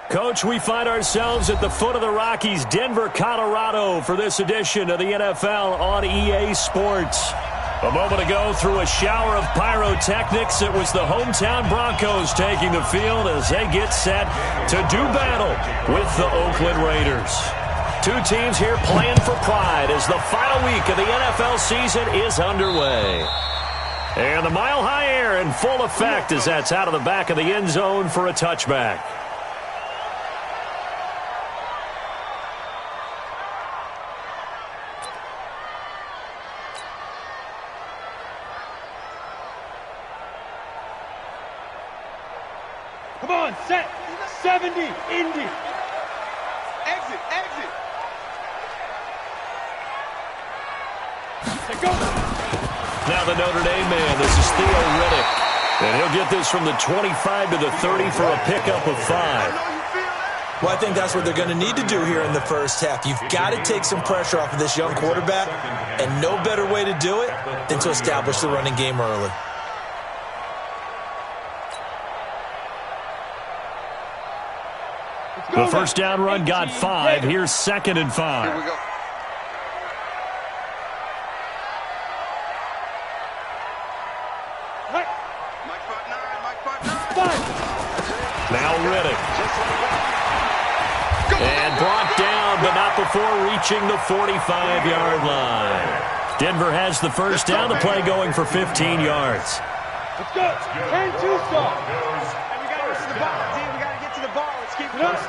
Coach, we find ourselves at the foot of the Rockies, Denver, Colorado, for this edition of the NFL on EA Sports. A moment ago, through a shower of pyrotechnics, it was the hometown Broncos taking the field as they get set to do battle with the Oakland Raiders. Two teams here playing for pride as the final week of the NFL season is underway. And the mile-high air in full effect as that's out of the back of the end zone for a touchback. Come on, set. 70, Indy. Exit. Go. Now the Notre Dame man, this is Theo Riddick. And he'll get this from the 25 to the 30 for a pickup of 5. Well, I think that's what they're going to need to do here in the first half. You've got to take some pressure off of this young quarterback, and no better way to do it than to establish the running game early. The first down run got 5. Here's 2nd and 5. Here we go. Now Riddick. And brought down, but not before reaching the 45-yard line. Denver has the first down. The play going for 15 yards. Let's go. 10-2 stop. And we got to get to the ball, D. We got to get to the ball. Let's keep it up.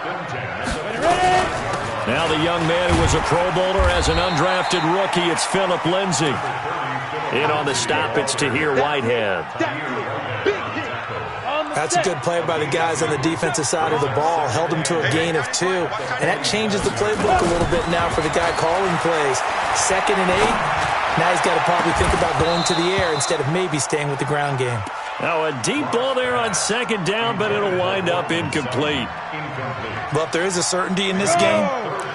Now the young man who was a Pro Bowler as an undrafted rookie, it's Phillip Lindsay. In on the stop, it's Tahir Whitehead. That's a good play by the guys on the defensive side of the ball. Held him to a gain of 2. And that changes the playbook a little bit now for the guy calling plays. 2nd and 8. Now he's got to probably think about going to the air instead of maybe staying with the ground game. Now a deep ball there on 2nd down, but it'll wind up incomplete. Well, if there is a certainty in this game,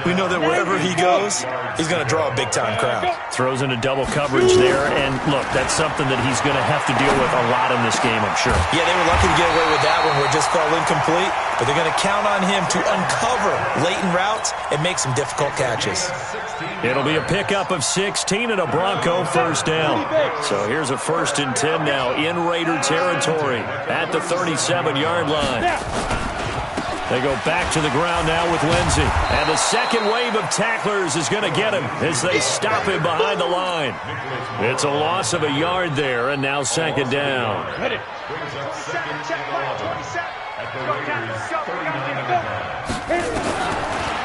we know that wherever he goes, he's going to draw a big-time crowd. Throws into double coverage there, and look, that's something that he's going to have to deal with a lot in this game, I'm sure. Yeah, they were lucky to get away with that one where it just fell incomplete, but they're going to count on him to uncover latent routes and make some difficult catches. It'll be a pickup of 16 and a Bronco first down. So here's a 1st and 10 now in Raider territory at the 37-yard line. They go back to the ground now with Lindsay. And the second wave of tacklers is going to get him as they stop him behind the line. It's a loss of a yard there, and now 2nd down.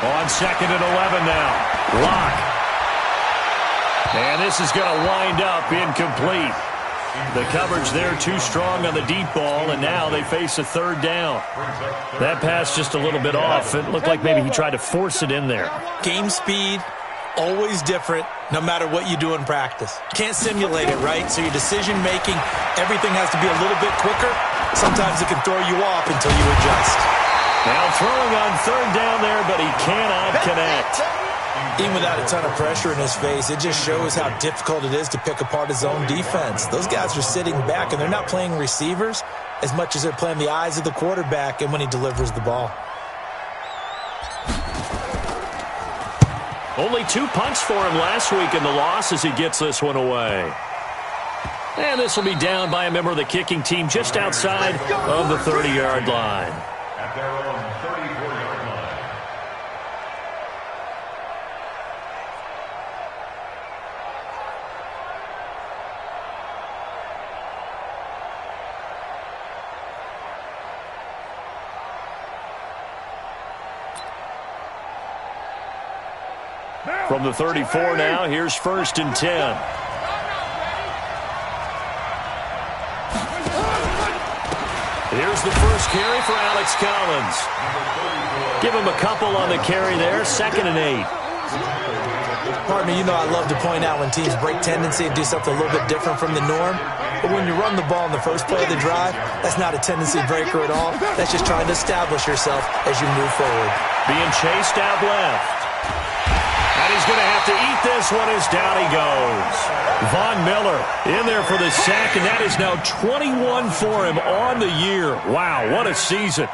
On 2nd and 11 now. Lock. And this is going to wind up incomplete. The coverage there too strong on the deep ball, and now they face a 3rd down. That pass just a little bit off. It looked like maybe he tried to force it in there. Game speed, always different, no matter what you do in practice. Can't simulate it, right? So your decision-making, everything has to be a little bit quicker. Sometimes it can throw you off until you adjust. Now throwing on 3rd down there, but he cannot connect. Even without a ton of pressure in his face, it just shows how difficult it is to pick apart his own defense. Those guys are sitting back, and they're not playing receivers as much as they're playing the eyes of the quarterback and when he delivers the ball. Only 2 punts for him last week in the loss as he gets this one away. And this will be down by a member of the kicking team just outside of the 30-yard line. At their own 34-yard line. From the 34 now, here's 1st and 10. Here's the first carry for Alex Collins. Give him a couple on the carry there, 2nd and 8. Partner, you know I love to point out when teams break tendency and do something a little bit different from the norm. But when you run the ball in the first play of the drive, that's not a tendency breaker at all. That's just trying to establish yourself as you move forward. Being chased out left. And he's going to have to eat this one as down he goes. Von Miller in there for the sack, and that is now 21 for him on the year. Wow, what a season.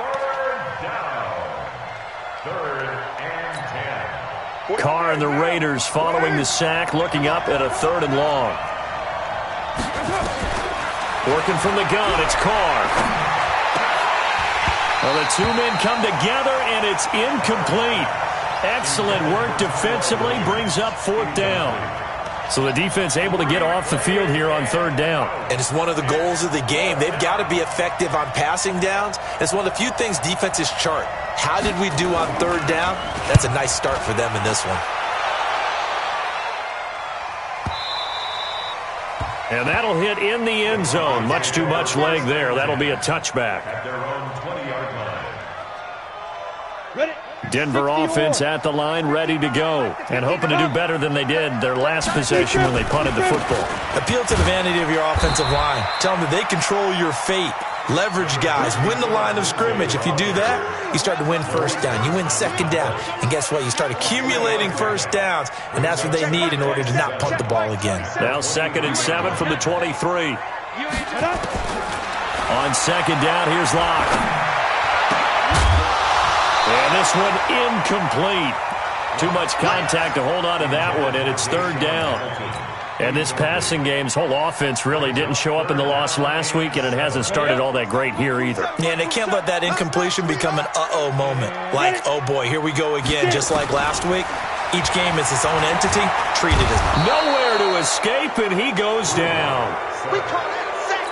Carr and the Raiders following the sack, looking up at a 3rd and long. Working from the gun, it's Carr. Well, the two men come together, and it's incomplete. Excellent work defensively, brings up 4th down. So the defense able to get off the field here on 3rd down. And it's one of the goals of the game. They've got to be effective on passing downs. It's one of the few things defenses chart. How did we do on 3rd down? That's a nice start for them in this one. And that'll hit in the end zone. Much too much leg there. That'll be a touchback. At their own 20-yard line. Ready? Denver offense at the line, ready to go, and hoping to do better than they did their last possession when they punted the football. Appeal to the vanity of your offensive line. Tell them that they control your fate. Leverage guys. Win the line of scrimmage. If you do that, you start to win 1st down. You win 2nd down. And guess what? You start accumulating 1st downs, and that's what they need in order to not punt the ball again. Now 2nd and 7 from the 23. On 2nd down, here's Locke. And this one incomplete. Too much contact to hold on to that one, and it's 3rd down. And this passing game's whole offense really didn't show up in the loss last week, and it hasn't started all that great here either. Yeah, and they can't let that incompletion become an uh-oh moment. Like, oh boy, here we go again, just like last week. Each game is its own entity. Treat it as nowhere to escape, and he goes down.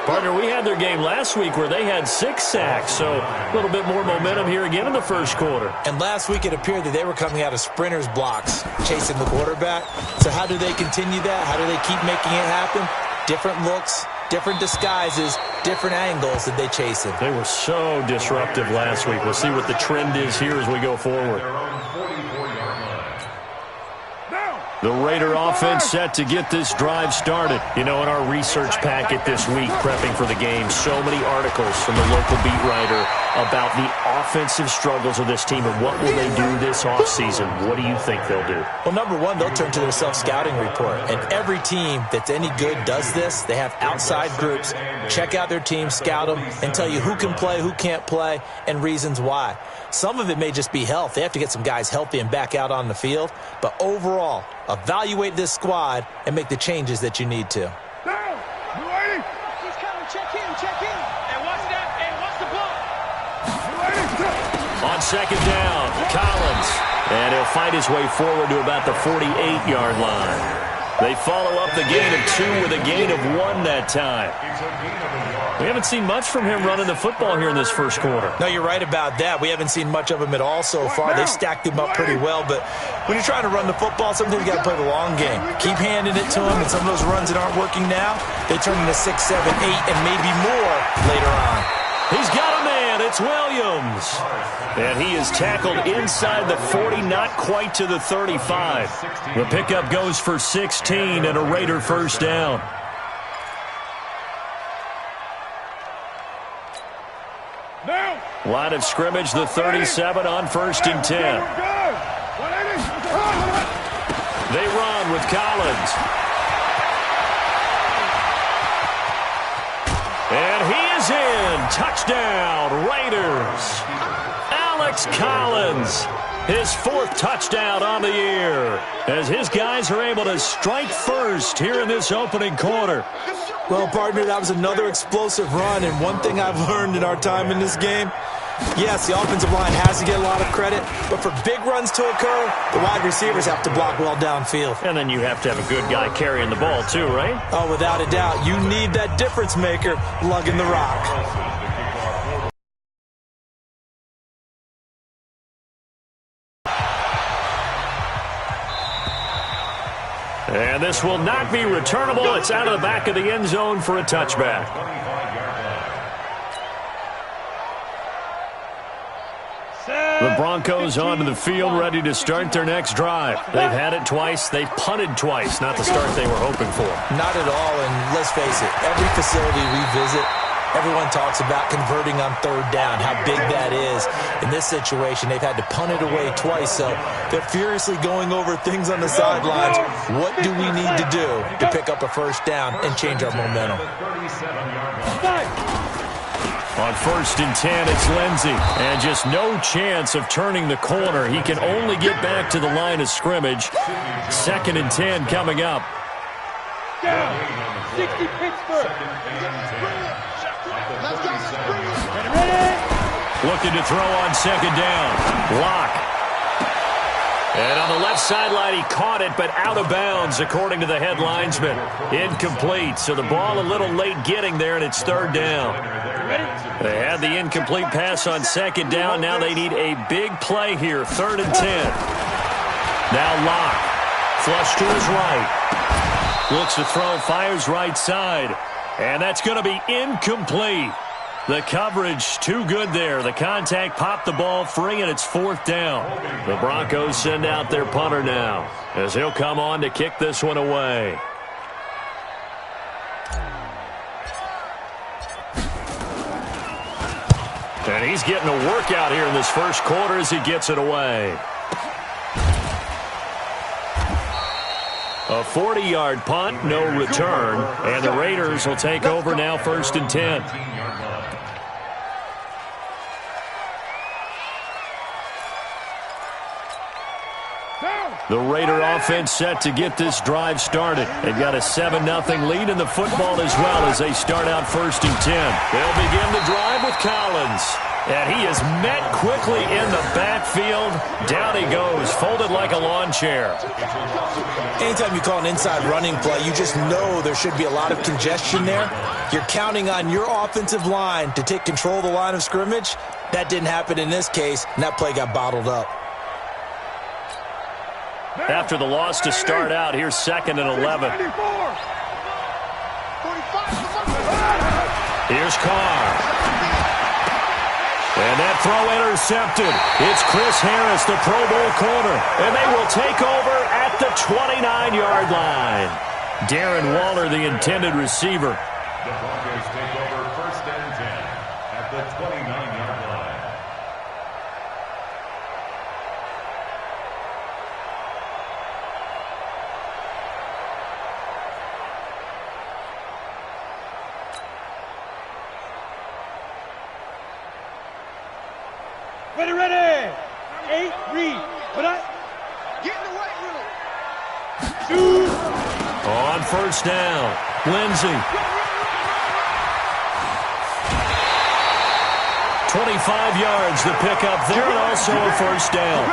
Partner, we had their game last week where they had 6 sacks, so a little bit more momentum here again in the 1st quarter. And last week it appeared that they were coming out of sprinters blocks, chasing the quarterback. So how do they continue that? How do they keep making it happen? Different looks, different disguises, different angles that they chase it. They were so disruptive last week. We'll see what the trend is here as we go forward. Their own 44-yard line. The Raider offense set to get this drive started. You know, in our research packet this week, prepping for the game, so many articles from the local beat writer about the offensive struggles of this team and what will they do this offseason. What do you think they'll do? Well, number one, they'll turn to their self-scouting report. And every team that's any good does this. They have outside groups. Check out their team, scout them, and tell you who can play, who can't play, and reasons why. Some of it may just be health. They have to get some guys healthy and back out on the field. But overall, evaluate this squad and make the changes that you need to. Down! You ready? He's coming. Check in, check in. And what's that? And what's the block? You ready? On 2nd down, Collins. And he'll fight his way forward to about the 48-yard line. They follow up the gain of 2 with a gain of 1 that time. We haven't seen much from him running the football here in this 1st quarter. No, you're right about that. We haven't seen much of him at all so far. They've stacked him up pretty well, but when you're trying to run the football, sometimes you got to play the long game. Keep handing it to him, and some of those runs that aren't working now, they turn into 6, 7, 8, and maybe more later on. He's got a man. It's Williams. And he is tackled inside the 40, not quite to the 35. The pickup goes for 16 and a Raider 1st down. Line of scrimmage, the 37 on 1st and 10. They run with Collins. And he is in. Touchdown, Raiders. Alex Collins, his 4th touchdown on the year, as his guys are able to strike first here in this opening quarter. Well, partner, that was another explosive run, and one thing I've learned in our time in this game, yes, the offensive line has to get a lot of credit, but for big runs to occur, the wide receivers have to block well downfield. And then you have to have a good guy carrying the ball too, right? Oh, without a doubt. You need that difference maker lugging the rock. And this will not be returnable. It's out of the back of the end zone for a touchback. The Broncos onto the field, ready to start their next drive. They've had it twice. They've punted twice. Not the start they were hoping for. Not at all, and let's face it, every facility we visit, everyone talks about converting on 3rd down, how big that is. In this situation, they've had to punt it away twice, so they're furiously going over things on the sidelines. What do we need to do to pick up a 1st down and change our momentum? On 1st and 10, it's Lindsey. And just no chance of turning the corner. He can only get back to the line of scrimmage. 2nd and 10 coming up. Down. 60 Pittsburgh. Looking to throw on 2nd down. Lock. And on the left sideline, he caught it, but out of bounds, according to the head linesman. Incomplete, so the ball a little late getting there, and it's 3rd down. They had the incomplete pass on 2nd down. Now they need a big play here, 3rd and 10. Now Lock. Flush to his right. Looks to throw, fires right side. And that's going to be incomplete. The coverage too good there. The contact popped the ball free, and it's 4th down. The Broncos send out their punter now, as he'll come on to kick this one away. And he's getting a workout here in this first quarter as he gets it away. A 40-yard punt, no return, and the Raiders will take over now 1st and 10. The Raider offense set to get this drive started. They've got a 7-0 lead in the football as well as they start out 1st and 10. They'll begin the drive with Collins. And he is met quickly in the backfield. Down he goes, folded like a lawn chair. Anytime you call an inside running play, you just know there should be a lot of congestion there. You're counting on your offensive line to take control of the line of scrimmage. That didn't happen in this case, and that play got bottled up. After the loss to start out, here's 2nd and 11. Here's Carr. And that throw intercepted. It's Chris Harris, the Pro Bowl corner. And they will take over at the 29-yard line. Darren Waller, the intended receiver. The Broncos take over 1st and 10 at the 29-yard line. Ready. 8, read. What I? Get in the weight room. Shoot. On 1st down, Lindsey. 25 yards to pick up there, and also a 1st down.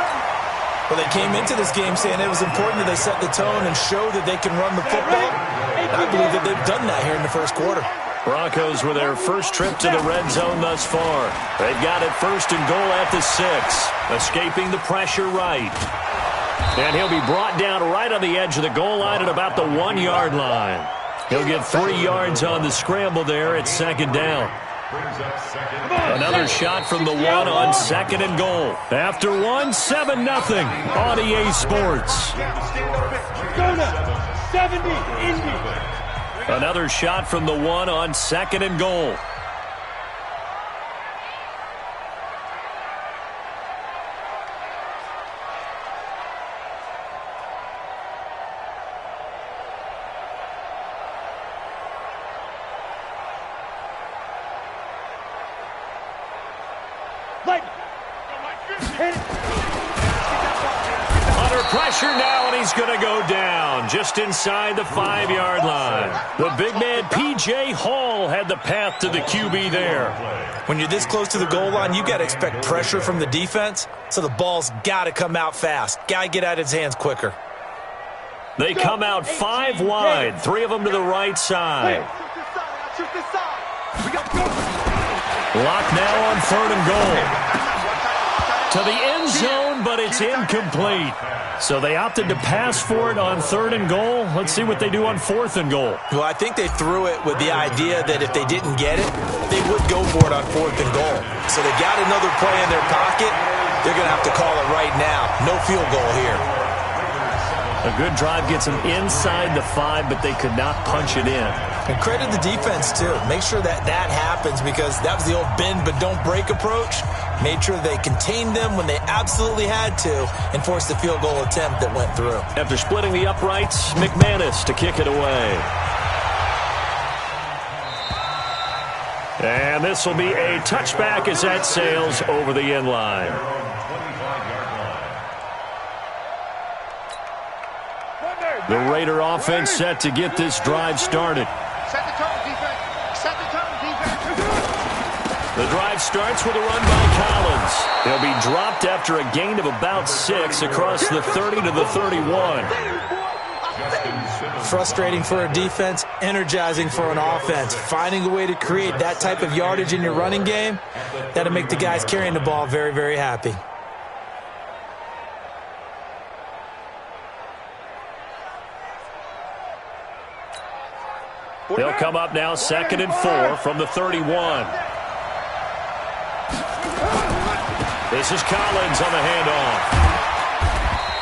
Well, they came into this game saying it was important that they set the tone and show that they can run the football. I believe that they've done that here in the first quarter. Broncos with their first trip to the red zone thus far. They've got it 1st and goal at the 6. Escaping the pressure right. And he'll be brought down right on the edge of the goal line at about the 1-yard line. He'll get 3 yards on the scramble there at 2nd down. Another shot from the 1 on 2nd and goal. After 1, 7-0 on EA Sports. 70, Indy. Another shot from the 1 on 2nd and goal. Under pressure now, and he's going to go down just inside the 5-yard line. The big man, P.J. Hall, had the path to the QB there. When you're this close to the goal line, you got to expect pressure from the defense, so the ball's got to come out fast. Got to get out of his hands quicker. They come out 5 wide, 3 of them to the right side. Lock now on 3rd and goal. To the end zone, but it's incomplete. So they opted to pass for it on 3rd and goal. Let's see what they do on 4th and goal. Well, I think they threw it with the idea that if they didn't get it, they would go for it on 4th and goal. So they got another play in their pocket. They're going to have to call it right now. No field goal here. A good drive gets them inside the 5, but they could not punch it in. And credit the defense, too. Make sure that that happens because that was the old bend but don't break approach. Made sure they contained them when they absolutely had to and forced the field goal attempt that went through. After splitting the uprights, McManus to kick it away. And this will be a touchback as that sails over the end line. The Raider offense set to get this drive started. Set the tone, defense. Set the tone, defense. The drive starts with a run by Collins. He'll be dropped after a gain of about 6 across the 30 to the 31. Frustrating for a defense, energizing for an offense. Finding a way to create that type of yardage in your running game, that'll make the guys carrying the ball very, very happy. They'll come up now 2nd and 4 from the 31. This is Collins on the handoff.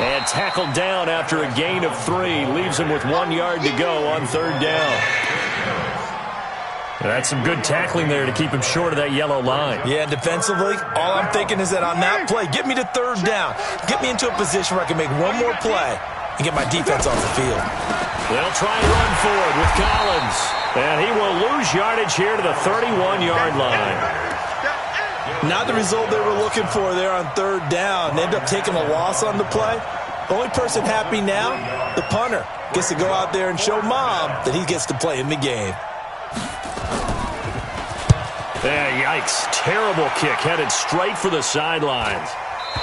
And tackled down after a gain of 3. Leaves him with 1 yard to go on 3rd down. That's some good tackling there to keep him short of that yellow line. Yeah, defensively, all I'm thinking is that on that play, get me to 3rd down. Get me into a position where I can make one more play and get my defense off the field. They'll try and run for it with Collins. And he will lose yardage here to the 31-yard line. Not the result they were looking for there on 3rd down. They end up taking a loss on the play. Only person happy now, the punter, gets to go out there and show Mom that he gets to play in the game. Yikes. Terrible kick headed straight for the sidelines.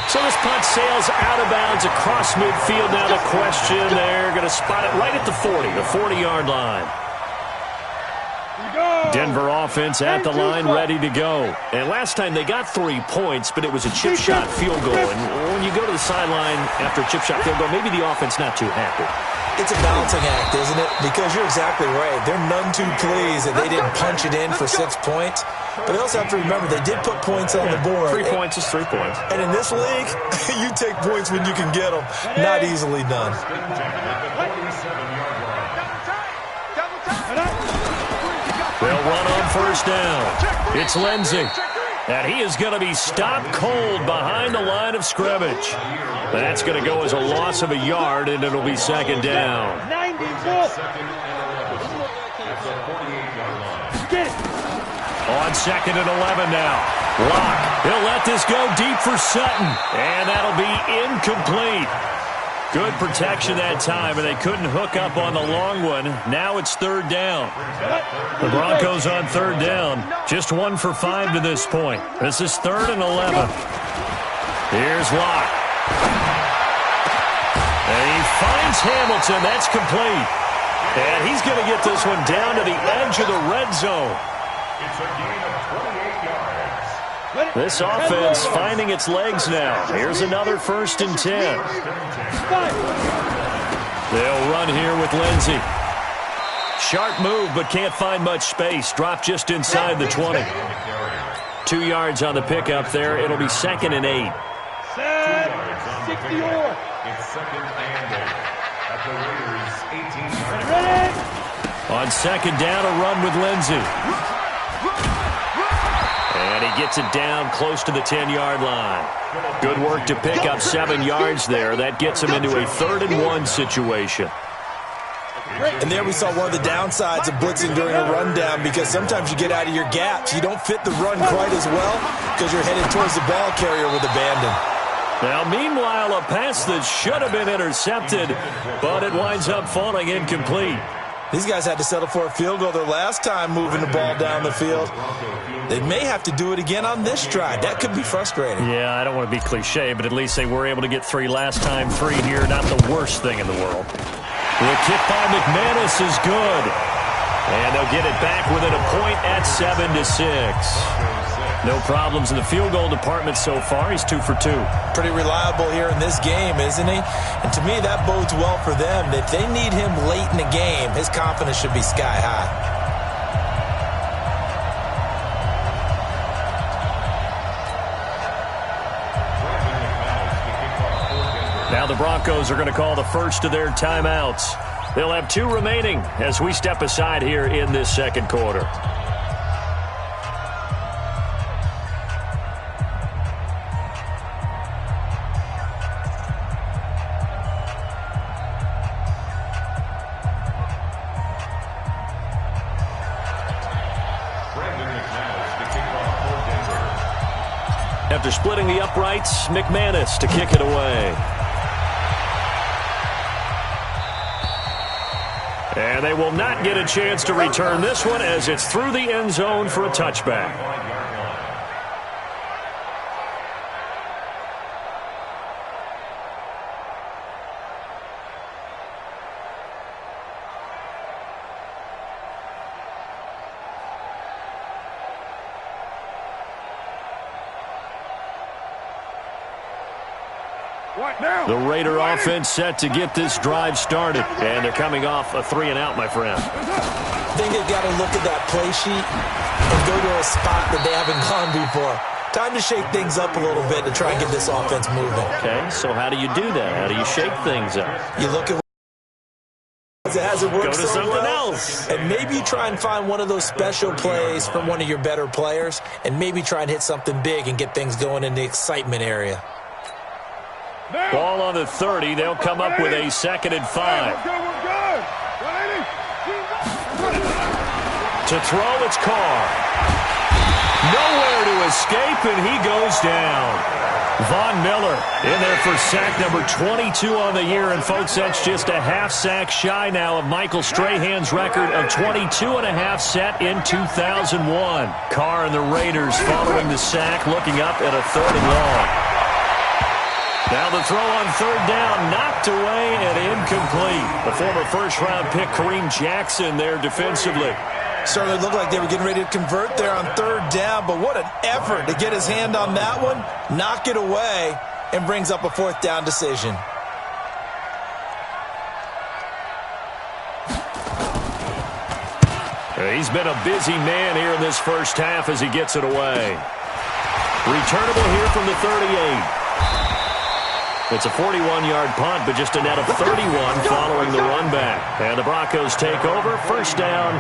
So this punt sails out of bounds across midfield. Now the question, they're going to spot it right at the 40, the 40-yard line. Denver offense at the line, ready to go. And last time they got 3 points, but it was a chip shot field goal. And when you go to the sideline after a chip shot field goal, maybe the offense not too happy. It's a balancing act, isn't it? Because you're exactly right. They're none too pleased that they didn't punch it in for 6 points. But they also have to remember they did put points on the board. 3 points is 3 points. And in this league, you take points when you can get them. Not easily done. They'll run on 1st down. It's Lindsey. And he is going to be stopped cold behind the line of scrimmage. That's going to go as a loss of a yard, and it'll be 2nd down. On 2nd and 11 now. Locke. He'll let this go deep for Sutton. And that'll be incomplete. Good protection that time, and they couldn't hook up on the long one. Now it's 3rd down. The Broncos on 3rd down. Just 1 for 5 to this point. This is 3rd and 11. Here's Locke. And he finds Hamilton. That's complete. And he's going to get this one down to the edge of the red zone. It's a gain of 28 yards. This offense finding its legs now. Here's another 1st and 10. They'll run here with Lindsey. Sharp move, but can't find much space. Dropped just inside the 20. 2 yards on the pickup there. It'll be 2nd and 8. It's 2nd and 8 at the Raiders' 18-yard line. On 2nd down, a run with Lindsey. And he gets it down close to the 10-yard line. Good work to pick up 7 yards there. That gets him into a 3rd and 1 situation. And there we saw one of the downsides of blitzing during a rundown, because sometimes you get out of your gaps. You don't fit the run quite as well because you're headed towards the ball carrier with abandon. Now, meanwhile, a pass that should have been intercepted, but it winds up falling incomplete. These guys had to settle for a field goal their last time moving the ball down the field. They may have to do it again on this drive. That could be frustrating. Yeah, I don't want to be cliche, but at least they were able to get 3 last time. 3 here, not the worst thing in the world. The kick by McManus is good. And they'll get it back within a point at 7-6. No problems in the field goal department so far. He's 2 for 2. Pretty reliable here in this game, isn't he? And to me, that bodes well for them. If they need him late in the game, his confidence should be sky high. Now the Broncos are going to call the first of their timeouts. They'll have 2 remaining as we step aside here in this 2nd quarter. After splitting the uprights, McManus to kick it away. And they will not get a chance to return this one as it's through the end zone for a touchback. The Raider offense set to get this drive started. And they're coming off a 3-and-out, my friend. I think they've got to look at that play sheet and go to a spot that they haven't gone before. Time to shake things up a little bit to try and get this offense moving. Okay, so how do you do that? How do you shake things up? You look at what it hasn't worked Go to so something well, else. and maybe you try and find one of those special plays from one of your better players, and maybe try and hit something big and get things going in the excitement area. Ball on the 30. They'll come up with a 2nd and 5. To throw, it's Carr. Nowhere to escape, and he goes down. Von Miller in there for sack number 22 on the year. And, folks, that's just a half sack shy now of Michael Strahan's record of 22.5 set in 2001. Carr and the Raiders following the sack, looking up at a 3rd and long. Now the throw on 3rd down, knocked away and incomplete. The former first-round pick Kareem Jackson there defensively. Certainly looked like they were getting ready to convert there on 3rd down, but what an effort to get his hand on that one, knock it away, and brings up a 4th down decision. He's been a busy man here in this first half as he gets it away. Returnable here from the 38. It's a 41-yard punt, but just a net of 31 following the run back. And the Broncos take over, 1st down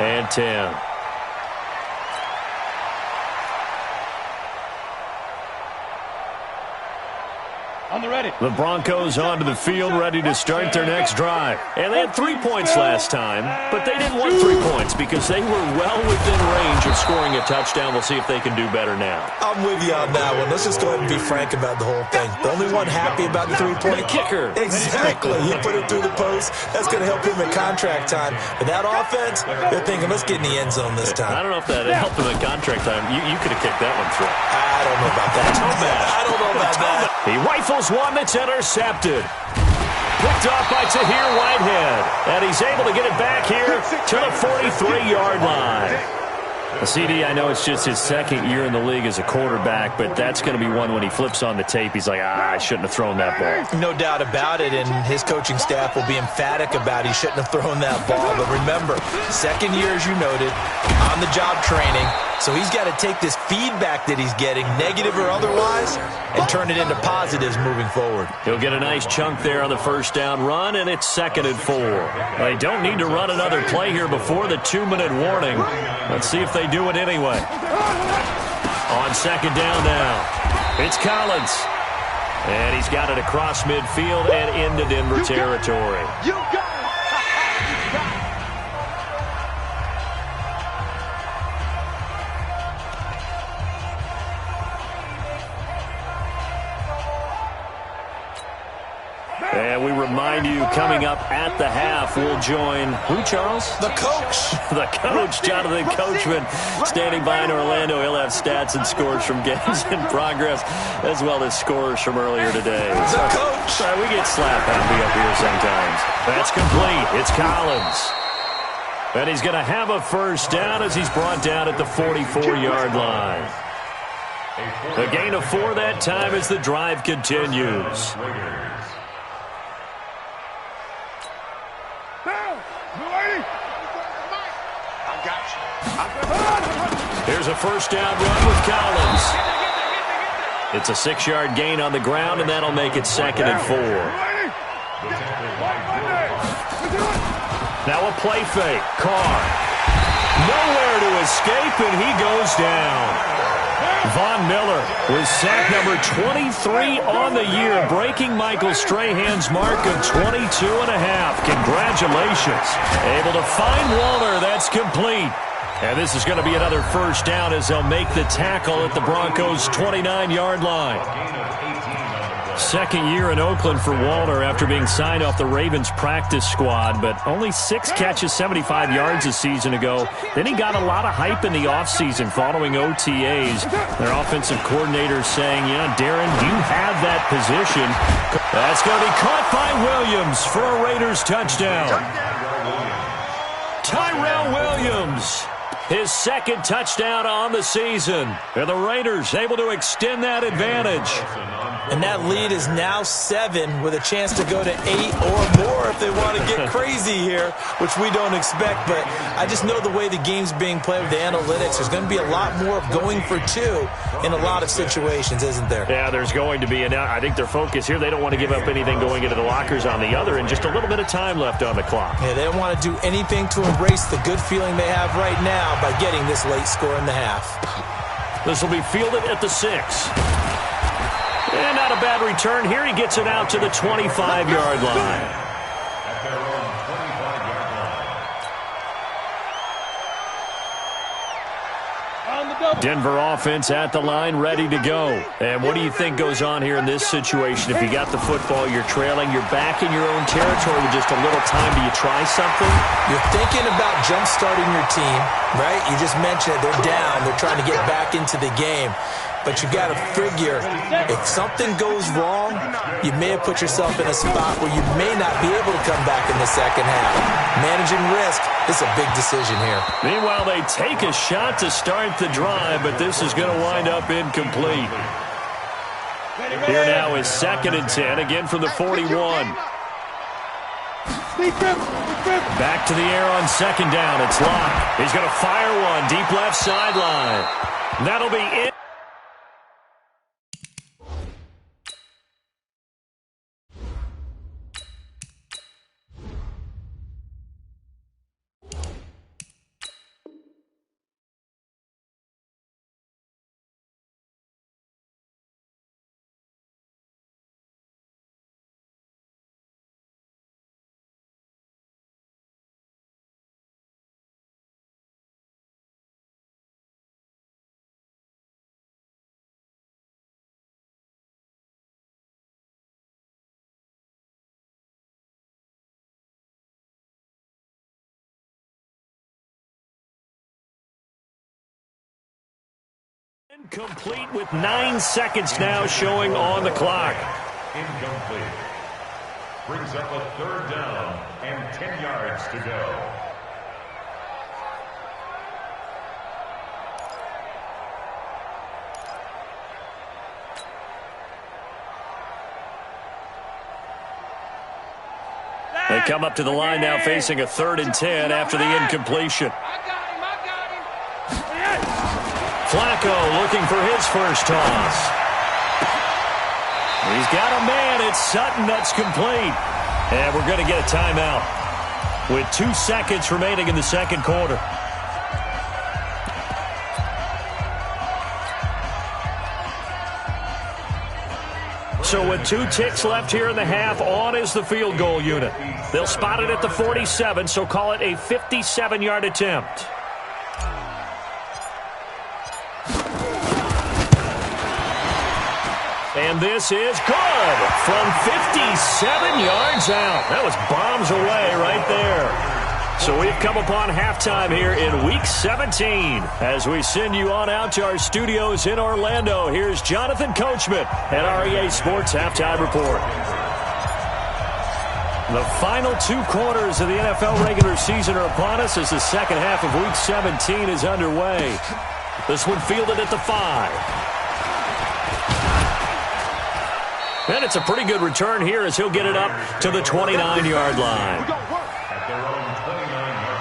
and 10. On the ready. The Broncos onto the field, ready to start their next drive. And they had 3 points last time, but they didn't want 3 points because they were well within range of scoring a touchdown. We'll see if they can do better now. I'm with you on that one. Let's just go ahead and be frank about the whole thing. The only one happy about the 3-point kicker. Exactly. He put it through the post. That's going to help him at contract time. But that offense, they're thinking, let's get in the end zone this time. I don't know if that helped him at contract time. You could have kicked that one through. I don't know about that. I don't know about that. He rifles one that's intercepted. Picked off by Tahir Whitehead. And he's able to get it back here to the 43-yard line. A CD, I know it's just his 2nd year in the league as a quarterback, but that's going to be one when he flips on the tape. He's like, I shouldn't have thrown that ball. No doubt about it, and his coaching staff will be emphatic about he shouldn't have thrown that ball. But remember, 2nd year, as you noted, on-the-job training. So he's got to take this feedback that he's getting, negative or otherwise, and turn it into positives moving forward. He'll get a nice chunk there on the 1st down run, and it's 2nd and 4. They don't need to run another play here before the 2-minute warning. Let's see if they do it anyway. On 2nd down now, it's Collins. And he's got it across midfield and into Denver territory. You got it. And we remind you, coming up at the half, we'll join who, Charles? The coach. The coach, Jonathan Coachman, standing by in Orlando. He'll have stats and scores from games in progress, as well as scores from earlier today. The coach. Sorry, we get slap happy up here sometimes. That's complete. It's Collins. And he's going to have a 1st down as he's brought down at the 44-yard line. A gain of 4 that time as the drive continues. Here's a 1st down run with Collins. It's a 6-yard gain on the ground, and that'll make it 2nd and 4. Now a play fake. Carr. Nowhere to escape, and he goes down. Von Miller with sack number 23 on the year, breaking Michael Strahan's mark of 22.5. Congratulations. Able to find Waller. That's complete. And this is going to be another first down as they'll make the tackle at the Broncos' 29-yard line. Second year in Oakland for Walter after being signed off the Ravens practice squad, but only 6 catches, 75 yards a season ago. Then he got a lot of hype in the offseason following OTAs. Their offensive coordinator saying, Darren, you have that position. That's going to be caught by Williams for a Raiders touchdown. Tyrell Williams, his second touchdown on the season. And the Raiders able to extend that advantage. And that lead is now 7 with a chance to go to 8 or more if they want to get crazy here, which we don't expect. But I just know the way the game's being played with the analytics, there's going to be a lot more of going for 2 in a lot of situations, isn't there? Yeah, there's going to be. And I think their focus here, they don't want to give up anything going into the lockers on the other, and just a little bit of time left on the clock. Yeah, they don't want to do anything to embrace the good feeling they have right now by getting this late score in the half. This will be fielded at the 6. And not a bad return here. He gets it out to the 25-yard line. At their own 25-yard line. Denver offense at the line, ready to go. And what do you think goes on here in this situation? If you got the football, you're trailing, you're back in your own territory with just a little time. Do you try something? You're thinking about jump-starting your team, right? You just mentioned it. They're down. They're trying to get back into the game. But you got to figure, if something goes wrong, you may have put yourself in a spot where you may not be able to come back in the second half. Managing risk is a big decision here. Meanwhile, they take a shot to start the drive, but this is going to wind up incomplete. Here now is 2nd and 10, again from the 41. Back to the air on 2nd down. It's Locke. He's going to fire one deep left sideline. That'll be it. Incomplete with 9 seconds now showing on the clock. Incomplete. Brings up a 3rd down and 10 yards to go. They come up to the line now facing a 3rd and 10 after the incompletion. Flacco looking for his first toss. He's got a man. It's Sutton that's complete. And we're going to get a timeout with 2 seconds remaining in the second quarter. So with 2 ticks left here in the half, on is the field goal unit. They'll spot it at the 47, so call it a 57-yard attempt. And this is good from 57 yards out. That was bombs away right there. So we've come upon halftime here in Week 17. As we send you on out to our studios in Orlando, here's Jonathan Coachman at REA Sports Halftime Report. The final 2 quarters of the NFL regular season are upon us as the second half of Week 17 is underway. This one fielded at the 5. And it's a pretty good return here as he'll get it up to the 29-yard line. At their own 29-yard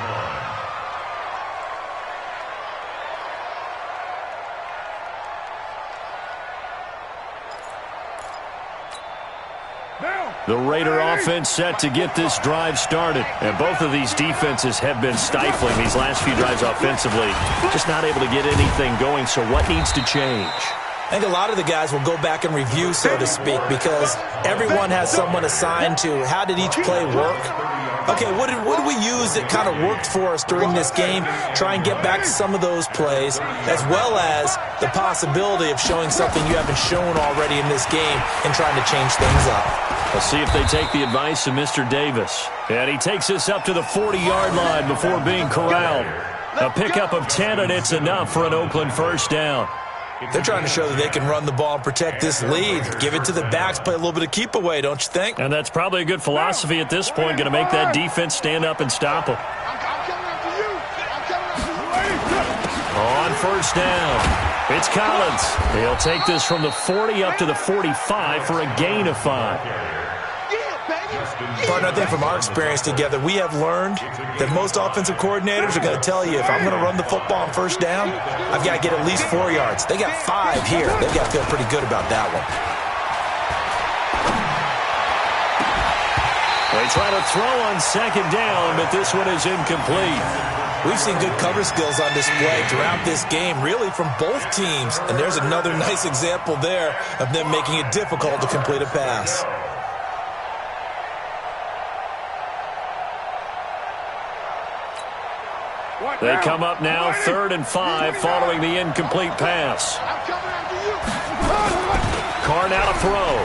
line. The Raider offense set to get this drive started. And both of these defenses have been stifling these last few drives offensively. Just not able to get anything going, so what needs to change? I think a lot of the guys will go back and review, so to speak, because everyone has someone assigned to how did each play work. Okay, what did we use that kind of worked for us during this game? Try and get back to some of those plays, as well as the possibility of showing something you haven't shown already in this game and trying to change things up. We'll see if they take the advice of Mr. Davis. And he takes this up to the 40-yard line before being corralled. A pickup of 10, and it's enough for an Oakland first down. They're trying to show that they can run the ball and protect this lead. Give it to the backs, play a little bit of keep away, don't you think? And that's probably a good philosophy at this point, going to make that defense stand up and stop them. On first down, it's Collins. He'll take this from the 40 up to the 45 for a gain of 5. Partner, I think from our experience together, we have learned that most offensive coordinators are going to tell you, if I'm going to run the football on first down, I've got to get at least 4 yards. They got 5 here. They've got to feel pretty good about that one. They try to throw on second down, but this one is incomplete. We've seen good cover skills on display throughout this game, really from both teams. And there's another nice example there of them making it difficult to complete a pass. They come up now 3rd and 5 following the incomplete pass. Carr now to throw.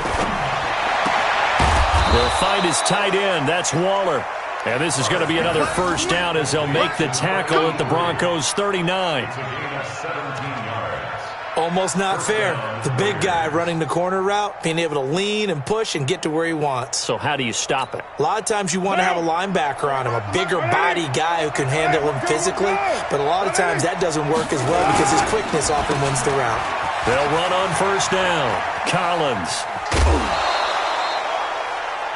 They'll find his tight end. That's Waller. And this is going to be another first down as they'll make the tackle at the Broncos' 39. Almost not fair. The big guy running the corner route, being able to lean and push and get to where he wants. So how do you stop it? A lot of times you want to have a linebacker on him, a bigger body guy who can handle him physically, but a lot of times that doesn't work as well because his quickness often wins the route. They'll run on first down. Collins.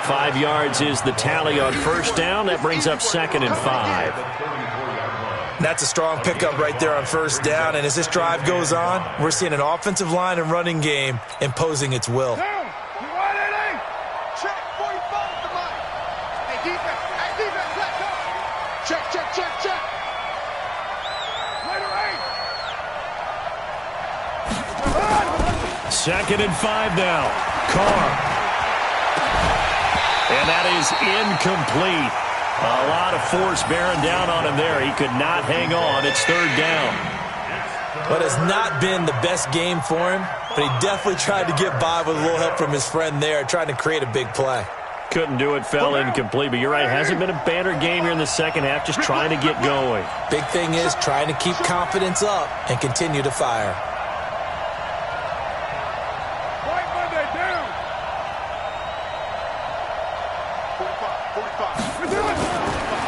5 yards is the tally on first down. That brings up 2nd and 5. That's a strong pickup right there on first down, and as this drive goes on, we're seeing an offensive line and running game imposing its will. Check 45 the line. Hey, defense, let's go. Check. Second and 5 now. Carr. And that is incomplete. A lot of force bearing down on him there. He could not hang on. It's 3rd down. What has not been the best game for him, but he definitely tried to get by with a little help from his friend there, trying to create a big play. Couldn't do it, fell incomplete. But you're right, it hasn't been a banner game here in the second half, just trying to get going. Big thing is trying to keep confidence up and continue to fire.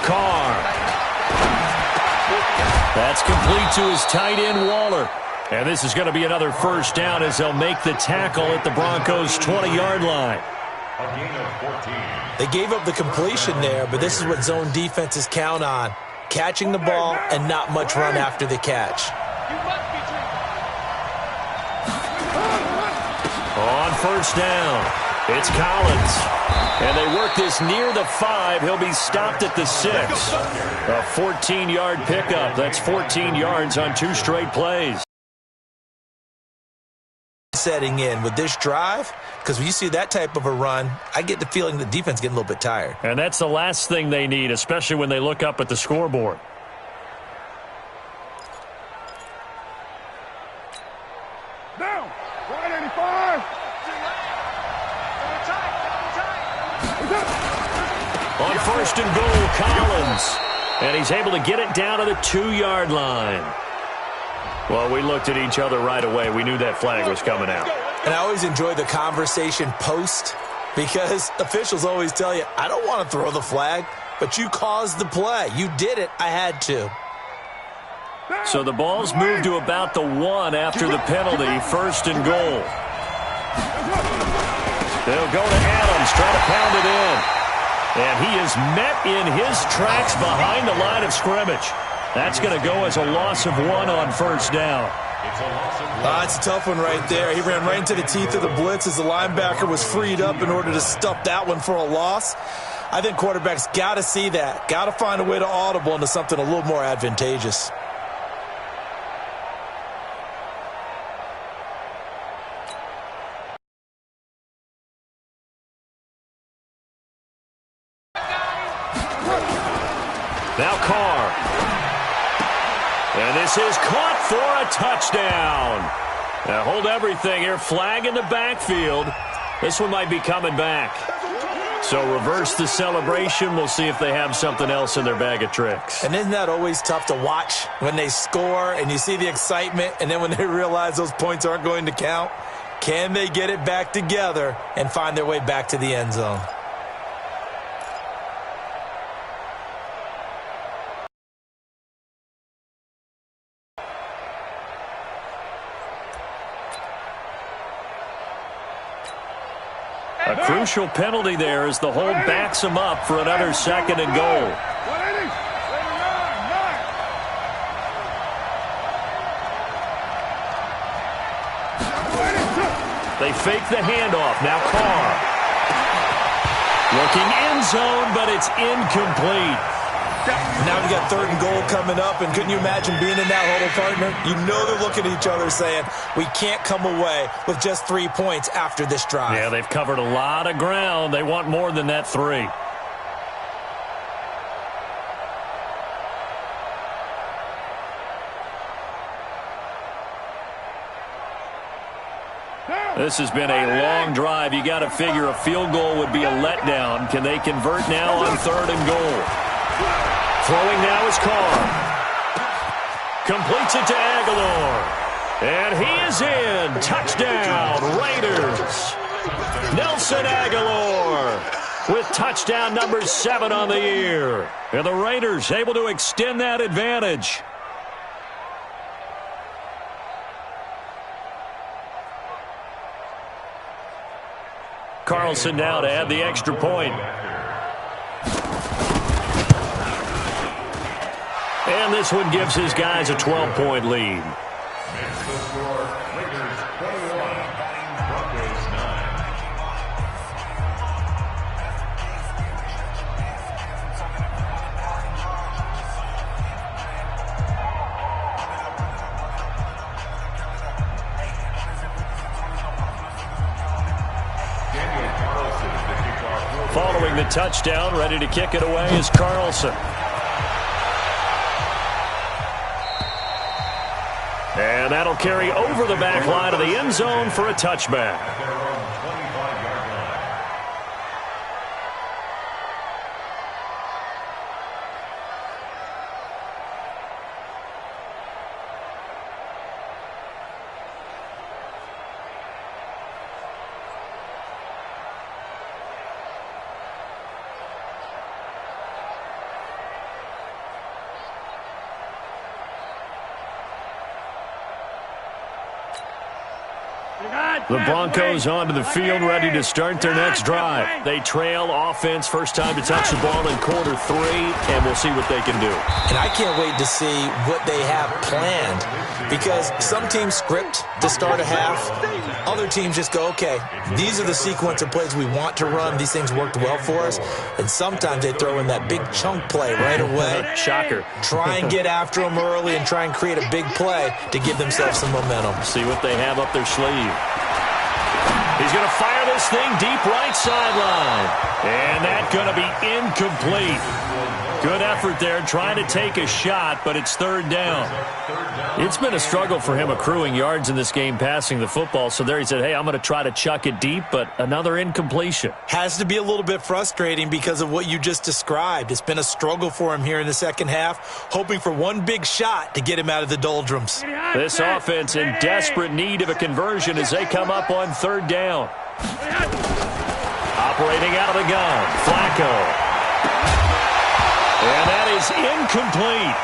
Carr. That's complete to his tight end, Waller. And this is going to be another first down as they'll make the tackle at the Broncos' 20-yard line. A gain of 14. They gave up the completion there, but this is what zone defenses count on. Catching the ball and not much run after the catch. On first down, it's Collins. And they work this near the 5. He'll be stopped at the 6. A 14-yard pickup. That's 14 yards on 2 straight plays. Setting in with this drive, because when you see that type of a run, I get the feeling the defense getting a little bit tired. And that's the last thing they need, especially when they look up at the scoreboard. Down. 185. On first and goal, Collins. And he's able to get it down to the 2-yard line. Well, we looked at each other right away. We knew that flag was coming out. And I always enjoy the conversation post, because officials always tell you, I don't want to throw the flag, but you caused the play. You did it. I had to. So the ball's moved to about the 1 after the penalty, first and goal. They'll go to Adams, try to pound it in. And he is met in his tracks behind the line of scrimmage. That's going to go as a loss of 1 on first down. It's a tough one right there. He ran right into the teeth of the blitz as the linebacker was freed up in order to stuff that one for a loss. I think quarterbacks got to see that. Got to find a way to audible into something a little more advantageous. Now Carr. And this is caught for a touchdown. Now hold everything here. Flag in the backfield. This one might be coming back. So reverse the celebration. We'll see if they have something else in their bag of tricks. And isn't that always tough to watch when they score and you see the excitement, and then when they realize those points aren't going to count? Can they get it back together and find their way back to the end zone? A crucial penalty there as the hold backs him up for another second and goal. They fake the handoff. Now Carr. Looking end zone, but it's incomplete. Now we got 3rd and goal coming up, and couldn't you imagine being in that huddle, partner? You know they're looking at each other saying, we can't come away with just 3 points after this drive. Yeah, they've covered a lot of ground. They want more than that 3. This has been a long drive. You got to figure a field goal would be a letdown. Can they convert now on 3rd and goal? Throwing now is Carr. Completes it to Aguilar. And he is in. Touchdown, Raiders. Nelson Aguilar with touchdown number 7 on the year. And the Raiders able to extend that advantage. Carlson now to add the extra point. And this one gives his guys a 12-point lead. Following the touchdown, ready to kick it away is Carlson. And that'll carry over the back line of the end zone for a touchback. The Broncos onto the field, ready to start their next drive. They trail offense, first time to touch the ball in quarter 3, and we'll see what they can do. And I can't wait to see what they have planned, because some teams script to start a half. Other teams just go, okay, these are the sequence of plays we want to run. These things worked well for us. And sometimes they throw in that big chunk play right away. Shocker. Try and get after them early and try and create a big play to give themselves some momentum. See what they have up their sleeve. He's going to fire this thing deep right sideline. And that's going to be incomplete. Good effort there, trying to take a shot, but it's 3rd down. It's been a struggle for him accruing yards in this game passing the football. So there he said, hey, I'm going to try to chuck it deep, but another incompletion. Has to be a little bit frustrating because of what you just described. It's been a struggle for him here in the second half, hoping for one big shot to get him out of the doldrums. This offense in desperate need of a conversion as they come up on 3rd down. Operating out of the gun, Flacco. And that is incomplete.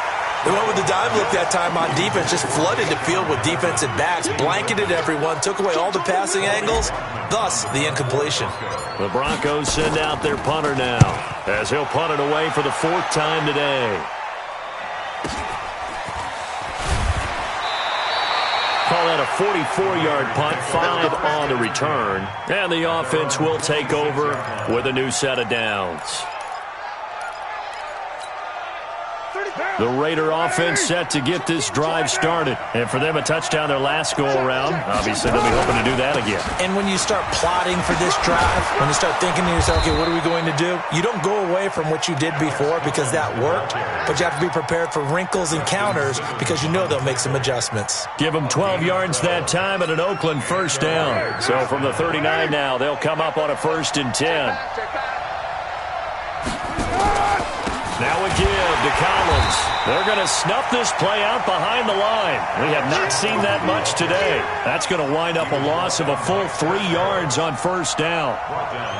They went with the dive look that time on defense, just flooded the field with defensive backs, blanketed everyone, took away all the passing angles, thus the incompletion. The Broncos send out their punter now, as he'll punt it away for the 4th time today. Call that a 44-yard punt, 5 on the return. And the offense will take over with a new set of downs. 35. The Raider offense set to get this drive started. And for them, a touchdown their last go-around. Obviously, they'll be hoping to do that again. And when you start plotting for this drive, when you start thinking to yourself, okay, what are we going to do? You don't go away from what you did before because that worked, but you have to be prepared for wrinkles and counters because you know they'll make some adjustments. Give them 12 yards that time at an Oakland first down. So from the 39 now, they'll come up on a 1st and 10. Now a give to Collins. They're going to snuff this play out behind the line. We have not seen that much today. That's going to wind up a loss of a full 3 yards on first down.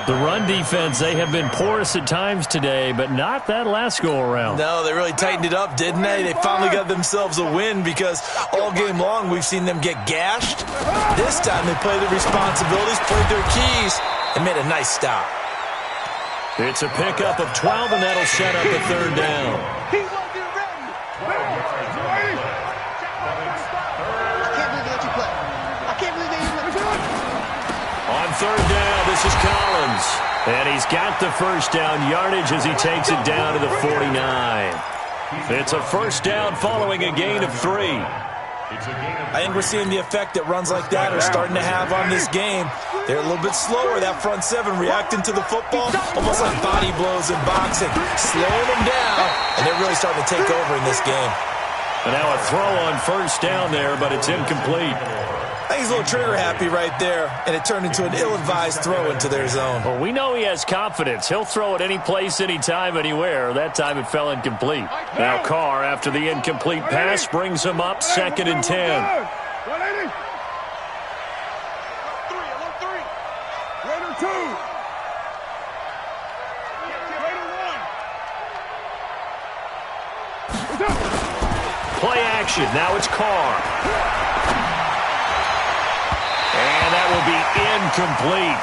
The run defense, they have been porous at times today, but not that last go-around. No, they really tightened it up, didn't they? They finally got themselves a win because all game long we've seen them get gashed. This time they played their responsibilities, played their keys, and made a nice stop. It's a pickup of 12, and that'll set up a 3rd down. He won't get ready. I can't believe they let you play. I can't believe they even let you play. On 3rd down, this is Collins. And he's got the first down yardage as he takes it down to the 49. It's a first down following a gain of 3. I think we're seeing the effect that runs like that are starting to have on this game. They're a little bit slower, that front seven, reacting to the football, almost like body blows in boxing, slowing them down, and they're really starting to take over in this game. And now a throw on first down there, but it's incomplete. I think he's a little trigger happy right there, and it turned into an ill-advised throw into their zone. Well, we know he has confidence. He'll throw it any place, anytime, anywhere. That time it fell incomplete. Now Carr, after the incomplete pass, brings him up 2nd and 10. Play action. Now it's Carr. And that will be incomplete.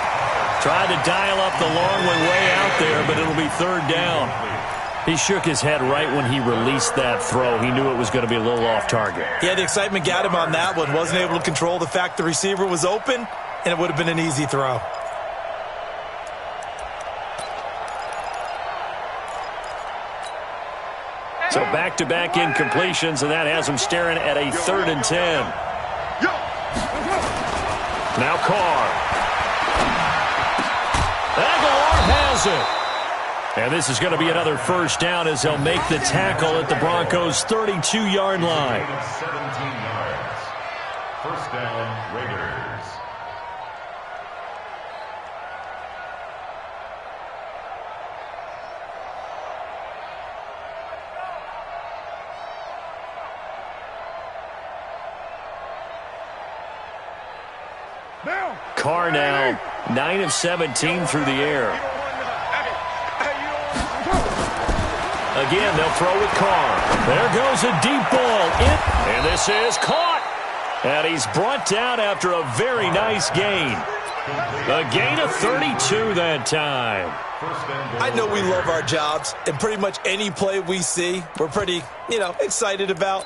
Tried to dial up the long one way out there, but it'll be 3rd down. He shook his head right when he released that throw. He knew it was going to be a little off target. Yeah, the excitement got him on that one. Wasn't able to control the fact the receiver was open, and it would have been an easy throw. So back-to-back incompletions, and that has him staring at a 3rd and 10. Now Carr. Aguilar has it. And this is going to be another first down as they'll make the tackle at the Broncos' 32-yard line. 17 yards. First down, Raiders. Carr now 9 of 17 through the air. Again, they'll throw with Carr. There goes a deep ball. And this is caught. And he's brought down after a very nice gain. A gain of 32 that time. I know we love our jobs, and pretty much any play we see, we're pretty, excited about.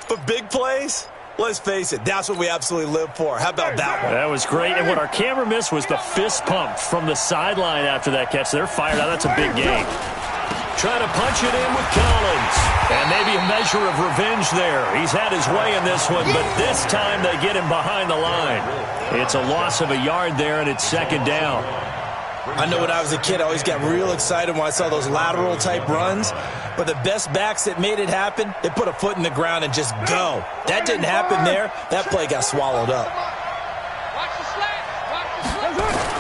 But big plays, let's face it, that's what we absolutely live for. How about that one? That was great. And what our camera missed was the fist pump from the sideline after that catch. They're fired out. That's a big gain. Trying to punch it in with Collins. And maybe a measure of revenge there. He's had his way in this one, but this time they get him behind the line. It's a loss of a yard there, and it's 2nd down. I know when I was a kid, I always got real excited when I saw those lateral-type runs. But the best backs that made it happen, they put a foot in the ground and just go. That didn't happen there. That play got swallowed up. Watch the slant. Watch the slant.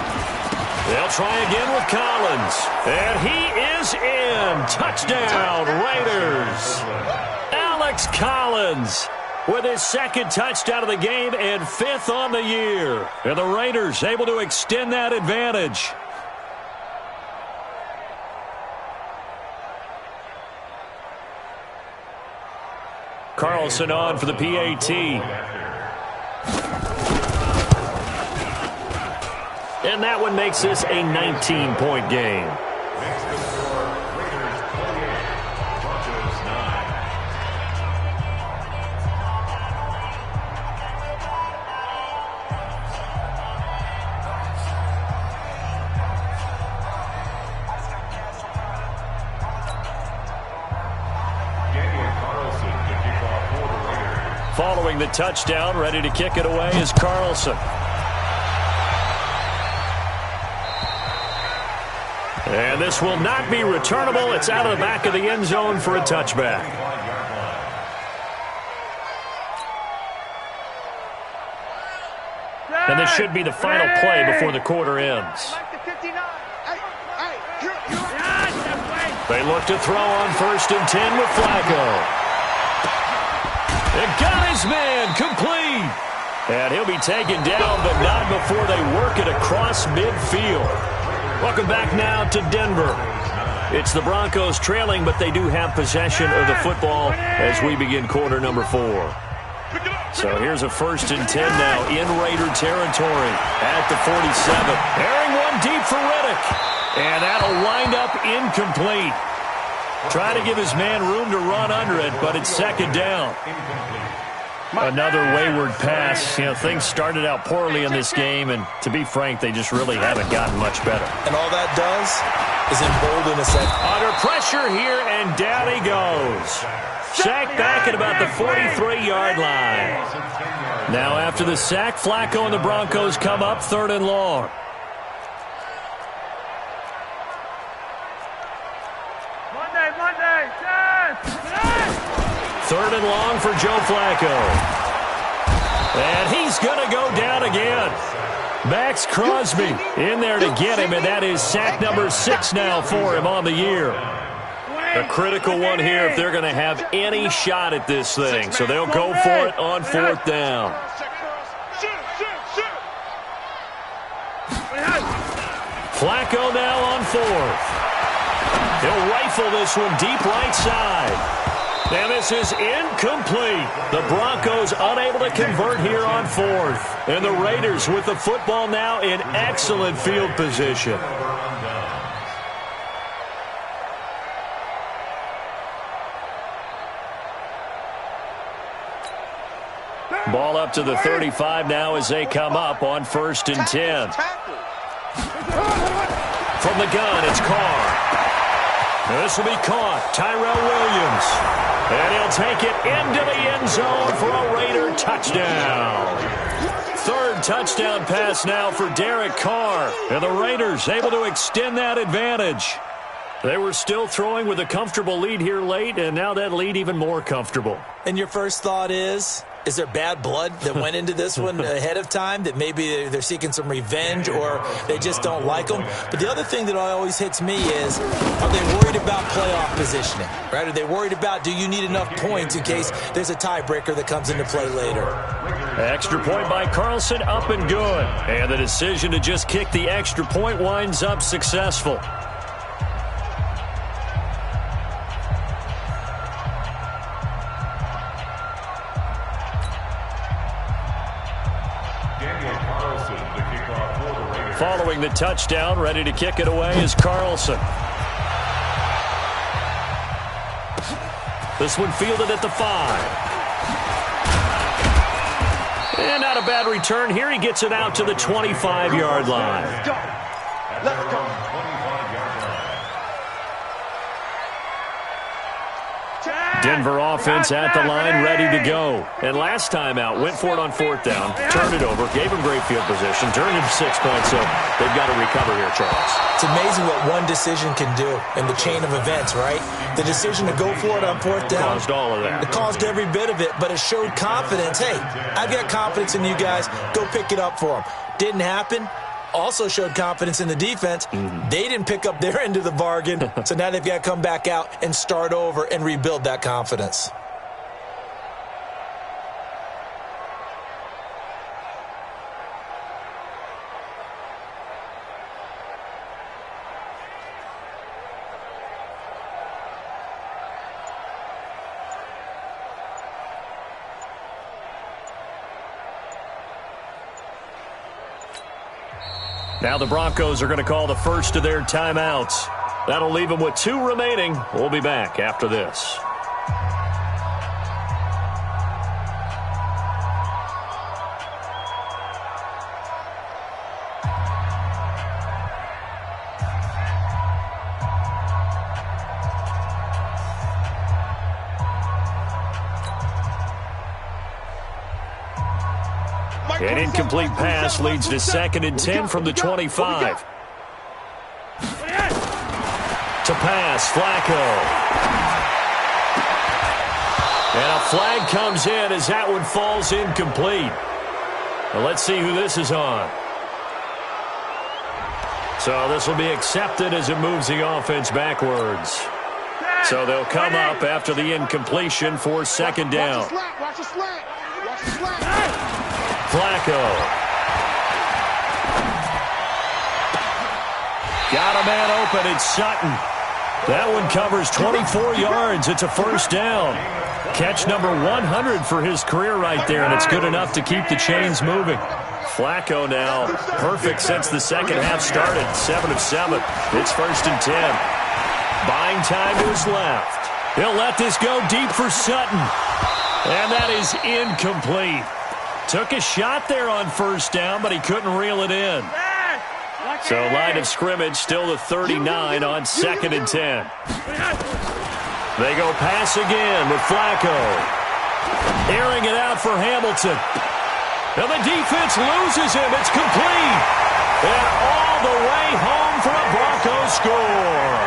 They'll try again with Collins. And he is in. Touchdown, Raiders. Alex Collins with his 2nd touchdown of the game and 5th on the year. And the Raiders able to extend that advantage. Carlson on for the PAT. And that one makes this a 19-point game. Next to score, Raiders 28, Broncos 9. Daniel Following the touchdown, ready to kick it away is Carlson. And this will not be returnable. It's out of the back of the end zone for a touchback. And this should be the final play before the quarter ends. They look to throw on 1st and 10 with Flacco. It got his man complete. And he'll be taken down, but not before they work it across midfield. Welcome back now to Denver. It's the Broncos trailing, but they do have possession of the football as we begin quarter number 4. So here's a 1st and 10 now in Raider territory at the 47. Airing one deep for Riddick. And that'll wind up incomplete. Try to give his man room to run under it, but it's 2nd down. Another wayward pass. You know, things started out poorly in this game, and to be frank, they just really haven't gotten much better. And all that does is embolden us. Under pressure here, and down he goes. Sacked back at about the 43-yard line. Now after the sack, Flacco and the Broncos come up 3rd and long. Monday, 3rd and long for Joe Flacco. And he's going to go down again. Max Crosby in there to get him, and that is sack number 6 now for him on the year. A critical one here if they're going to have any shot at this thing. So they'll go for it on 4th down. Flacco now on 4th. He'll rifle this one deep right side. And this is incomplete. The Broncos unable to convert here on 4th. And the Raiders with the football now in excellent field position. Ball up to the 35 now as they come up on 1st and 10. From the gun, it's Carr. This will be caught. Tyrell Williams. And he'll take it into the end zone for a Raider touchdown. 3rd touchdown pass now for Derek Carr. And the Raiders able to extend that advantage. They were still throwing with a comfortable lead here late, and now that lead even more comfortable. And your first thought is there bad blood that went into this one ahead of time, that maybe they're seeking some revenge or they just don't like them? But the other thing that always hits me is, are they worried about playoff positioning? Right? Are they worried about, do you need enough points in case there's a tiebreaker that comes into play later? Extra point by Carlson, up and good. And the decision to just kick the extra point winds up successful. Following the touchdown, ready to kick it away is Carlson. This one fielded at the 5. And not a bad return here. He gets it out to the 25-yard line. Let's go. Denver offense at the line, ready to go. And last time out, went for it on 4th down, turned it over, gave him great field position, turned him 6 points, so they've got to recover here, Charles. It's amazing what one decision can do in the chain of events, right? The decision to go for it on 4th down. Caused all of that. It caused every bit of it, but it showed confidence. Hey, I've got confidence in you guys. Go pick it up for them. Didn't happen. Also showed confidence in the defense. They didn't pick up their end of the bargain, so now they've got to come back out and start over and rebuild that confidence. Now the Broncos are going to call the first of their timeouts. That'll leave them with 2 remaining. We'll be back after this. An incomplete pass leads to 2nd and 10 from the 25. To pass, Flacco. And a flag comes in as that one falls incomplete. Well, let's see who this is on. So this will be accepted as it moves the offense backwards. So they'll come up after the incompletion for 2nd down. Flacco. Got a man open. It's Sutton. That one covers 24 yards. It's a 1st down. Catch number 100 for his career right there, and it's good enough to keep the chains moving. Flacco now perfect since the second half started. 7 of 7. It's 1st and 10. Buying time to his left. He'll let this go deep for Sutton. And that is incomplete. Took a shot there on 1st down, but he couldn't reel it in. So line of scrimmage still the 39 on 2nd and 10. They go pass again with Flacco. Airing it out for Hamilton. Now the defense loses him. It's complete. And all the way home for a Broncos score.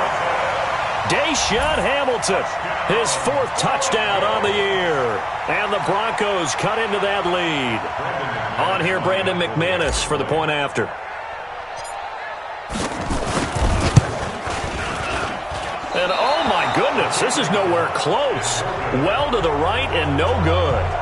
Deshaun Hamilton, his 4th touchdown on the year. And the Broncos cut into that lead. On here, Brandon McManus for the point after. And oh my goodness, this is nowhere close. Well to the right and no good.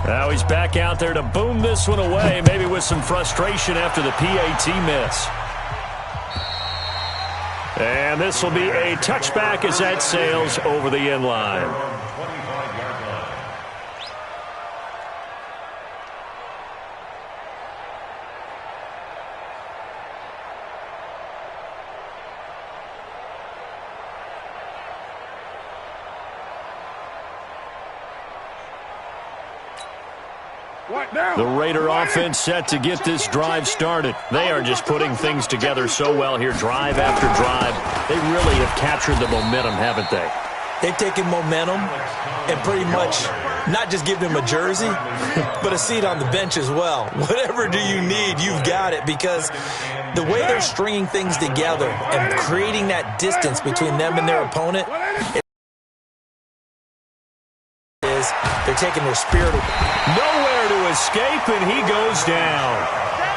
Now he's back out there to boom this one away, maybe with some frustration after the PAT miss. And this will be a touchback as that sails over the end line. The Raider offense set to get this drive started. They are just putting things together so well here, drive after drive. They really have captured the momentum, haven't they? They've taken momentum and pretty much not just given him a jersey, but a seat on the bench as well. Whatever do you need, you've got it, because the way they're stringing things together and creating that distance between them and their opponent, they're taking their spirit away. Nowhere to escape, and he goes down.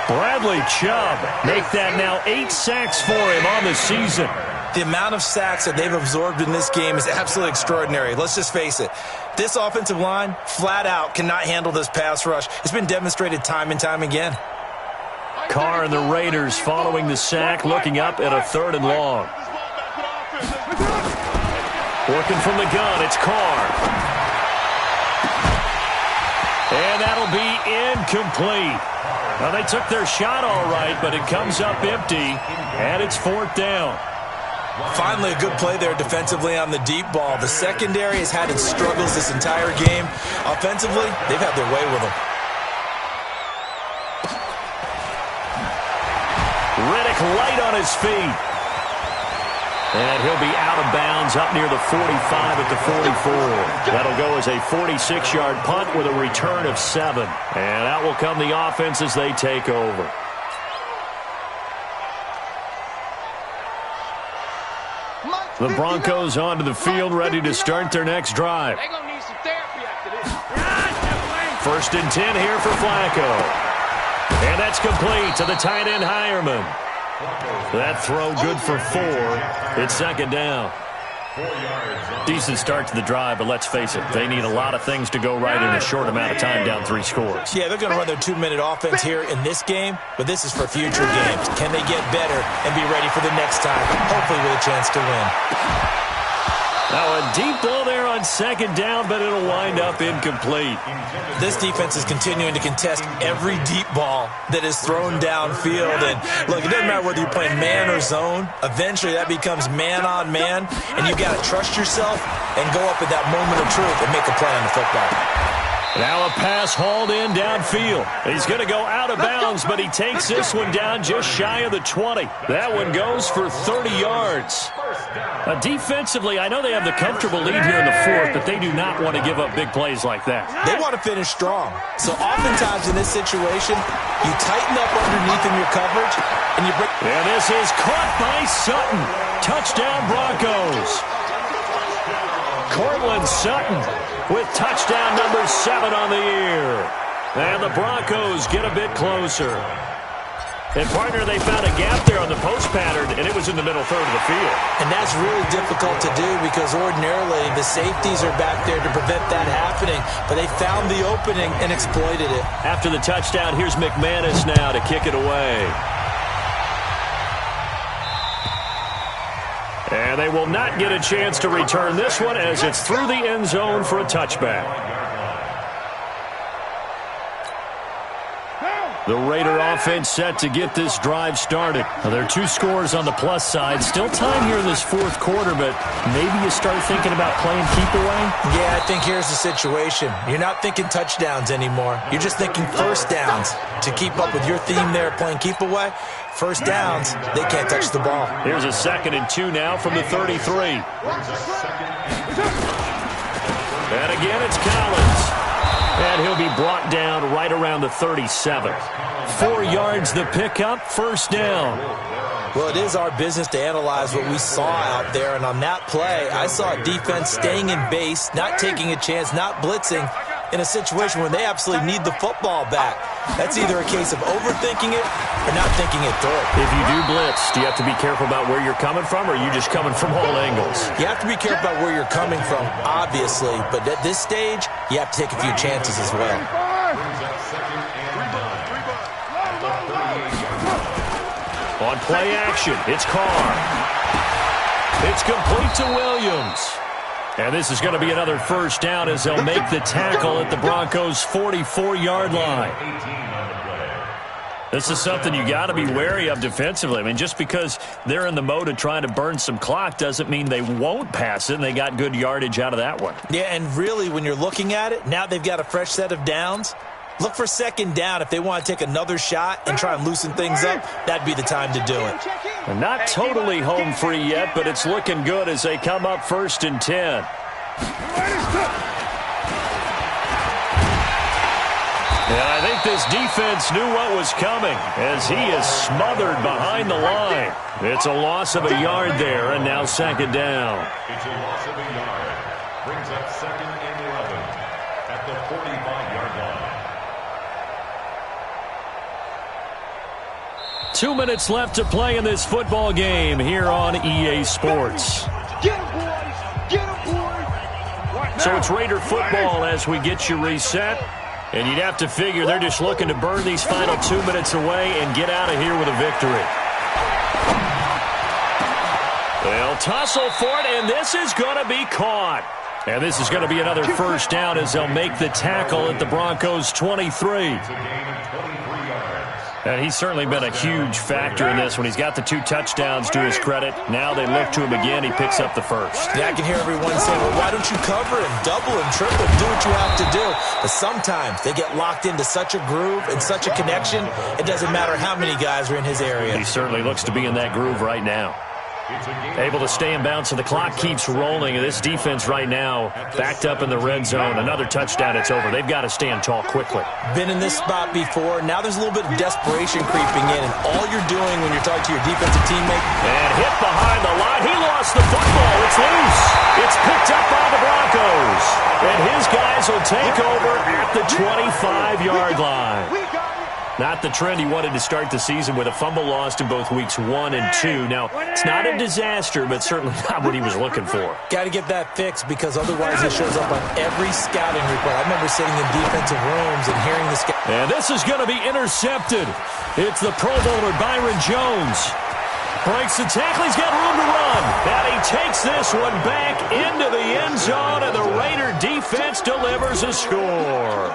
Bradley Chubb make that now 8 sacks for him on the season. The amount of sacks that they've absorbed in this game is absolutely extraordinary. Let's just face it. This offensive line, flat out, cannot handle this pass rush. It's been demonstrated time and time again. Carr and the Raiders following the sack, looking up at a 3rd and long. Working from the gun, it's Carr. And that'll be incomplete. Well, they took their shot all right, but it comes up empty, and it's 4th down. Finally, a good play there defensively on the deep ball. The secondary has had its struggles this entire game. Offensively, they've had their way with them. Riddick light on his feet. And he'll be out of bounds up near the 45 at the 44. That'll go as a 46-yard punt with a return of 7. And out will come the offense as they take over. The Broncos onto the field, ready to start their next drive. They're going to need some therapy after this. 1st and 10 here for Flacco. And that's complete to the tight end Hireman. That throw good for 4. It's 2nd down. Decent start to the drive, but let's face it, they need a lot of things to go right in a short amount of time, down 3 scores. Yeah, they're going to run their 2-minute offense here in this game, but this is for future games. Can they get better and be ready for the next time, hopefully with a chance to win? Now a deep ball there on second down, but it'll wind up incomplete. This defense is continuing to contest every deep ball that is thrown downfield. And look, it doesn't matter whether you're playing man or zone. Eventually that becomes man on man, and you got to trust yourself and go up at that moment of truth and make a play on the football. Now a pass hauled in downfield. He's going to go out of bounds, but he takes this one down just shy of the 20. That one goes for 30 yards. Defensively, I know they have the comfortable lead here in the fourth, but they do not want to give up big plays like that. They want to finish strong. So oftentimes in this situation, you tighten up underneath in your coverage, and you break. And this is caught by Sutton. Touchdown Broncos. Cortland Sutton with touchdown number 7 on the year. And the Broncos get a bit closer. And, partner, they found a gap there on the post pattern, and it was in the middle third of the field. And that's really difficult to do because ordinarily the safeties are back there to prevent that happening. But they found the opening and exploited it. After the touchdown, here's McManus now to kick it away. And they will not get a chance to return this one as it's through the end zone for a touchback. The Raider offense set to get this drive started. Now, there are 2 scores on the plus side. Still time here in this fourth quarter, but maybe you start thinking about playing keep away? Yeah, I think here's the situation. You're not thinking touchdowns anymore. You're just thinking first downs. To keep up with your theme there, playing keep away, first downs, they can't touch the ball. Here's a 2nd and 2 now from the 33. And again, it's Collins. And he'll be brought down right around the 37. 4 yards the pickup, first down. Well, it is our business to analyze what we saw out there. And on that play, I saw a defense staying in base, not taking a chance, not blitzing in a situation where they absolutely need the football back. That's either a case of overthinking it or not thinking it through. If you do blitz, do you have to be careful about where you're coming from, or are you just coming from all angles? You have to be careful about where you're coming from, obviously. But at this stage, you have to take a few chances as well. On play action, it's Carr. It's complete to Williams. And this is going to be another first down as they'll make the tackle at the Broncos' 44-yard line. This is something you got to be wary of defensively. I mean, just because they're in the mode of trying to burn some clock doesn't mean they won't pass it, and they got good yardage out of that one. Yeah, and really, when you're looking at it, now they've got a fresh set of downs. Look for second down if they want to take another shot and try and loosen things up. That'd be the time to do it. And not totally home free yet, but it's looking good as they come up 1st and 10. And I think this defense knew what was coming as he is smothered behind the line. It's a loss of a yard there, and now 2nd down. It's a loss of a yard. Brings up 2nd and 11 at the 45-yard line. 2 minutes left to play in this football game here on EA Sports. Get him, boys! Get him, boys! So it's Raider football as we get you reset. And you'd have to figure they're just looking to burn these final 2 minutes away and get out of here with a victory. They'll tussle for it, and this is going to be caught. And this is going to be another first down as they'll make the tackle at the Broncos' 23. And he's certainly been a huge factor in this when he's got the 2 touchdowns to his credit. Now they look to him again. He picks up the first. Yeah, I can hear everyone saying, well, why don't you cover him, double him, triple him, do what you have to do. But sometimes they get locked into such a groove and such a connection, it doesn't matter how many guys are in his area. He certainly looks to be in that groove right now. Able to stay in bounds, so the clock keeps rolling. And this defense right now backed up in the red zone. Another touchdown, it's over. They've got to stand tall quickly. Been in this spot before. Now there's a little bit of desperation creeping in. And all you're doing when you're talking to your defensive teammate. And hit behind the line. He lost the football. It's loose. It's picked up by the Broncos. And his guys will take over at the 25-yard line. Not the trend he wanted to start the season with a fumble lost in both weeks 1 and 2. Now, it's not a disaster, but certainly not what he was looking for. Got to get that fixed because otherwise it shows up on every scouting report. I remember sitting in defensive rooms and hearing the And this is going to be intercepted. It's the Pro Bowler Byron Jones. Breaks the tackle. He's got room to run. And he takes this one back into the end zone, and the Raider defense delivers a score.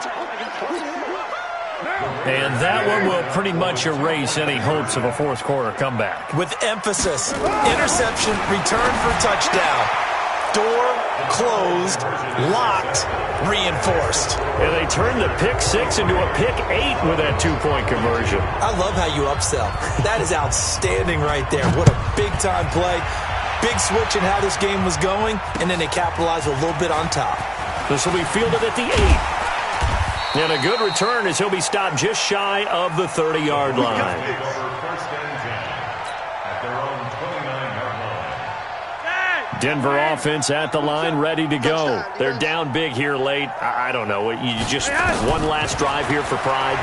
And that one will pretty much erase any hopes of a fourth quarter comeback. With emphasis. Interception, return for touchdown. Door closed, locked, reinforced. And they turned the pick 6 into a pick 8 with that 2-point conversion. I love how you upsell. That is outstanding right there. What a big-time play. Big switch in how this game was going, and then they capitalized a little bit on top. This will be fielded at the 8. And a good return as he'll be stopped just shy of the 30-yard line. Denver offense at the line, ready to go. They're down big here late. I don't know. You just one last drive here for pride.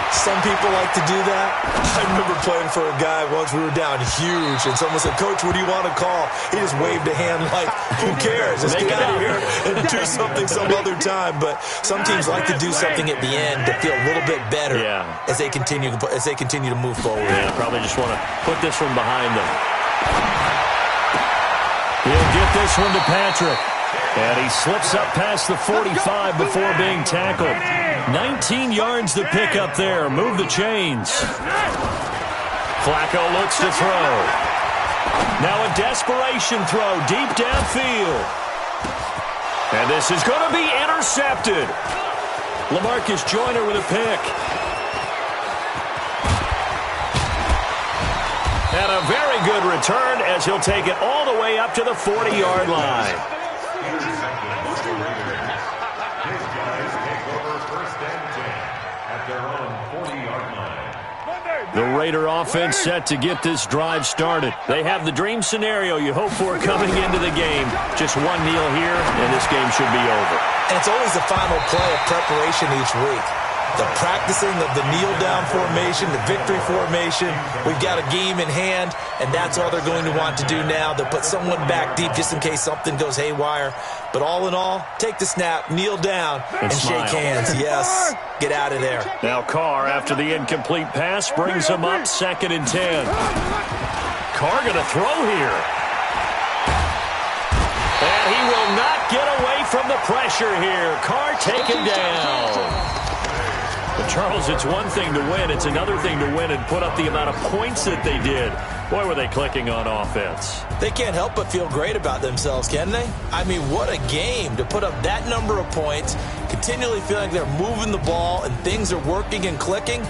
Some people like to do that. I remember playing for a guy once. We were down huge, and someone said, "Coach, what do you want to call?" He just waved a hand like, "Who cares? Let's get out of here and do something some other time." But some teams like to do something at the end to feel a little bit better as they continue to move forward. Yeah, probably just want to put this one behind them. He'll get this one to Patrick. And he slips up past the 45 before being tackled. 19 yards to pick up there. Move the chains. Flacco looks to throw. Now a desperation throw deep downfield. And this is going to be intercepted. LaMarcus Joyner with a pick. And a very good return as he'll take it all the way up to the 40-yard line. The Raider offense set to get this drive started. They have the dream scenario you hope for coming into the game. Just one kneel here, and this game should be over. And it's always the final play of preparation each week. The practicing of the kneel-down formation, the victory formation. We've got a game in hand, and that's all they're going to want to do now. They'll put someone back deep just in case something goes haywire. But all in all, take the snap, kneel down, and shake hands. Yes, get out of there. Now Carr, after the incomplete pass, brings him up 2nd and 10. Carr going to throw here. And he will not get away from the pressure here. Carr taken down. But Charles, it's one thing to win. It's another thing to win and put up the amount of points that they did. Boy, were they clicking on offense. They can't help but feel great about themselves, can they? I mean, what a game to put up that number of points, continually feeling like they're moving the ball and things are working and clicking.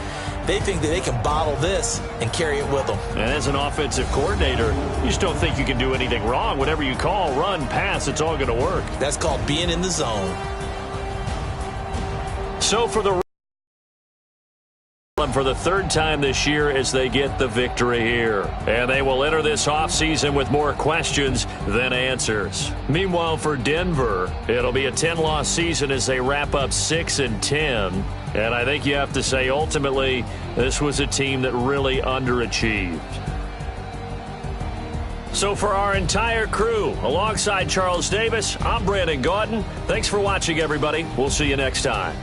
They think that they can bottle this and carry it with them. And as an offensive coordinator, you just don't think you can do anything wrong. Whatever you call, run, pass, it's all going to work. That's called being in the zone. So for the third time this year as they get the victory here. And they will enter this offseason with more questions than answers. Meanwhile, for Denver, it'll be a 10-loss season as they wrap up 6-10. And I think you have to say, ultimately, this was a team that really underachieved. So for our entire crew, alongside Charles Davis, I'm Brandon Gaudin. Thanks for watching, everybody. We'll see you next time.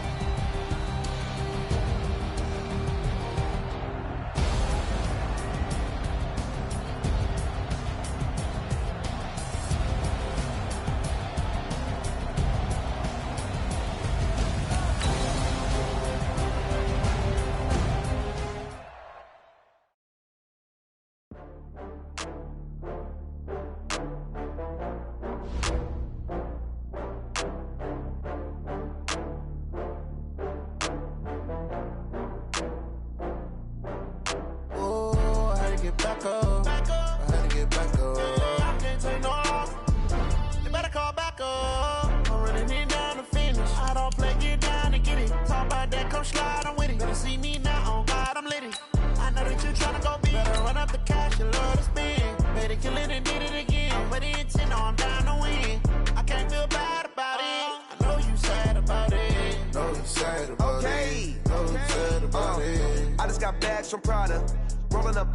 From Prada, rolling up.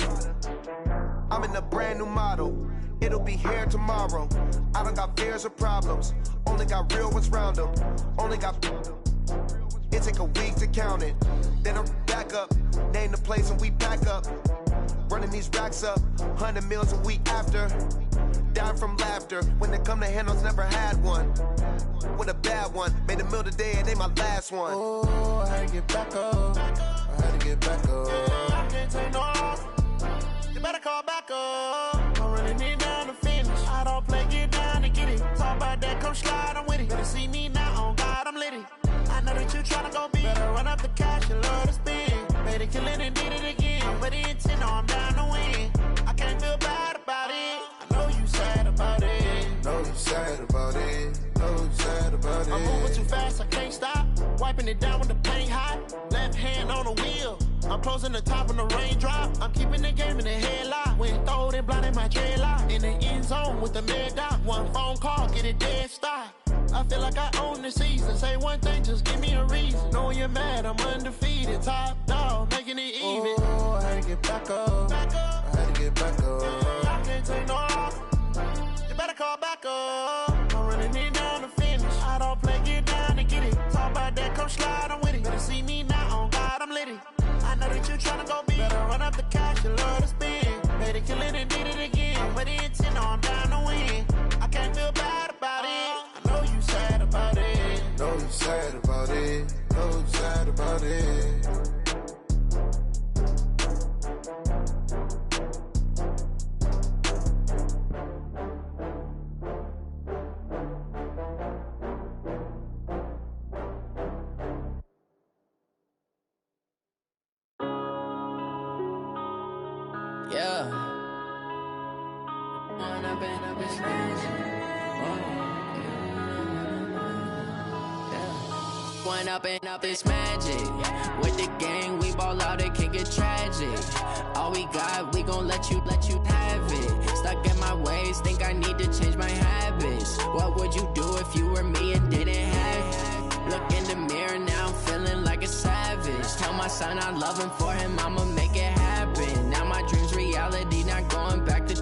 I'm in a brand new model. It'll be here tomorrow. I don't got fears or problems. Only got real ones round them. Only got. It take a week to count it. Then I'm back up. Name the place and we pack up. Running these racks up, 100 meals a week after. Dying from laughter. When it come to handles, never had one. With a bad one. Made a meal today and they my last one. Oh, I had to get back up. I had to get back up. I can't take no off. You better call back up. I'm running it down to finish. I don't play, get down to get it. Talk about that, come slide, I'm with it. Better see me now, on God, I'm litty. I know that you tryna go big. Better run up the cash, you love to spend. Made it, kill it, and did it again. I'm with the intent, no, I'm down to win. I can't feel bad about it. I know you sad about it. Know you sad about it. Know you sad about it. I'm moving too fast, I can't stop. Wiping it down with the paint hot. Left hand on the wheel. I'm closing the top when the raindrop. I'm keeping the game in the headlock. When throwed and blinded my dreadlock. In the end zone with the mad dot. One phone call, get it dead stop. I feel like I own the season. Say one thing, just give me a reason. Knowing you're mad, I'm undefeated. Top dog, making it even. Oh, I had to get back up. I had to get back up. I can't take no off. You better call back up. I'm running it down to finish. I don't play, get down to get it. Talk about that, come slide, I'm with it. Better see me now, on God, I'm litty. I know that you tryna go big. Better run up the cash, you love to spend. Made it, kill it, and did it again. I'm with the intent, no, I'm down to win. I can't feel bad about it. I know you sad about it. Know you sad about it. Know you sad about it. Yeah. One up and up is magic. With the gang, we ball out, it can get tragic. All we got, we gon' let you have it. Stuck in my ways, think I need to change my habits. What would you do if you were me and didn't have it? Look in the mirror, now I'm feeling like a savage. Tell my son I love him, for him I'ma make it happen. Now my dream's reality, not going back to.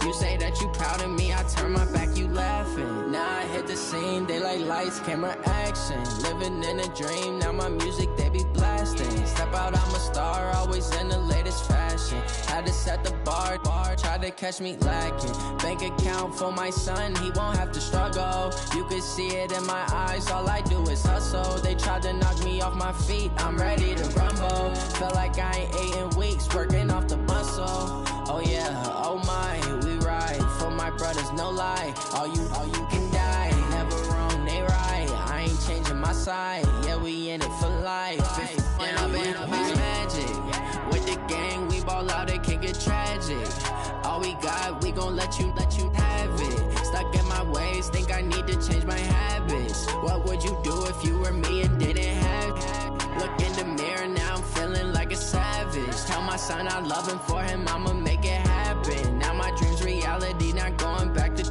You say that you proud of me, I turn my back, you laughing. Now I hit the scene, they like lights, camera, action. Living in a dream, now my music, they be blasting. Step out, I'm a star, always in the latest fashion. Had to set the bar, try to catch me lacking. Bank account for my son, he won't have to struggle. You can see it in my eyes, all I do is hustle. They tried to knock me off my feet, I'm ready to rumble. Felt like I ain't ate in weeks, working off the muscle. Oh yeah, oh my, we ride for my brothers, no lie. All you can die, never wrong, they right. I ain't changing my side, yeah, we in it for life. When up and up is magic. With the gang, we ball out, it can get tragic. All we got, we gon' let you have it. Stuck in my ways, think I need to change my habits. What would you do if you were me and didn't have it? Look in the mirror, now I'm feeling like a savage. Tell my son I love him, for him I'ma make it happen. Now my dream's reality, not going back to.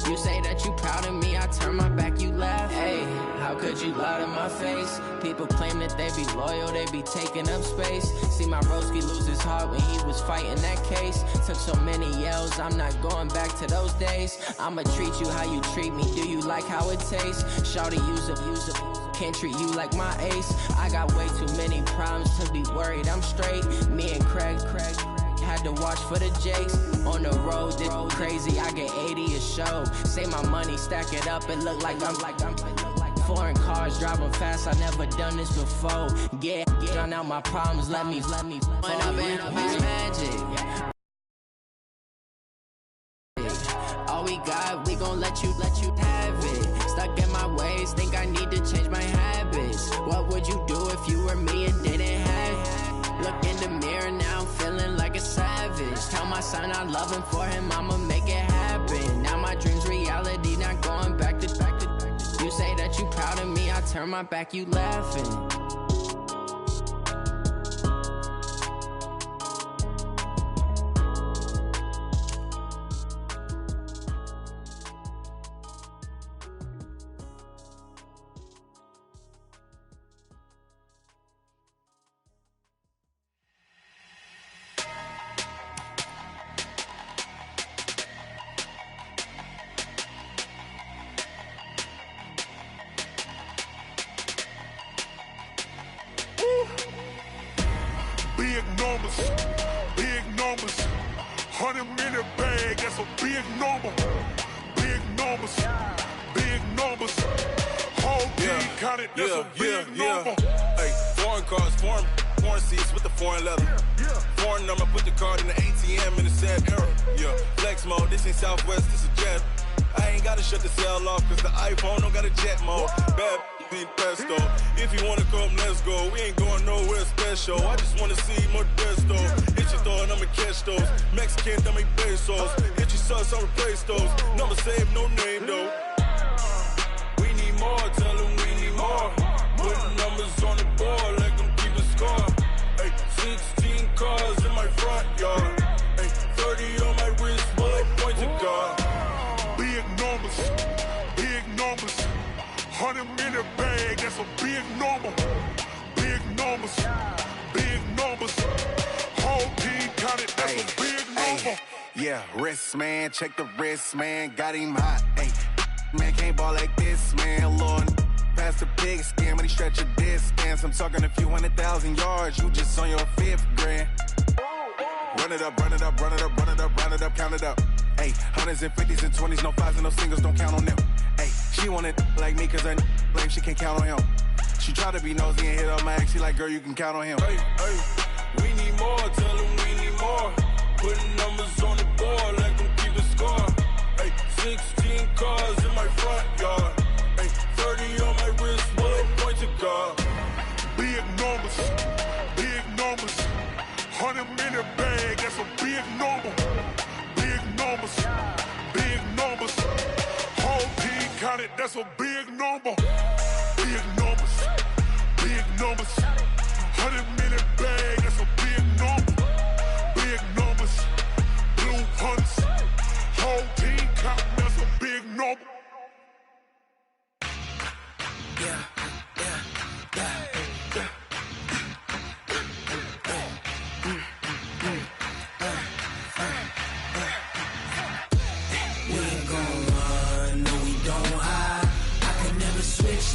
You say that you proud of me, I turn my back, you laugh. Hey, how could you lie to my face? People claim that they be loyal, they be taking up space. See my broski lose his heart when he was fighting that case. Took so many yells, I'm not going back to those days. I'ma treat you how you treat me, do you like how it tastes? Shawty, use up, can't treat you like my ace. I got way too many problems to be worried, I'm straight. Me and Craig had to watch for the Jakes. On the road, this crazy, I get 80 a show. Say my money, stack it up, it look like I'm foreign cars, driving fast, I never done this before. Yeah, drown out my problems, let me When up and up is magic. All we got, we gon' let you have it. Stuck in my ways, think I need to change my habits. What would you do if you were me and didn't have it? Look in the mirror, now I'm feeling like a savage. Tell my son I love him, for him I'ma make it happen. Now my dream's reality, not going back to. You say that you proud of me, I turn my back, you laughing. that's a big number. Big numbers, big numbers. Whole team counted, that's a big number. Hey, foreign cars, foreign seats with the foreign leather. Foreign number, put the card in the ATM in the sad era. Yeah, flex mode, this ain't Southwest, this is jet. I ain't gotta shut the cell off, cause the iPhone don't got a jet mode. Bad need pesto. If you wanna come, let's go. We ain't going nowhere special. I just wanna see Modesto. Hit your thought, I'ma catch those. Mexican, I'ma make pesos. Hit your sauce, I'll replace those. Number saved, no name though. We need more, tell them we need more. Putting numbers on the board, let them keep a score. Hey, 16 cars in my front yard. Hey, 30 on my wrist, bullet point to God. Big numbers, big numbers. 100 in the bag, that's a big number. Big numbers, big numbers. Whole team counted, that's a big number. Yeah, wrist man, check the wrist man, got him hot. Ay, man can't ball like this, man. Lord, past the pig skin, when he stretch a distance. I'm talking a few 100,000 yards, you just on your 5th grand. Run it up, run it up, run it up, run it up, run it up, count it up. Ay, 100s and 50s and 20s, no 5s and no singles, don't count on them. Ay, she want it like me, cause her lame, she can't count on him. She try to be nosy and hit up my ex, she like, girl, you can count on him. Hey, we need more, tell them we need more. Putting numbers on the board, let them keep a score. Hey, 16 cars in my front yard. Hey, 30 on my wrist, bullet point to God. Big numbers, big numbers. 100 in the bag, that's a big number. Big numbers, big numbers. Whole team counted, that's a big number. Big numbers, big numbers. 100 in the bag, that's a big number. Big numbers, blue hunts. Whole team counting, that's a big number. Yeah.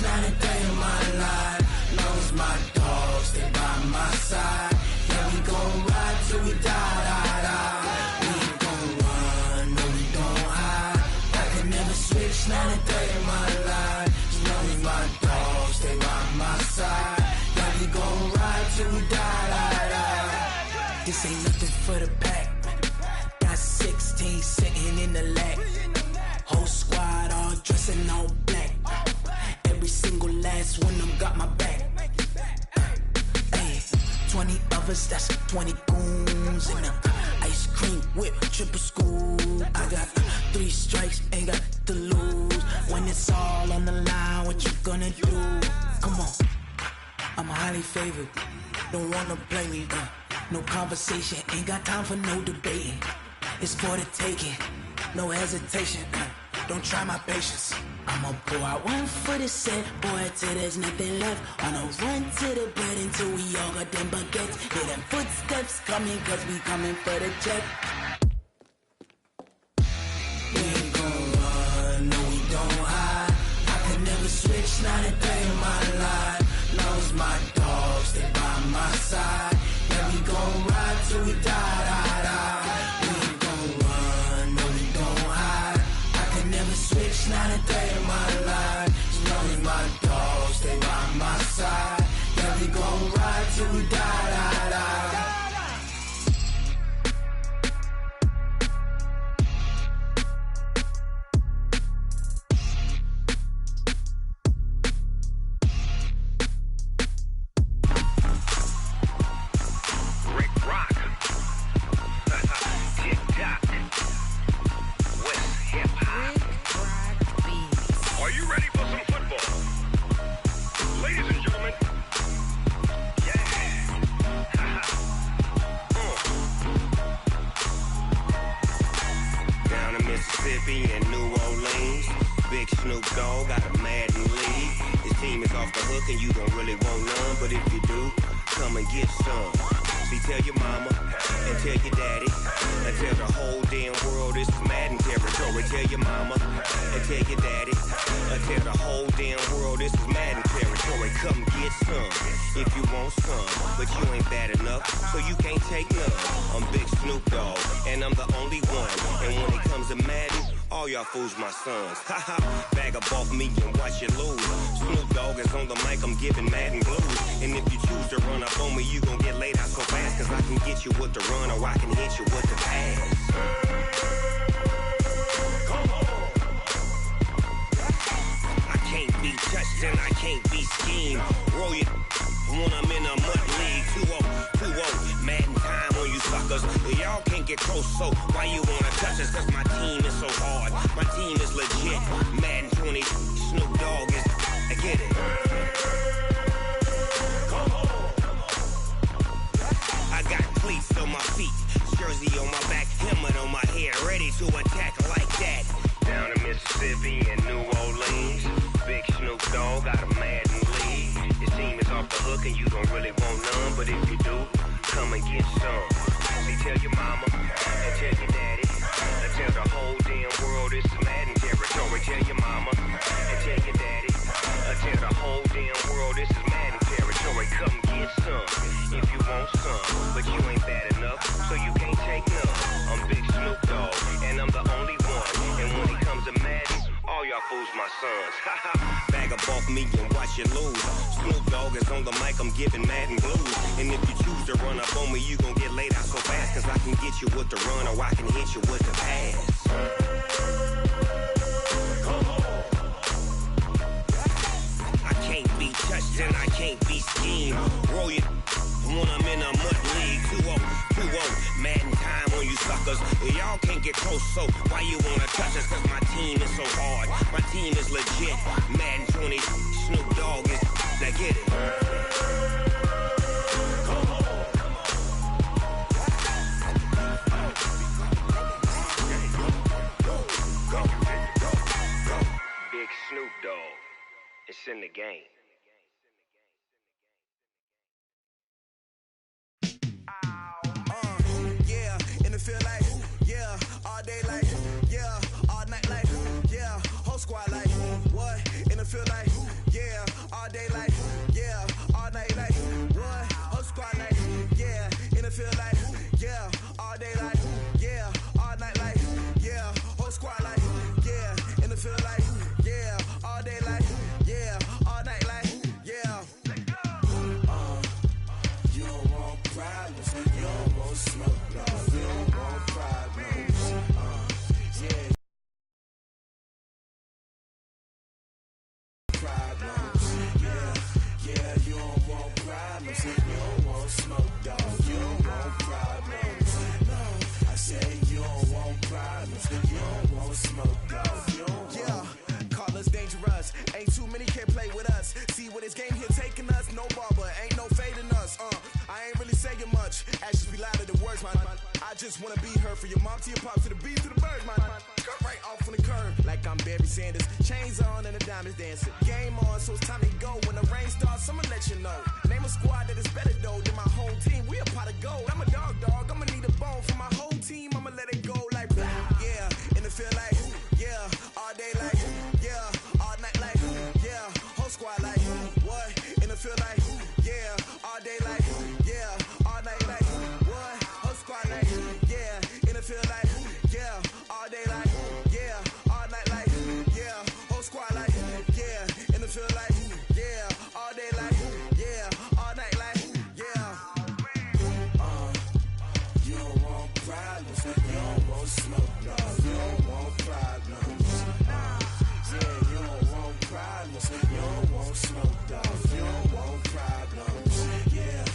Not a day in my life. Long as my dogs, they by my side. Yeah, we gon' ride till we die. We ain't gon' run, no, we don't hide. I can never switch, not a day in my life. As long as my dogs, they by my side. Yeah, we gon' ride till we die. This ain't nothing for the pack. Got 16 sitting in the lap. Whole squad all dressing all black. Every single last one of them got my back. Ay, 20 of us, that's 20 goons in them. Ice cream whip, triple scoop. I got 3 strikes, ain't got to lose. When it's all on the line, what you gonna do? Come on, I'm highly favored. Don't wanna play me, no conversation, ain't got time for no debating. It's for the taking, no hesitation. Don't try my patience. I'ma pour out one for the set, boy, till there's nothing left. On a run to the bread until we all got them baguettes. Hear them footsteps coming, cause we coming for the check. We ain't gon' run, no, we don't hide. I could never switch, not a day in my life. Long as my dogs, they by my side. Yeah, we gon' ride till we die. We ain't gon' run, no, we don't hide. I could never switch, not a day in my life. As long as my dogs, they by my side. Yeah, we gon' ride till we die. so you can't take none. I'm Big Snoop Dogg, and I'm the only one. And when it comes to Madden, all y'all fools my sons. Haha, bag up off me and watch you lose. Snoop Dogg is on the mic, I'm giving Madden blues. And if you choose to run up on me, you gon' get laid out so fast. Cause I can get you with the run or I can hit you with the pass. Come on. I can't be touched and I can't be schemed. Roll you when I'm in a mud league. 2-0, Madden time on you suckers. Y'all can't get close, so why you wanna touch us? Cause my team is so hard, my team is legit. Madden 20, Snoop Dogg is, I get it. Come on. I got cleats on my feet, jersey on my back, helmet on my head, ready to attack like that. Down in Mississippi and New Orleans, big Snoop Dogg got a Madden league. Your team is off the hook and you don't really want none, but if you do, come and get some. See, tell your mama and tell your daddy, and tell the whole damn world it's Madden territory. Tell your mama and tell your daddy, and tell the whole damn world this is Madden territory. Come get some if you want some, but you ain't bad enough, so you can't take none. I'm Big Snoop Dogg, and I'm the only one. And when it comes to Madden, all y'all fools my sons. Bag up off me and watch you lose. Snoop Dogg is on the mic, I'm giving Madden blues. And if you choose to run up on me, you gon' get laid out so fast. Cause I can get you with the run or I can hit you with the pass. Come on. I can't be touched and I can't be schemed. Roll you when I'm in a mud league. 2-0, Madden time on you suckers. Y'all can't get close, so why you wanna touch us? Cause my team is so hard, my team is legit. Madden 20, Snoop Dogg is, now get it. Come on. Go. Big Snoop Dogg, it's in the game. Feel like, yeah, all day like, yeah, all night like, yeah, whole squad like, what? And it feel like, yeah, all day like, yeah, all night like, what? Whole squad like, yeah, and it feel like, yeah, all day like, yeah, all night like, yeah, whole squad like, yeah, and it feel like, yeah, all day like, yeah, all night like, yeah. You don't want problems, you don't want smoke, no. Ain't too many can play with us. See where this game here taking us. No barber, ain't no fading us. I ain't really saying much. Actions be louder than words, man. I just wanna be heard from your mom to your pop to the beat to the birds, man. Cut right off on the curb like I'm Barry Sanders. Chains on and the diamonds dancing. Game on, so it's time to go. When the rain starts, I'ma let you know. Name a squad that is better though than my whole team. We a pot of gold. I'm a dog. I'ma need a bone for my whole team. I'ma let it go like blah. Yeah, and it feel like yeah, all day like yeah. Like, yeah, whole squad like, what? And it feel like, yeah, all day like, yeah, all night like, what? Whole squad like, yeah, and it feel like, yeah, all day like, yeah, all night like, yeah, whole squad like, yeah, and it feel like, yeah, all day like, yeah, all night like, yeah. You don't want problems, you don't want smoke, no, you don't want problems. Problems. You don't want smoke, dog. You don't want problems. Yeah,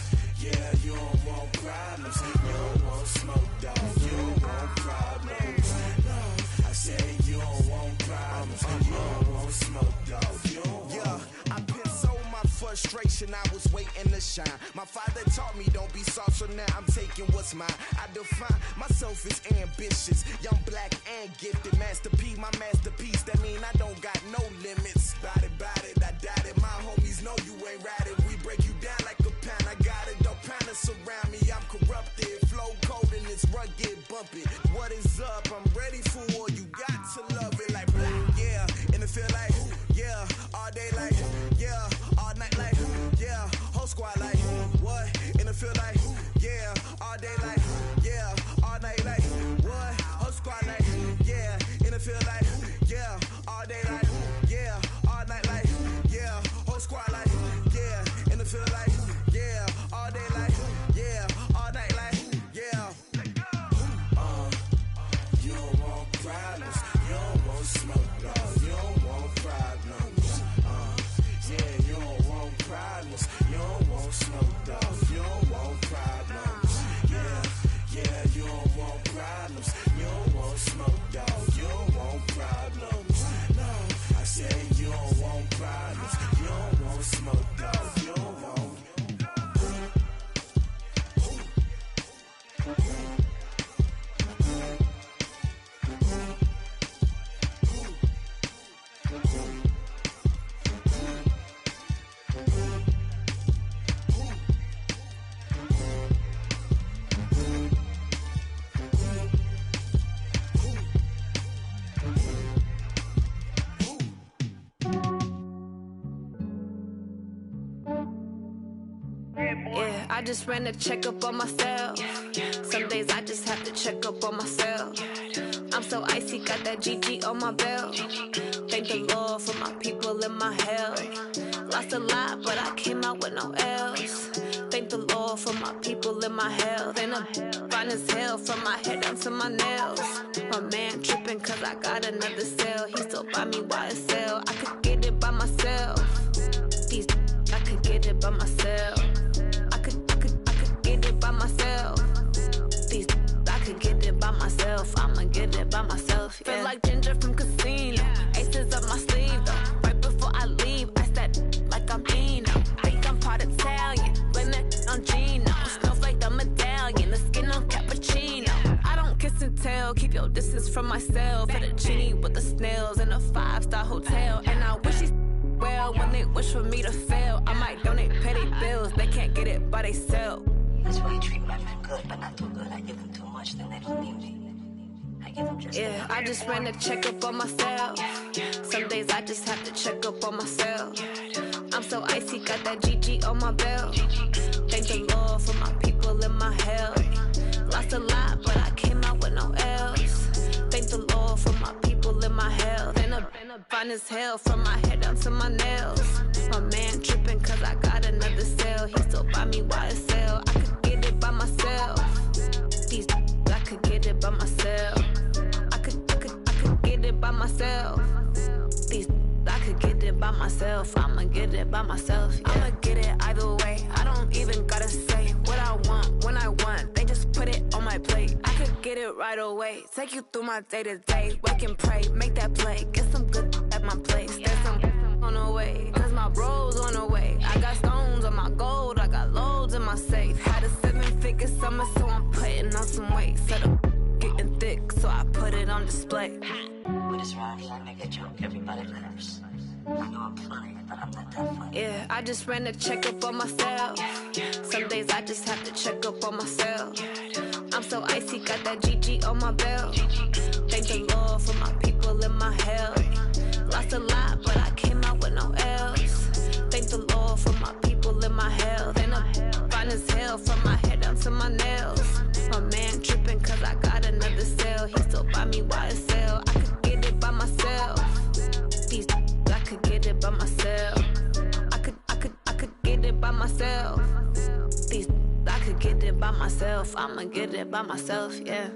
you don't want problems. You don't want smoke, dog. You don't want problems. No, I said you don't want problems. You don't want smoke, dog. You don't want. Yeah, I've been so my frustration, I was waiting to shine. My father taught me don't be soft, so now I'm taking what's mine. I define myself as ambitious, young, black, and gifted. Master P, my masterpiece. That mean I don't got no limits. Bout it, I doubt it. My homies know you ain't ratted. We break you down like a pound. I got it, don't panic surround me. I'm corrupted, flow cold and it's rugged, bumpy. What is up? I'm ready for war. You got to love it like blah. Yeah, and it feel like yeah, all day like yeah, all night like yeah, whole squad like what? And it feel like yeah, all day like yeah, all night like what? Whole squad like yeah. it feel like, yeah, all day like, yeah, all night like, yeah, whole squad like, yeah, and it feel like, yeah, all day like, yeah, all night like, yeah. You don't want problems, you don't want smoke, no, you don't want problems. Yeah, you don't want problems, you don't want smoke, dog, you don't want problems. Yeah, you don't want problems, you don't want smoke, dog, you don't want problems. No, I said you don't want problems, you don't want smoke, dog, you don't want. Yeah, I just ran a checkup on myself. Some days I just have to check up on myself. I'm so icy, got that GG on my belt. Thank the Lord for my people in my health. Lost a lot, but I came out with no L's. Thank the Lord for my people in my health. And I'm fine as hell from my head down to my nails. My man tripping cause I got another cell. He still buy me YSL. I could get it by myself. These I could get it by myself. I could get it by myself. These I could get it by myself. I'ma get it by myself. Yeah. Feel like Ginger from Casino. Aces up my sleeve though. Right before I leave, I said like I'm Dino. Think I'm part Italian. Blame that on Gino. Smells like the medallion. The skin on cappuccino. I don't kiss and tell. Keep your distance from myself. At a genie with the snails in a 5-star hotel. And I wish he's well when they wish for me to fail. I might donate petty bills. They can't get it by they sell. That's why you treat my men good, but not too good. I give them too much, then they don't need me. I give them just yeah, I just ran a checkup on myself. Some days I just have to check up on myself. I'm so icy, got that GG on my belt. Thank the Lord for my people in my health. Lost a lot, but I came out with no L's. Thank the Lord for my people in my health. And I'm fine as hell from my head down to my nails. My man tripping cause I got another cell. He still buy me YSL. I could get it by myself. These I could get it by myself. I could get it by myself. These I could get it by myself. I'ma get it by myself. Yeah. I'ma get it either way. I don't even gotta say what I want when I want. They just put it on my plate. I could get it right away. Take you through my day to day. Wake and pray, make that play. Get some good at my place. There's some on the way, cause my bro's on the way. I got stones on my gold. I got loads in my safe. Had a 7-figure summer, so I'm putting on some weight. Set up getting thick, so I put it on display. With this round here, I make a joke, everybody laughs. I know I'm funny, but I'm not that funny. Yeah, I just ran a checkup on myself. Some days I just have to check up on myself. I'm so icy, got that GG on my belt. Thank the Lord for my people in my health. Lost a lot, but I came out with no L's. Thank the Lord for my people in my health. And I'm fine as hell from my head down to my nails. My man tripping cause I got another cell. He still buy me YSL. I could get it by myself. These I could get it by myself. I could get it by myself. These I could get it by myself. I'ma get it by myself, yeah.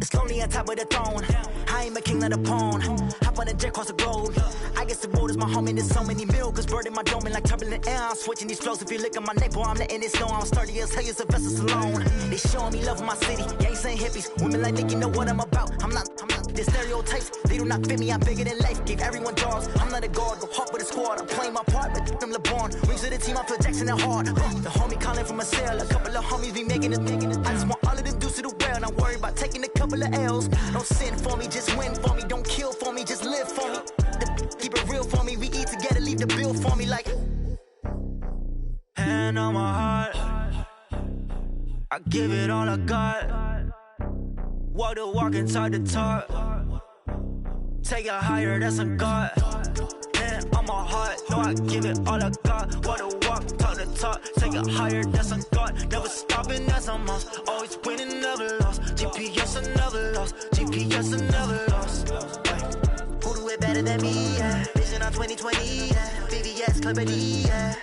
It's lonely on top of the throne. I ain't a king of the pawn. Hop on a jet across the globe. I guess the road is my home and there's so many milkers burning my dome and like turbulent air. I'm switching these flows. If you look at my neck, boy, I'm letting it snow. I'm sturdy as hell, it's a vessel alone. They showing me love in my city. Gangsta and hippies. Women like Nick, you know what I'm about. I'm not the stereotypes. They do not fit me. I'm bigger than life. Gave everyone jaws. I'm not a guard. Go hard with a squad. I'm playing my part, but I'm LeBron. Wings of the team, I feel Jackson and hard. The homie calling from a cell. A couple of homies be making it. I just want all of them dudes to the well. Not worry about taking a couple of L's. Don't sin for me, just win for me. Don't kill for me, just live for me. Keep it real for me. We eat together, leave the bill for me like. Hand on my heart, I give it all I got. Walk the walk and talk the talk. Take it higher, that's a God. Hand on my heart, no, I give it all I got. Walk the walk, talk the talk. Take it higher, that's a God. Never stopping, that's a must. Always winning, never lost. GPS, I never lost. GPS, I never lost. Who do it better than me? Yeah. Vision on 2020. Yeah. VVS, Clarity. Yeah.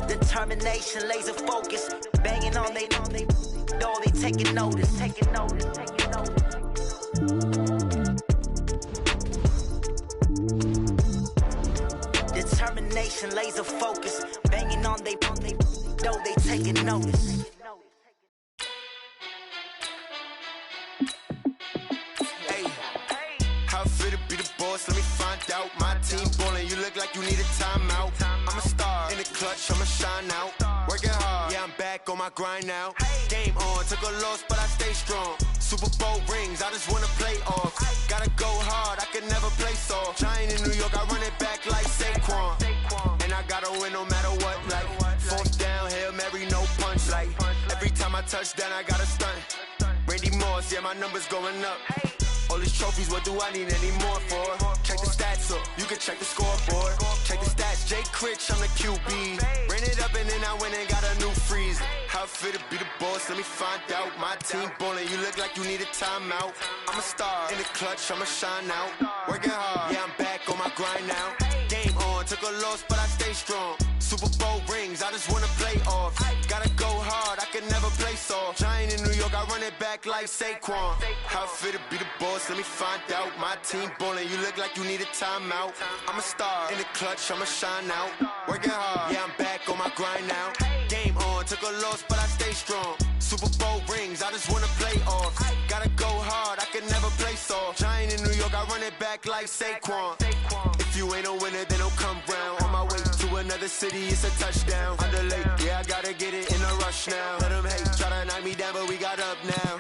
Determination, laser focus, banging on they know they taking notice. Determination, laser focus, banging on they know they taking notice. Hey, how fit to be the boss? Let me find out. My team ballin', you look like you need a timeout. I'm a star in the clutch, I'ma shine out. Working hard, yeah, I'm back on my grind now. Game on, took a loss, but I stay strong. Super Bowl rings, I just wanna play off. Gotta go hard, I can never play soft. Giant in New York, I run it back like Saquon. And I gotta win no matter what, like. Fourth down, Hail Mary, no punch, like. Every time I touch down, I gotta stunt. Randy Moss, yeah, my numbers going up. All these trophies, what do I need any more for? Check the stats up, you can check the scoreboard. Check the stats, Jay Critch, I'm the QB. Ran it up and then I went and got a new freeze. How fit to be the boss, let me find out. My team ballin', you look like you need a timeout. I'm a star in the clutch, I'ma shine out. Working hard, yeah, I'm back on my grind now. Game on, took a loss, but I stay strong. Super Bowl rings, I just wanna play off. Gotta go hard, I can never play soft. Giant in New York, I run it back like Saquon. How fit to be the boss, let me find out. My team ballin', you look like you need a timeout. I'm a star in the clutch, I'ma shine out. Working hard, yeah, I'm back on my grind now. Game on, took a loss, but I stay strong. Super Bowl rings, I just wanna play off. Gotta go hard, I can never play soft. Giant in New York, I run it back like Saquon. If you ain't a winner, then don't come round. On my way to another city, it's a touchdown. Underlay, yeah, I gotta get it in a rush now. Let them hate, try to knock me down, but we got up now.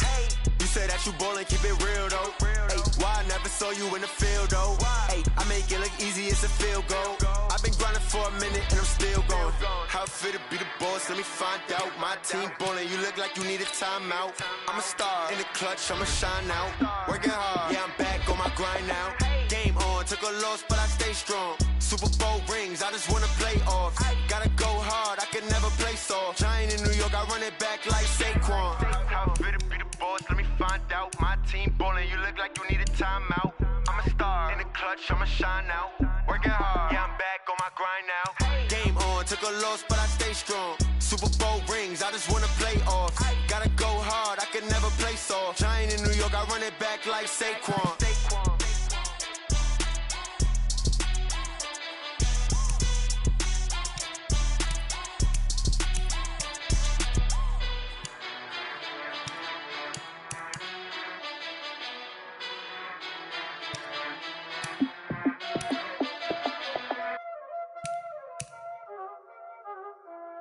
You say that you ballin', keep it real though. Hey, why I never saw you in the field though? Hey, I make it look easy, it's a field goal. I've been grinding for a minute and I'm still going. How fit to be the boss, let me find out. My team ballin', you look like you need a timeout. I'm a star in the clutch, I'ma shine out. Working hard, yeah, I'm back on my grind now. Game on, took a loss, but I stay strong. Super Bowl rings, I just wanna play off. Gotta go hard, I can never play soft. Giant in New York, I run it back like Saquon. How fit to be the boss, let me find out. My team ballin', you look like you need a timeout. I'm a star in the clutch, I'ma shine out. Working hard, yeah, I'm back on my grind now. Game on, took a loss, but I stay strong. Super Bowl rings, I just wanna play off. Gotta go hard, I can never play soft. Giant in New York, I run it back like Saquon.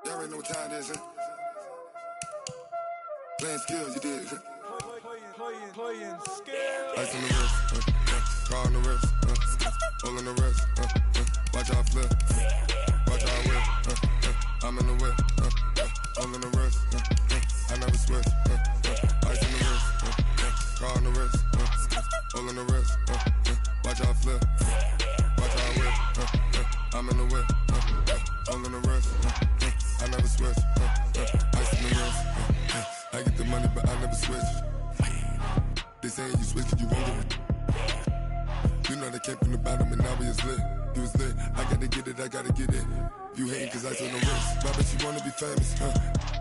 Y'all already know what time it is, huh? Playing skills, you did. Playing skills. Ice on the wrist, car on the wrist, hole in the wrist, watch out flip, watch out whip, I'm in the whip, hole in the wrist, I never switch, ice on the wrist, car on the wrist, hole in the wrist, watch out flip, watch out whip, I'm in the whip, hole in the wrist, I never switch, ice on the wrist, I get the money but I never switch. They saying you switch 'cause you won't get it. You know they came from the bottom and now we is lit. You was lit, I gotta get it, I gotta get it. You hating 'cause ice on the wrist. Why bet you wanna be famous,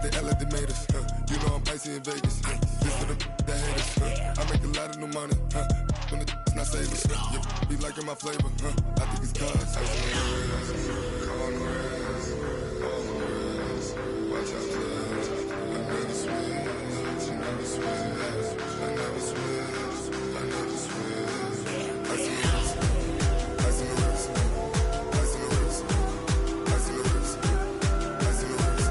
They act like they made us, You know I'm icy in Vegas, This for the that hate us, I make a lot of new money, When it's not savings, Be liking my flavor, I think it's cause ice on the wrist, on the wrist, on the wrist. Watch out, cuz I never switch, I never switch, I never switch, I never switch. Ice on the wrist, ice on the wrist, ice on the wrist, ice on the wrist, ice on the wrist,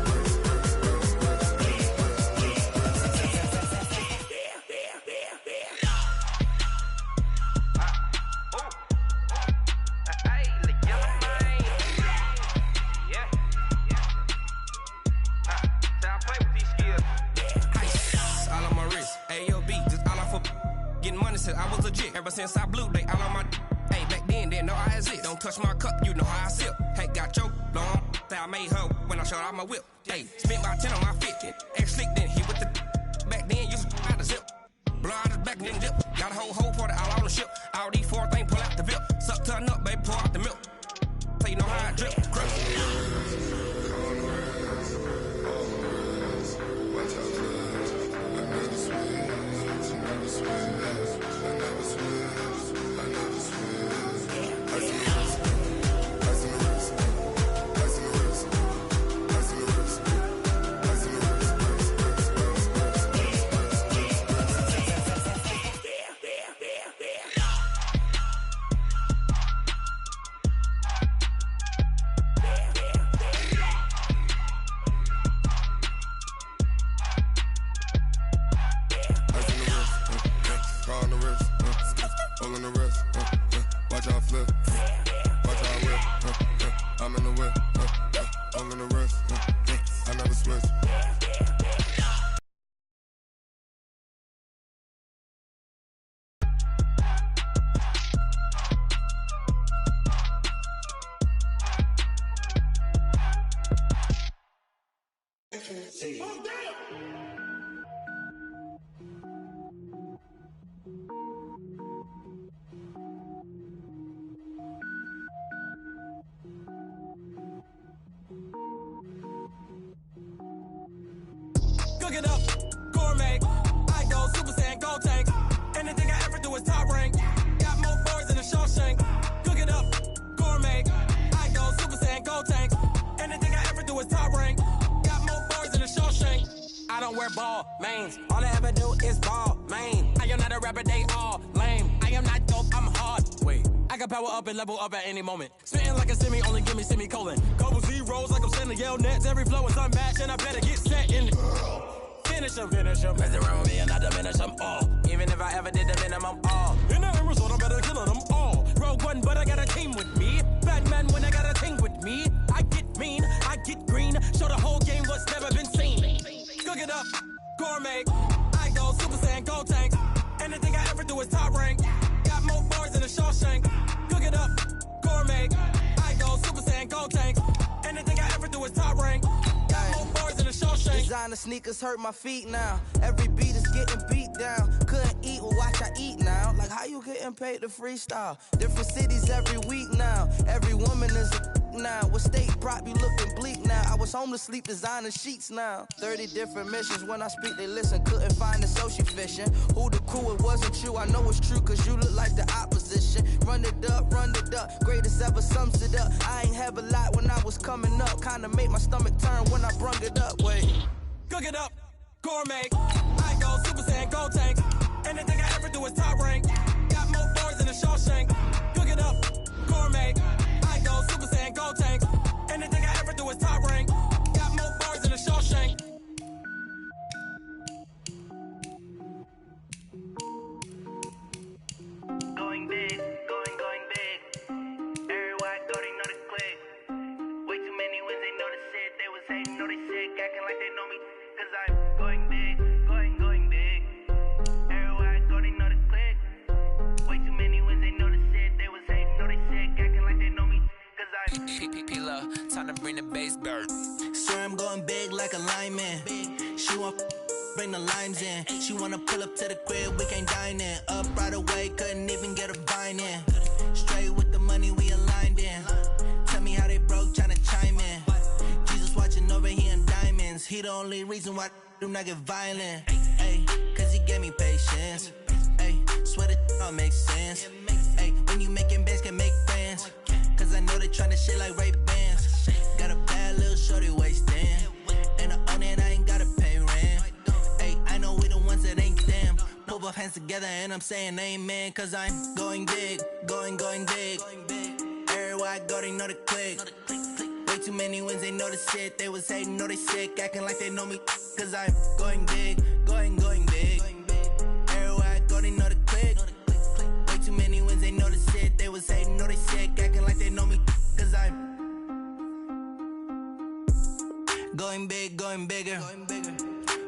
since I was legit. Ever since I blew, they all on my hey, back then, didn't know I exist. Don't touch my cup, you know how I sip. Hey, got your long, that I made her when I showed out my whip. Hey, spent about 10 on my fit. Ex-slick, then hit with the back then, used to out the zip. Blow out his back, then dip. Got a whole party all on the ship. All these four things, pull out the VIP. Suck to a nut, baby, pour out the milk. So you know how I drip. Cook it up, gourmet. I go Super Saiyan, gold tank. Anything I ever do is top rank. Got more boys than a Shawshank. Cook it up, gourmet. I go Super Saiyan, gold tank. Anything I ever do is top rank. Got more boys than a Shawshank. I don't wear ball mains. All I ever do is ball main. I am not a rapper, they all lame. I am not dope, I'm hard. Wait, I can power up and level up at any moment. Spitting like a semi, only give me semicolon. Couple zeros like I'm sending yell nets. Every flow is unmatched and I better get set in. Finish them. Mess around with me and I diminish them all. Even if I ever did the minimum all. In the end result, I better kill them all. Rogue One, but I got a team with me. Batman when I got a team with me. I get mean, I get green. Show the whole game what's never been seen. Cook it up, gourmet. I go Super Saiyan, gold tank. Anything I ever do is top rank. Got more bars than a Shawshank. Cook it up, gourmet. I go Super Saiyan, gold tank. Anything I ever do is top rank. Got more bars than a Shawshank. Designer sneakers hurt my feet now. Every beat is getting beat down. Couldn't eat, well watch I eat now. Like how you getting paid to freestyle? Different cities every week now. Every woman is a now. What state prop you looking bleak now? I was home to sleep designer sheets now. 30 different missions. When I speak they listen. Couldn't find the social fishing. Who the crew, it wasn't you. I know it's true cause you look like the opposition. Run it up. Greatest ever sums it up. I ain't have a lot when I was coming up. Kinda made my stomach turn when I brung it up. Wait. Cook it up, gourmet. I go Super Saiyan, gold tank. Anything I ever do is top rank. Got more bars than a Shawshank. Cook it up, gourmet. I go Super Saiyan, gold tank. Anything I ever do is top rank. Got more bars than a Shawshank. Going big, going big. Everywhere I go, they know the click. Way too many wins, they know the shit. They was hating, know they sick, acting like they know me. Cause I'm going big, going big. Everywhere I go, they know the click. Way too many wins, they know the shit. They was hating, know they sick, acting like they know me. Cause I'm P-Love, time to bring the bass bird. Swear I'm going big like a lineman. She want bring the limes in. She wanna pull up to the crib, we can't dine in. Up right away, couldn't even get a vine in. Straight with the money we aligned in. Tell me how they broke, tryna chime in. Jesus watching over here in diamonds. He the only reason why I do not get violent. Ay, cause he gave me patience. Ay, swear that all makes sense. Ay, when you making bands can make friends. Cause I know they tryna shit like Ray Bans. Got a bad little shorty wasting. And I own it, I ain't gotta pay rent. Ay, I know we the ones that ain't them. Pull both hands together and I'm saying amen. Cause I'm going big, going big. Everywhere I go, they know the click. Way too many wins, they know the shit. They was hating, know they sick, acting like they know me. Cause I'm going big, going big. Everywhere I go, they know the click. Way too many wins, they know the shit. They was hating, know they sick, acting like they know me. Cause I'm going big, going bigger.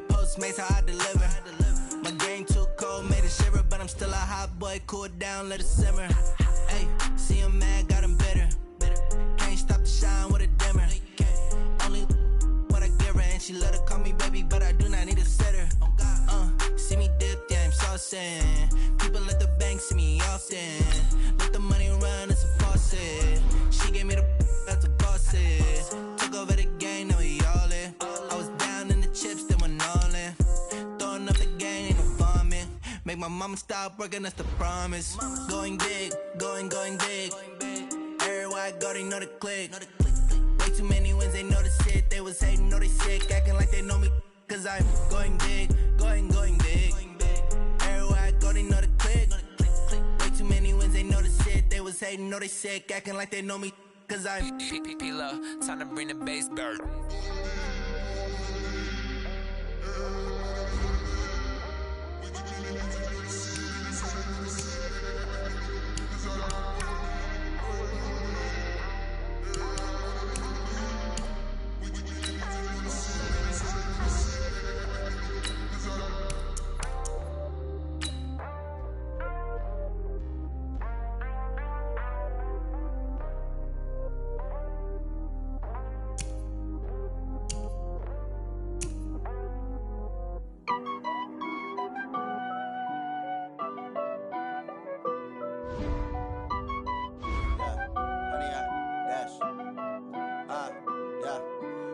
Postmates how I deliver. My game too cold, made a shiver, but I'm still a hot boy, cool down, let it simmer. Hey, see him mad, got him bitter. Can't stop the shine with a dimmer. Only what I give her, and she let her call me baby, but I do not need a sitter. See me dip, yeah, I'm saucing. People at the bank see me often. Let the money run, it's a faucet. She gave me the that's a bosses. Took over the game, now we all in. I was down in the chips, then went all in. Throwing up the game, ain't no vomit. Make my mama stop working, that's the promise. Going big, going big. Everywhere I go, they know the click. Way too many wins, they know the shit. They was hating, know they sick, acting like they know me. Cause I'm going big, going big. Everywhere I go, they know the click. Way too many wins, they know the shit. They was hating, know they sick, acting like they know me. Cause I'm P-P-P-P-Love, time to bring the bass bird.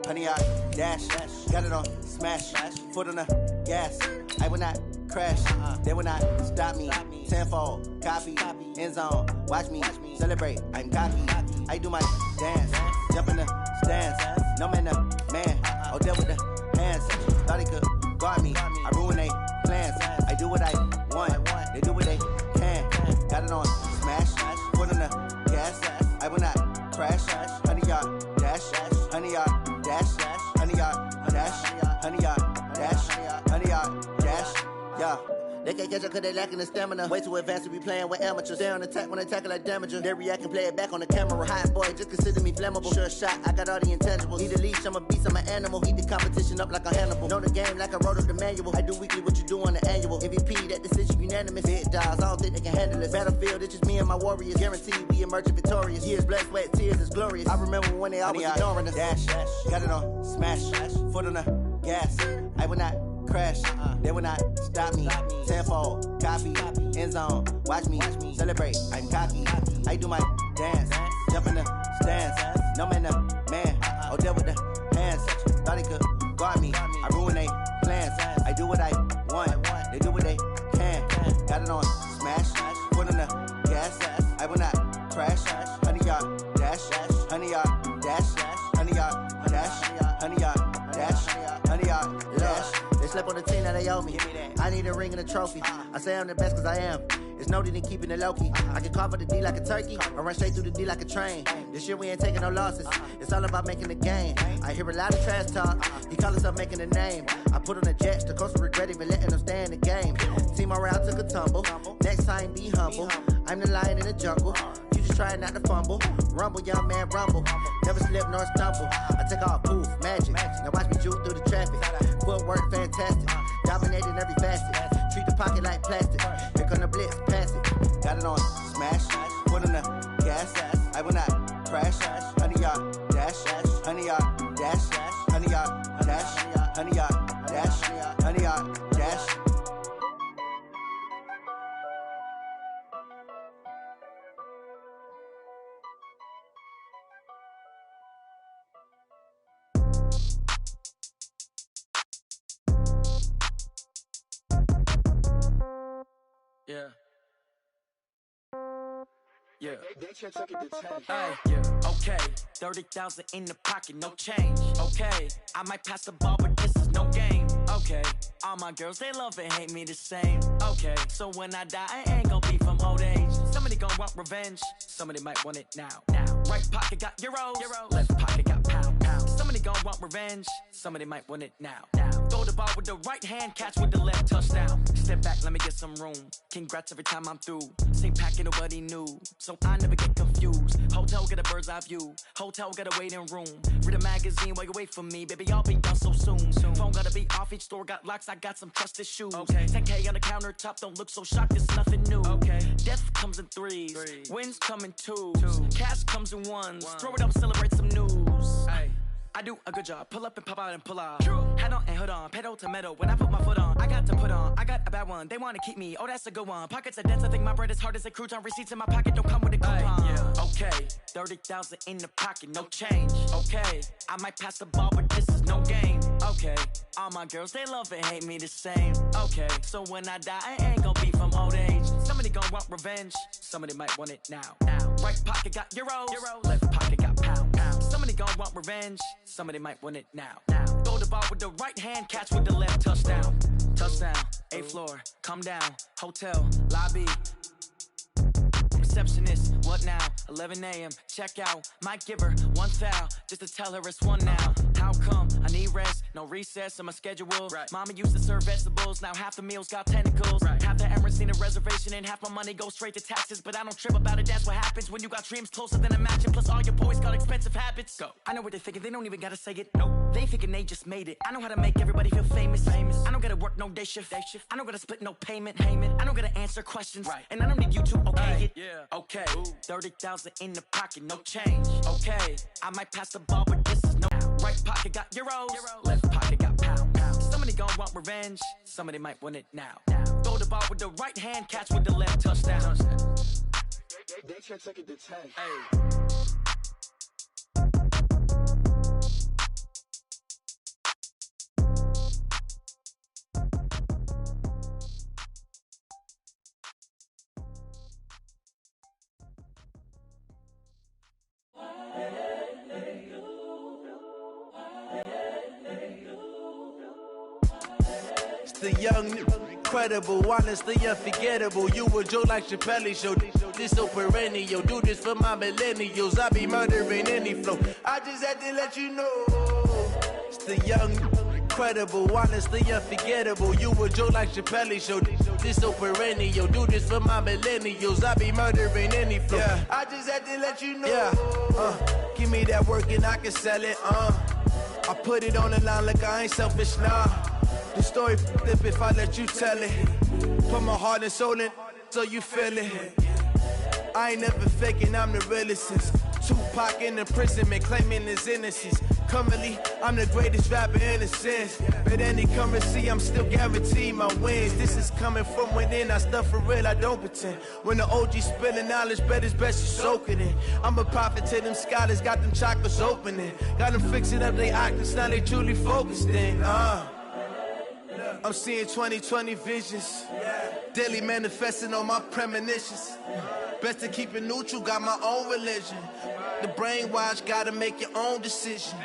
Honey, I dash, got it on smash, foot on the gas. I will not crash, they will not stop me. Tenfold, copy, end zone, watch me celebrate. I'm cocky, I do my dance, jump in the stands. No man, the man, oh deal with the hands. Thought he could guard me, I ruin they plans. I do what I want, they do what they can. Got it on smash, foot on the gas. I will not crash, honey, y'all dash, honey, y'all dash, honey, y'all dash, honey, y'all dash, honey, y'all dash, yeah. They can't catch up cause they lacking the stamina. Way too advanced to be playing with amateurs. Stay on attack when they tackle like damager. They react and play it back on the camera. Hot boy, just consider me flammable. Sure shot, I got all the intangibles. Need a leash, I'm a beast, I'm an animal. Eat the competition up like a Hannibal. Know the game like I wrote up the manual. I do weekly what you do on the annual. MVP, that decision unanimous. Big dogs, I don't think they can handle this. Battlefield, it's just me and my warriors. Guaranteed we emerge victorious. Years, blood, sweat, tears, is glorious. I remember when they always ignoring us. Dash, got it on smash, foot on the gas. I will not crash, they will not stop me. Tenfold, copy, end zone, watch me celebrate. I'm cocky, I do my dance, jump in the stands. No man, the man, oh deal with the hands. Thought he could guard me, I ruin they plans. I do what I want, they do what they can. Got it on smash, foot on the gas. I will not crash, honey, y'all dash, honey, y'all dash, honey, y'all dash, honey, y'all dash, honey, y'all dash. They slept on the team that they owe me. I need a ring and a trophy. I say I'm the best cause I am. It's no need in keeping it low-key. I can carve up the D like a turkey or run straight through the D like a train. This year we ain't taking no losses. It's all about making the game. I hear a lot of trash talk. He call himself making a name. I put on the Jets. The coach will regret even letting them stay in the game. Team morale took a tumble. Next time be humble. I'm the lion in the jungle. You just try not to fumble. Rumble, young man, rumble. Never slip nor stumble. I take off, poof, magic. Now watch me juke through the traffic. Footwork fantastic. Dominating every facet. Treat the pocket like plastic. Here come the blitz, pass it. Got it on smash. Foot on the gas. I will not crash. Honey, y'all dash. Honey, y'all dash. Honey, y'all dash. Honey, y'all dash. Honey, y'all dash. Yeah. Yeah. Hey, yeah. Okay. 30,000 in the pocket, no change. Okay. I might pass the ball, but this is no game. Okay. All my girls, they love and hate me the same. Okay. So when I die, I ain't gon' be from old age. Somebody gon' want revenge. Somebody might want it now. Right pocket got euros. Left pocket got pound. Somebody gon' want revenge, somebody might want it now. Throw the ball with the right hand, catch with the left, touchdown. Step back, let me get some room. Congrats every time I'm through. Same packet, nobody knew, so I never get confused. Hotel, get a bird's eye view. Hotel, get a waiting room. Read a magazine while you wait for me, baby, I'll be done so soon. Phone gotta be off, each store got locks, I got some trusted shoes. 10K on the countertop, don't look so shocked, it's nothing new. Death comes in threes, wins come in twos, cash comes in ones. Throw it up, celebrate some news. I do a good job, pull up and pop out and pull out. Head on and hood on, pedal to metal. When I put my foot on, I got to put on. I got a bad one, they wanna keep me, oh that's a good one. Pockets are dense, I think my bread is hard as a crouton. Receipts in my pocket don't come with a coupon. Okay, 30,000 in the pocket, no change. Okay, I might pass the ball, but this is no game. Okay, all my girls, they love and hate me the same. Okay, so when I die, I ain't gon' be from old age. Somebody gon' want revenge, somebody might want it now. Right pocket got euros, left pocket got pounds. Somebody gon' want revenge, somebody might want it now. Throw the ball with the right hand, catch with the left, touchdown. Touchdown, 8th floor, come down, hotel, lobby. Receptionist, what now? 11 a.m. check out. Might give her one foul just to tell her it's one now. How come? I need rest, no recess in my schedule. Mama used to serve vegetables, now half the meals got tentacles. Half the Emirates need a reservation and half my money goes straight to taxes. But I don't trip about it, that's what happens when you got dreams closer than a mansion. Plus all your boys got expensive habits. Go. I know what they're thinking, they don't even gotta say it. Nope. They thinking they just made it. I know how to make everybody feel famous. I don't gotta work no day shift. I don't gotta split no payment. I don't gotta answer questions. And I don't need you to okay it. Okay, 30,000 in the pocket, no change. Okay, I might pass the ball, but this is no. Right pocket got euros, left pocket got pounds. Somebody gon' want revenge, somebody might want it now. Throw the ball with the right hand, catch with the left, touchdown. They can't take it to 10. The young, incredible, honestly unforgettable. You a Joe like Chappelle show. This so perennial. Do this for my millennials. I be murdering any flow. I just had to let you know. It's the young, incredible, honestly unforgettable. You a Joe like Chappelle show. This so perennial. Do this for my millennials. I be murdering any flow. I just had to let you know. Give me that work and I can sell it. I put it on the line like I ain't selfish, nah. The story flip if I let you tell it. Put my heart and soul in so you feel it. I ain't never faking, I'm the realest since Tupac in imprisonment, claiming his innocence. Currently, I'm the greatest rapper in a sense. But any currency, I'm still guaranteed my wins. This is coming from within, I stuff for real, I don't pretend. When the OG spilling knowledge, bet it's best you soak it in. I'm a prophet to them scholars, got them chakras opening. Got them fixing up they octaves, now they truly focused in. I'm seeing 2020 visions, daily manifesting on my premonitions. Best to keep it neutral, got my own religion. The brainwash, gotta make your own decision.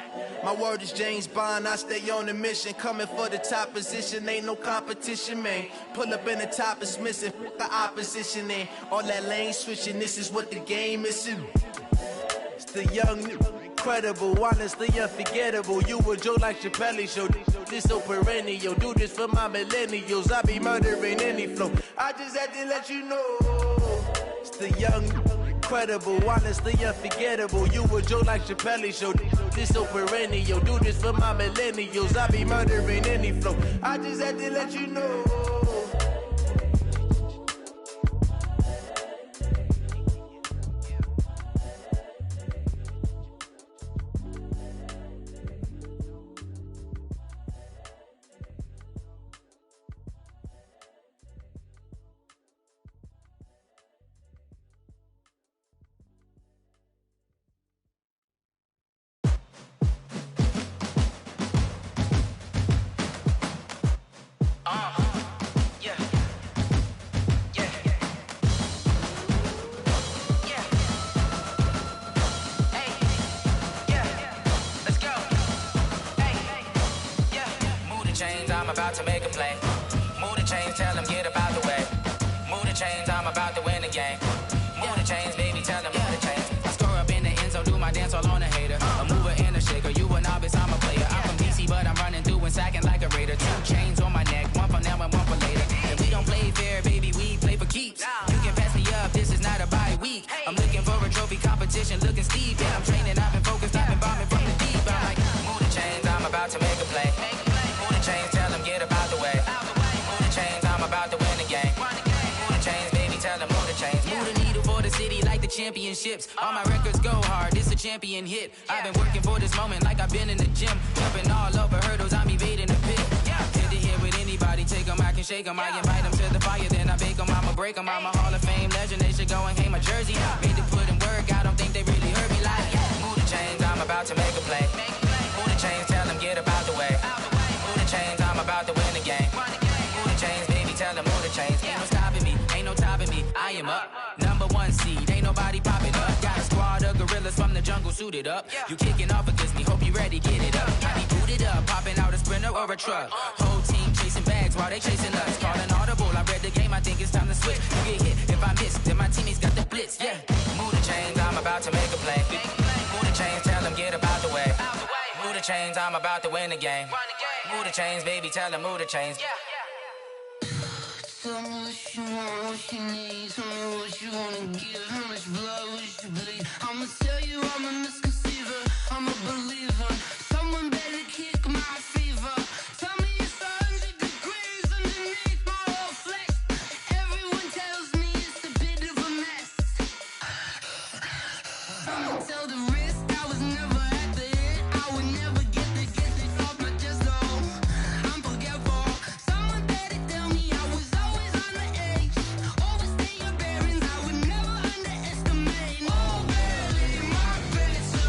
My word is James Bond, I stay on the mission. Coming for the top position, ain't no competition, man. Pull up in the top is missing, fuck the opposition, and all that lane switching, this is what the game is. It's the young, incredible, honestly unforgettable. You a Joe like Chappelle show. This so perennial. Do this for my millennials. I be murdering any flow. I just had to let you know. It's the young, incredible, honestly unforgettable. You a Joe like Chappelle show. This so perennial. Do this for my millennials. I be murdering any flow. I just had to let you know. About to make a play. Move the chains, tell them get about the way. Move the chains, I'm about to win the game. Move the chains, baby, tell them move the chains. I score up in the end zone, do my dance all on a hater. A mover and a shaker, you a novice, I'm a week. I'm looking for a trophy competition, looking steep. Yeah, I'm training, I've been focused, I've been bombing from the deep. I'm like, move the chains, I'm about to make a play. Move the chains, tell them get about the way. Move the chains, I'm about to win the game. Move the chains, baby, tell them move the chains. Move the needle for the city like the championships. All my records go hard, this a champion hit. I've been working for this moment like I've been in the gym. Jumping all over hurdles, I'm evading the pit. Head to head with anybody, take them, I can shake them. I invite them to the fire, then I bake them, I'ma break them. I'm a Hall of Fame legend, they should go and hang my jersey. Made to put in work, I don't think they really heard me like, move the chains, I'm about to make a play. Move the chains, tell them get about the way. Move the chains, I'm about to win the game. Move the chains, baby, tell them move the chains. Ain't no stopping me, ain't no topping me, I am up. Number one seed, ain't nobody popping up. Got a squad of gorillas from the jungle suited up. You kicking off against me, hope you ready, get it up. I be booted up, popping out a Sprinter or a truck. Whole team chasing bags while they chasing us. Calling audible, I read the game, I think it's time to switch. You get hit, if I miss, then my teammates got the blitz, yeah. Move the chains, I'm about to make a play. Move the chains, tell them get about the way. Move the chains, I'm about to win the game. Move the chains, baby, tell them move the chains. Tell me what you want, what you need. Tell me what you wanna give. How much blood would you bleed? I'ma tell you I'm a misconceiver. I'm a believer. Someone better kick my fever. Tell me it's 100 degrees underneath my whole flesh. Everyone tells me it's a bit of a mess. I'ma tell the risk I was never at the end. I would never get this off my chest though. I'm forgetful. Someone better tell me I was always on the edge. Overstay your bearings, I would never underestimate. Oh, barely, my credit's so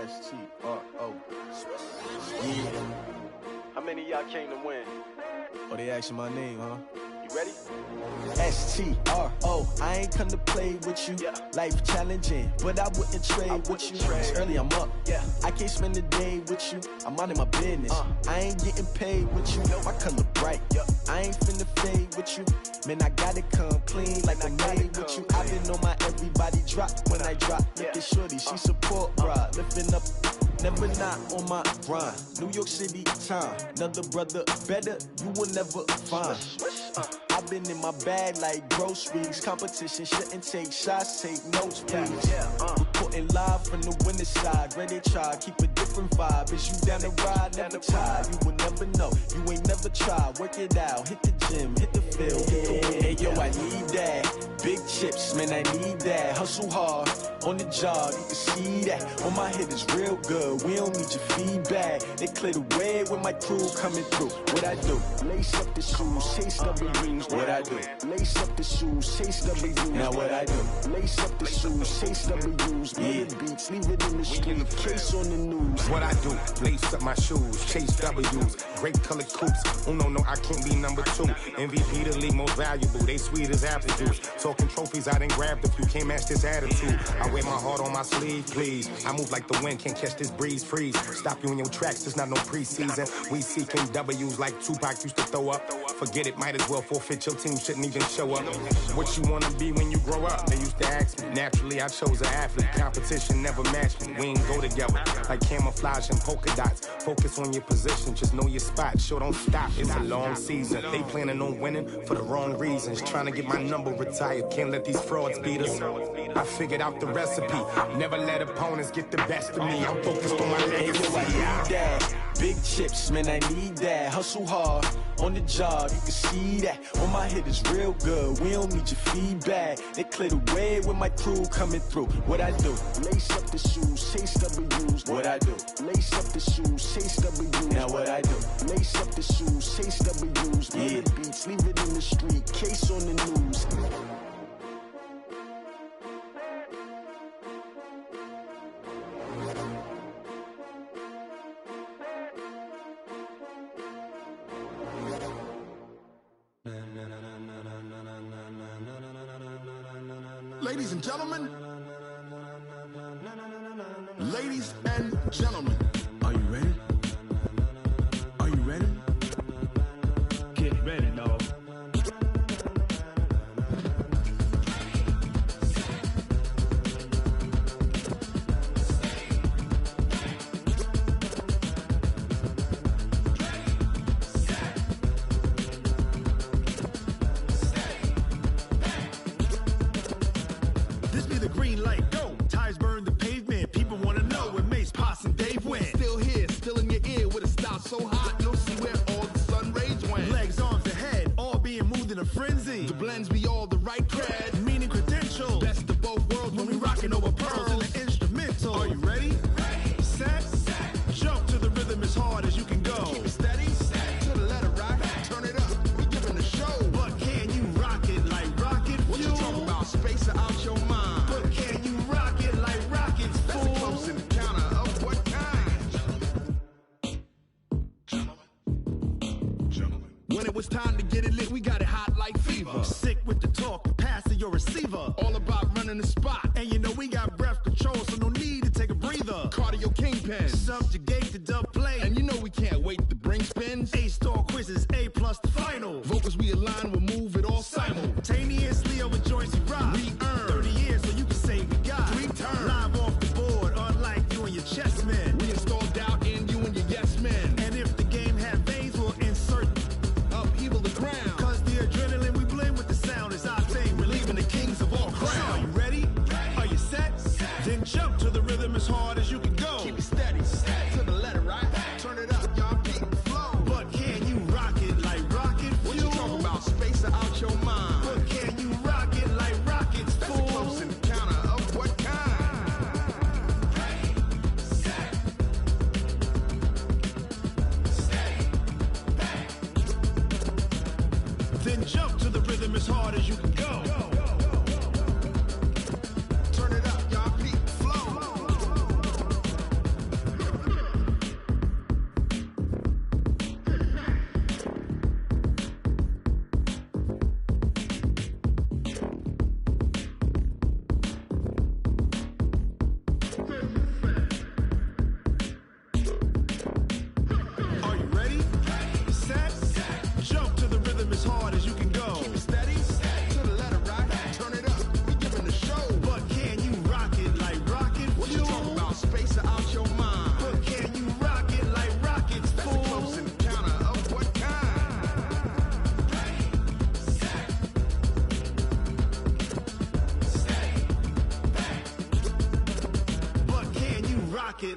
S-T-R-O. Yeah. How many of y'all came to win? Oh, they asking my name, huh? You ready? S-T-R-O. I ain't come to play with you. Life challenging, but I wouldn't trade with you. It's early, I'm up. I can't spend the day with you. I'm out of my business. I ain't getting paid with you. My color bright. I ain't finna fade with you. Man, I gotta come clean like I made with you. I've been on my everybody drop when I drop. Look at shorty, she support ride. Lifting up, never not on my grind. New York City time, another brother better you will never find. I've been in my bag like groceries. Competition shouldn't take shots, take notes, please. Reporting live from the winning side. Ready to try, keep a different vibe. Is you down the ride, never tired. You will never know, you ain't never tried. Work it out, hit the gym, hit the field, hit the win. Hey yo, I need that. Big chips, man, I need that. Hustle hard, on the job, you can see that. On my head is real good, we don't need your feedback. They clear the way with my crew coming through. What I do? Lace up the shoes, chase W's. What I do? Lace up the shoes, chase W's. Now what I do? Lace up the shoes, chase W's. Bring the beats, leave it in the street, case on the news. What I do? Lace up my shoes, chase W's. Great colored coops. Oh no, I can't be number 2. MVP the league most valuable. They sweet as apple juice. Talking trophies, I done grabbed a few. Can't match this attitude. I wear my heart on my sleeve, please. I move like the wind, can't catch this breeze. Freeze. Stop you in your tracks. There's not no preseason. We seeking W's like Tupac used to throw up. Forget it, might as well forfeit. Your team shouldn't even show up. What you wanna be when you grow up? They used to ask me. Naturally, I chose an athlete. Competition never matched me. We ain't go together like camouflage and polka dots. Focus on your position, just know your spot. Sure, don't stop. It's a long season. They planning on winning for the wrong reasons. Trying to get my number retired. Can't let these frauds beat us. I figured out the recipe. Never let opponents get the best of me. I'm focused on my legacy. I need that. Big chips, man, I need that. Hustle hard, on the job, you can see that. On my head is real good, we don't need your feedback. They clear the way with my crew coming through. What I do? Lace up the shoes, chase W's. What I do? Lace up the shoes, chase W's. Now what I do? Lace up the shoes, chase W's. Bring the beats, leave it in the street, case on the news. Ladies and gentlemen, ladies and gentlemen, are you ready? Are you ready? Get ready, dog. So hot, you'll see where all the sun rays went. Legs, arms, ahead, all being moved in a frenzy. The blends be all the right cred, meaning credentials. Best of both worlds when we rockin' over pearls in the instrumental. Are you ready? Ready. Set. Jump to the rhythm as hard as you can go. Keep it steady. To the letter rock. Turn it up. We giving the show. But can you rock it like rocket fuel? What you talking about? Space it out your mind. But can you rock it like rockets, fool? That's a close encounter of what kind? When it was time to get it lit, we got it hot like fever. Sick with the talk, pass to your receiver. All about running the spot. And you know we got breath control, so no need to take a breather. Cardio kingpin, subjugate the dub play. And you know we can't wait to bring spins. A-star quizzes, A+ the final. Vocals we align, we'll move it all simultaneously over joints we rock. We earn 30 years, so you can say we got 3 turns. Live off the board, unlike you and your chess men. We install doubt in you and your yes men. And if the game had veins, we'll insert upheaval the ground. Cause the adrenaline we blend with the sound is our thing. We're leaving the kings of all crowns. So are you ready? Are you set? Then jump to the rhythm as hard as you can go. Keep it steady. To the letter, right? Turn it up, y'all beat the flow. But can you rock it like rocket fuel? What you talking about? Space it out your mind. But can you rock it like rockets, fool? That's a close encounter of what kind? Ready, set, steady, back. Then jump to the rhythm as hard as you can go. Turn it up, y'all beat the flow.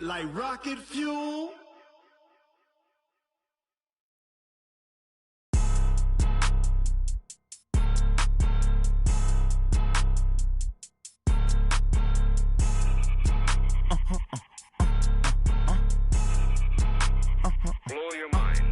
like rocket fuel. Blow your mind.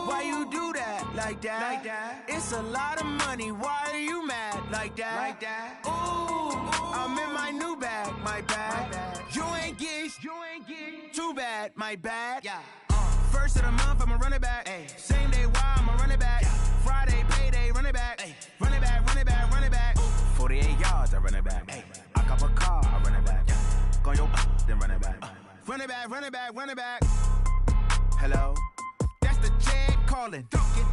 Why you do that like that? Like that? It's a lot of money. Why are you mad like that? Like that? Ooh, I'm in my new bag, my bad. You ain't get too bad, my bad. Yeah. First of the month, I'ma run it back. Ay. Same day, why I'ma run it back. Yeah. Friday, payday, run it back. Ay. Run it back, run it back, run it back. 48 yards, I run it back. Ay. I cop a car, I run it back. Yeah. Go your then run it back. Run it back, run it back, run it back. Hello? That's the jag calling.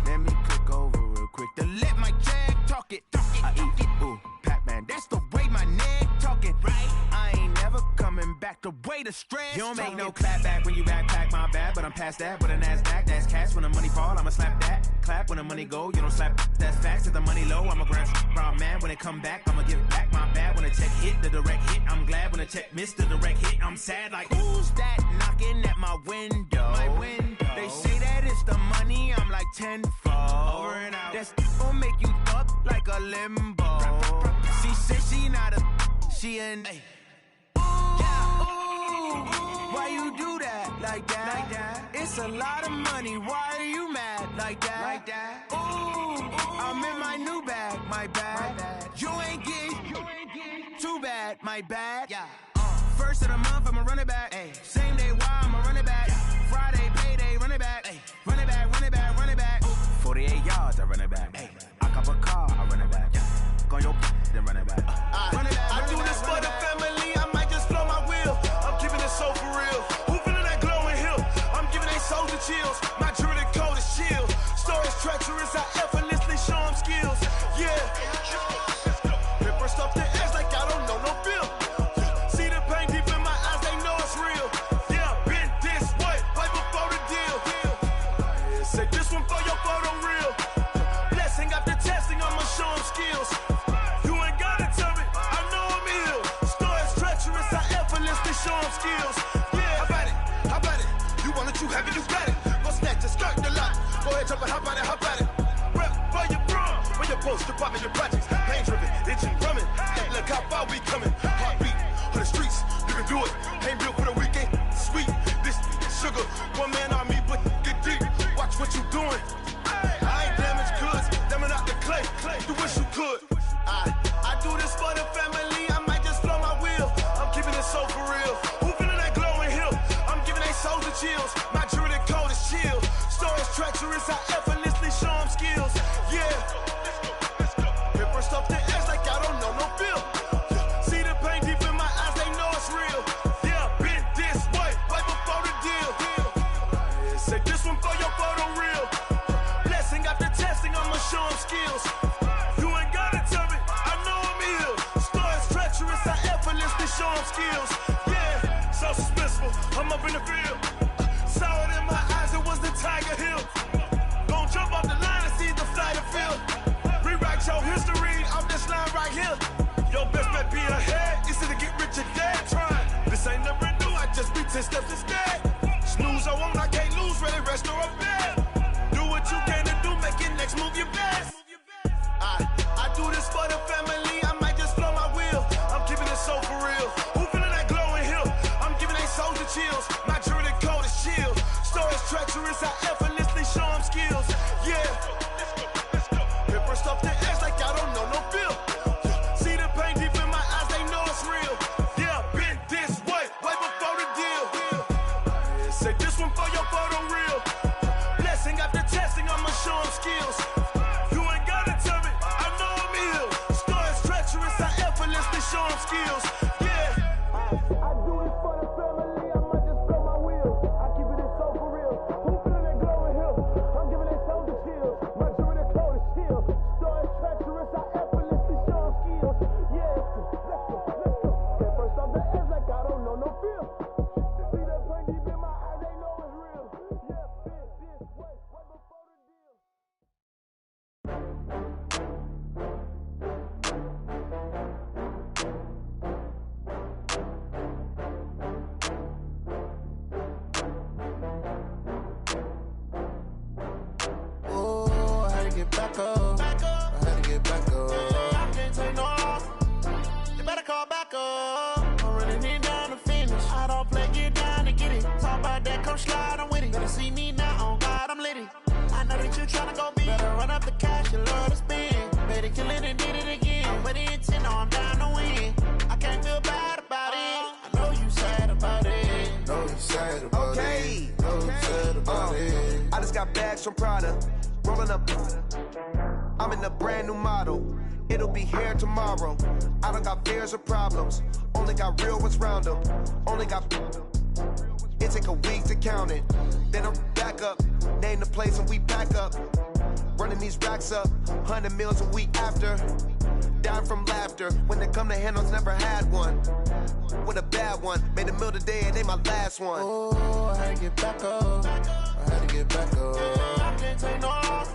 Let me click over real quick to let my jag talk it. I eat it, ooh, Pac-Man. That's the way my neck talking. Right? I ain't never coming back the way the stress. You don't make no clap back when you backpack, my bad. But I'm past that with a NASDAQ. That's cash when the money fall. I'ma slap that. Clap when the money go. You don't slap. That's facts. If the money low, I'ma grab brown man. When it come back, I'ma give it back. My bad when the check hit the direct hit. I'm glad when the check missed the direct hit. I'm sad like who's that knocking at my window? My window. They say that it's the money. I'm like tenfold. Over and out. That's gon' make you up like a limbo. She said she not a. She an. Why you do that like that? Like that? It's a lot of money. Why are you mad like that? Like that? Ooh, I'm in my new bag, my bad. You ain't get too bad, my bad. Yeah. First of the month, I'ma run it back. Ay. Same day, why I'ma run it back. Yeah. Friday, payday, run it back. Ay. Run it back, run it back, run it back. 48 yards, I run it back. Ay. I cop a car, I run it back. Yeah. Go your then run it back. Run it back, I do this for the family. I might just blow my wheel. I'm keeping it so for real. Who feeling that glowing hill? I'm giving they souls the chills. My jewelry code is chill. Stories treacherous, I effortlessly show them skills. Yeah. Paper stuff the edge like I don't know no bill. See the pain deep in my eyes, they know it's real. Yeah, been this way, right before the deal. Say this one for your photo real. Blessing after testing, I'ma show them skills. You ain't gotta tell me, I know I'm ill. Stories treacherous, I effortlessly show them skills. Yeah, how about it? You want it, you have it, you got it. Go snatch a skirt the lot. Go ahead, jump it, how about it? Rep where you from? Where your post, department, your projects. Pain driven, itching, drumming. Hey, look how far we coming. Heartbeat on the streets, you can do it. Ain't built for the weekend. Sweet, this sugar. One man army, but get deep. Watch what you doing. I ain't damaged goods, damn out the clay. You wish you could. I do this for the family. I might just blow my wheel. I'm keeping it so for real. Who feeling that glowing hill? I'm giving they souls the chills. My jewelry code is chill. Stories treacherous, I effortlessly show them skills. Yeah. Paper stuff the edge like I don't know no bill. See the pain deep in my eyes, they know it's real. Yeah, been this way, right before the deal. Say this one for your photo real. Blessing after testing, I'ma show them skills. You ain't gotta tell me, I know I'm ill. Stories treacherous, I effortlessly show them skills. Yeah, so suspenseful, I'm up in the field. Saw it in my eyes, it was the Tiger Hill. Gon' jump off the line and see the flight of field. Rewrite your history, I'm this line right here. Your best bet be ahead, easy to get rich or dead. Trying, this ain't never new, I just be 10 steps instead. Snooze I won't, I can't lose, ready, rest or a bed. Do what you can to do, make it next move your best. I do this for the family, I might just blow my wheel. I'm keeping it so for real. Who feeling that glowing hill? I'm giving they souls the chills. My jewelry code is chill. Stories treacherous, I effortlessly show them skills. Yeah. Paper stuff the edge like I don't know no bill. See the pain deep in my eyes, they know it's real. Yeah, been this way, right before the deal. Say this one for your photo real. Blessing after testing, I'ma show them skills. You ain't gotta tell me, I know I'm ill. Stories treacherous, I effortlessly show them skills. Yeah. I do this for the family, I might just blow my wheel. I keep it so for real. Who feeling that glowing hill? I'm giving they souls the chills. My jewelry code is chill. Stories treacherous, I effortlessly show them skills. Yeah, let's go. Paper stuff the edge like I don't know no feel. See that pain deep in my eyes, they know it's real. Yeah, this way, right before the deal. back up. I had to get back up. I can't take no loss. You better call back up. I'm running in down to finish. I don't play, get down to get it. Talk about that, come slide, I'm with it. Better see me now, on God, I'm litty. I know that you tryna go big. Better run up the cash, you love to spend. Better kill it and did it again. I'm with the intent, no, I'm down to win. I can't feel bad about it. I know you sad about it. Know you sad about it. Know you sad about it. I just got bags from Prada. Rolling up. I'm in a brand new model. It'll be here tomorrow. I don't got fears or problems. Only got real ones round them. Only got. It take a week to count it. Then I'm back up. Name the place and we back up. Running these racks up. 100 meals a week after. Dying from laughter. When they come to handles, never had one. With a bad one. Made a meal today and ain't my last one. Oh, I had to get back up. I had to get back up. I can't take no loss.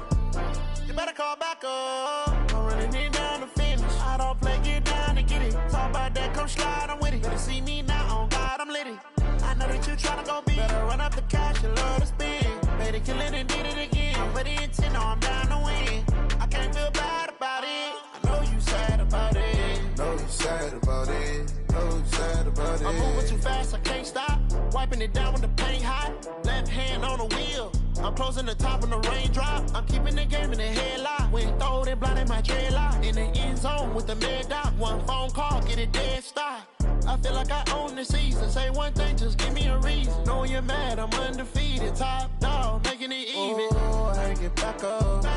You better call back up. I'm running in down to finish. I don't play, get down to get it. Talk about that, come slide, I'm with it. Better see me now, on God, I'm litty. I know that you tryna go big. Better run up the cash, you love to spend. Better kill it and did it again. I'm with the intent, no, I'm down to win. I can't feel bad about it. I know you sad about it. Know you sad about it. Know you sad about it. I'm moving too fast, I can't stop. Wiping it down when the paint hot. Left hand on the wheel. I'm closing the top when the raindrop. I'm keeping the game in the headlock. When throwed and blinded my dreadlock. In the end zone with the mad dot. One phone call, get it dead stop. I feel like I own the season. Say one thing, just give me a reason. Knowing you're mad, I'm undefeated. Top dog, making it even. Oh, I had to get back up. I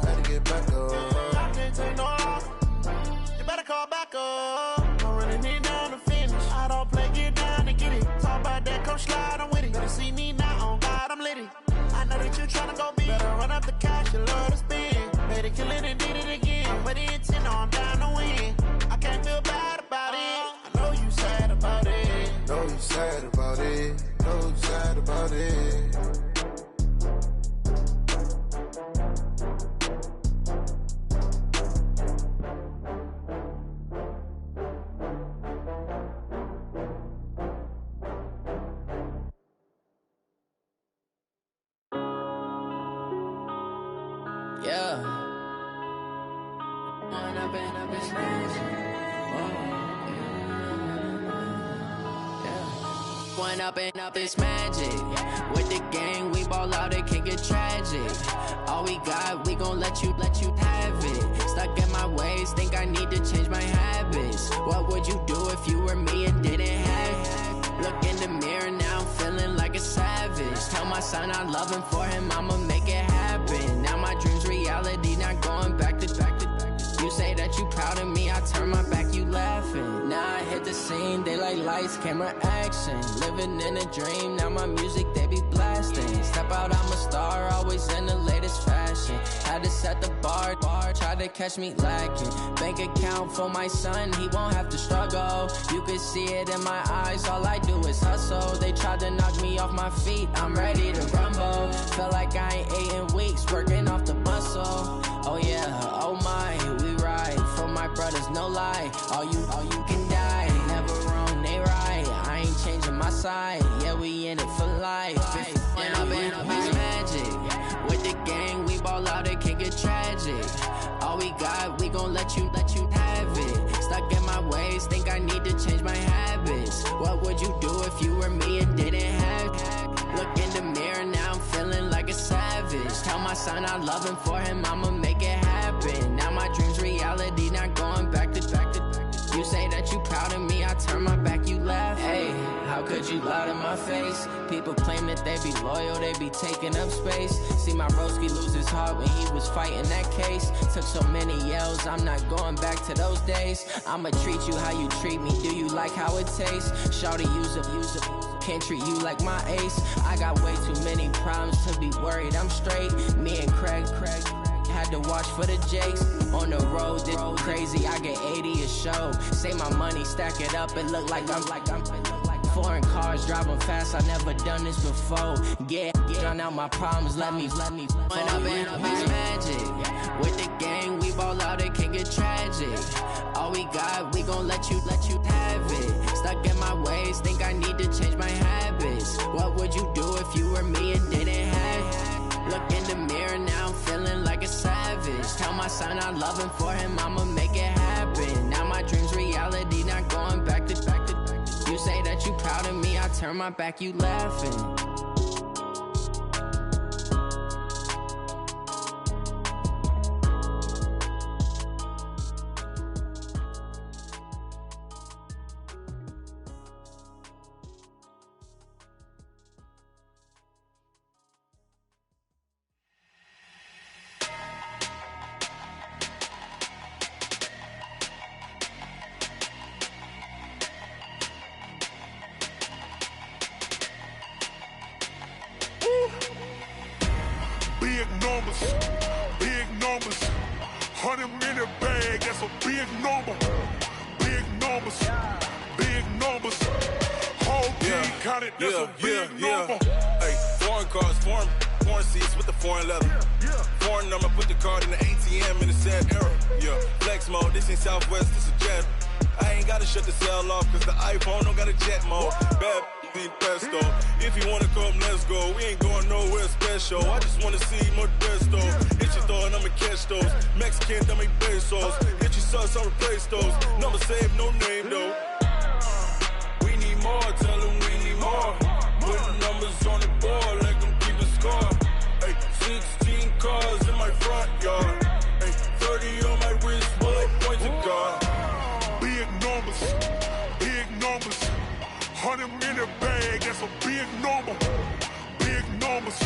had to get back up. I can't take no loss. You better call back up. I'm running in down to finish. I don't play, get down to get it. Talk about that, come slide, I'm with it. Better see me now, on God, I'm litty. I know that you tryna go big. Better run up the cash, you love to spend. Better kill it and did it again. I'm with the intent, no, I'm down to win. I can't feel bad about it. I know you sad about it. Know you sad about it. Know you sad about it. Yeah. One up and up, it's magic. With the gang, we ball out, it can get tragic. All we got, we gon' let you have it. Stuck in my ways, think I need to change my habits. What would you do if you were me and didn't have it? Look in the mirror now, I'm feeling like a savage. Tell my son I love him, for him I'ma make it happen. Now my dream's reality, not going back to. You say that you proud of me, I turn my back, you laughing. Now I hit the scene, they like lights, camera, action. Living in a dream, now my music, they be blasting. Step out, I'm a star, always in the latest fashion. Had to set the bar, try to catch me lacking. Bank account for my son, he won't have to struggle. You can see it in my eyes, all I do is hustle. They tried to knock me off my feet, I'm ready to rumble. Felt like I ain't ate in weeks, working off the muscle. Oh yeah, oh my, we ride for my brothers, no lie. All you can die, never wrong, they right. I ain't changing my side, yeah, we in it for life. When up and up, it's magic. With the gang, we ball out, it can get tragic. All we got, we gon' let you have it. Stuck in my ways, think I need to change my habits. What would you do if you were me and didn't have it? Look in the mirror, now I'm feeling like a savage. Tell my son I love him, for him I'ma make it happen. Now my dream's reality, not going back to. You say that you proud of me, I turn my back, you laugh. Hey, how could you lie to my face? People claim that they be loyal, they be taking up space. See my broski lose his heart when he was fighting that case. Took so many yells, I'm not going back to those days. I'ma treat you how you treat me, do you like how it tastes? Shawty, use up, can't treat you like my ace. I got way too many problems to be worried, I'm straight. Me and Craig had to watch for the Jakes. On the road, it's crazy, I get 80 a show. Say my money, stack it up, it look like I'm foreign cars, driving fast, I never done this before. Get drown out my problems, let me When up and up, it's magic. With the gang, we ball out, it can get tragic. All we got, we gon' let you have it. Stuck in my ways, think I need to change my habits. What would you do if you were me and didn't have it? Look in the mirror, now I'm feeling like a savage. Tell my son I love him, for him I'ma make it happen. Now my dream's reality, not going back to. You say that you proud of me, I turn my back, you laughing. Big numbers, 100 minute bag, that's a big number. Big numbers, whole team counted, that's a big number. Hey, foreign cars, foreign seats with the foreign leather. Foreign number, put the card in the ATM in the sad era. Yeah, flex mode, this ain't Southwest, this a jet. I ain't gotta shut the cell off, cause the iPhone don't got a jet mode. Bad need pesto. If you wanna come, let's go. We ain't going nowhere special. I just wanna see Modesto. Hit your thought, I'ma catch those. Mexican, that make pesos. Hit your sus, I'll replace those. Number saved, no name though. We need more, tell them we need more. Putting numbers on the board, let them keep the score. Hey, 16 cars in my front yard. Hey, 30 on my wrist, bullet points of God. Big numbers, 100 minute bag, that's a big number. Big numbers,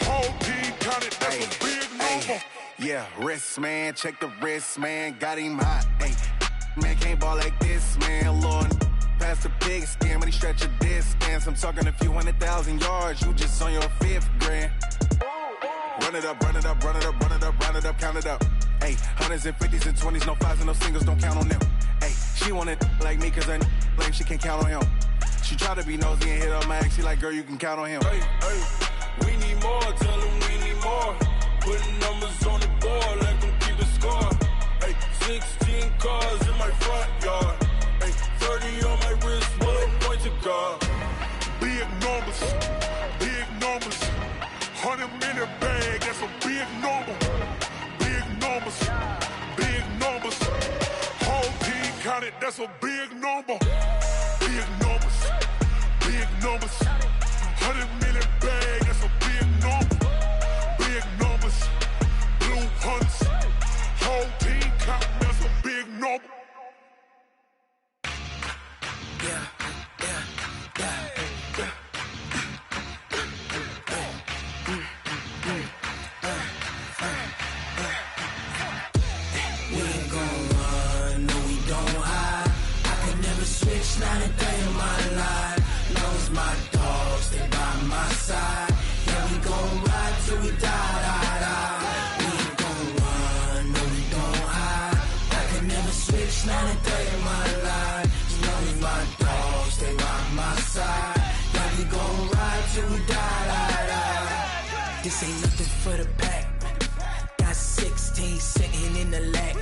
whole team counted, that's a big number. Yeah, wrist, man, check the wrist, man, got him hot. Ay, man, can't ball like this, man, Lord. Past the big skin, when he stretch a distance. I'm talking a few 100,000 yards, you just on your 5th grand. Run it up, count it up. Ay, hundreds and 50s and 20s, no 5s and no singles, don't count on them. Ay, she want it like me, cause her lame, she can't count on him. She try to be nosy and hit up my ex, she like, girl, you can count on him. Hey, we need more, tell them we need more. Putting numbers on the board, let them keep the score. Hey, 16 cars in my front yard. Hey, 30 on my wrist, bullet points of God. Big numbers, 100 minute bag, that's a big number. Big numbers, whole team counted, that's a big number. Big numbers, 100 minute bag, that's a big number. Big numbers, blue hunts, whole team counting, that's a big number. Not a day in my life. Knows my dogs, stay by my side. Yeah, we gon' ride till we die. We ain't gon' run, no, we don't hide. I can never switch, not a day in my life. Knows my dogs, stay by my side. Yeah, we gon' ride till we die. This ain't nothing for the pack. Got 16 sitting in the lap.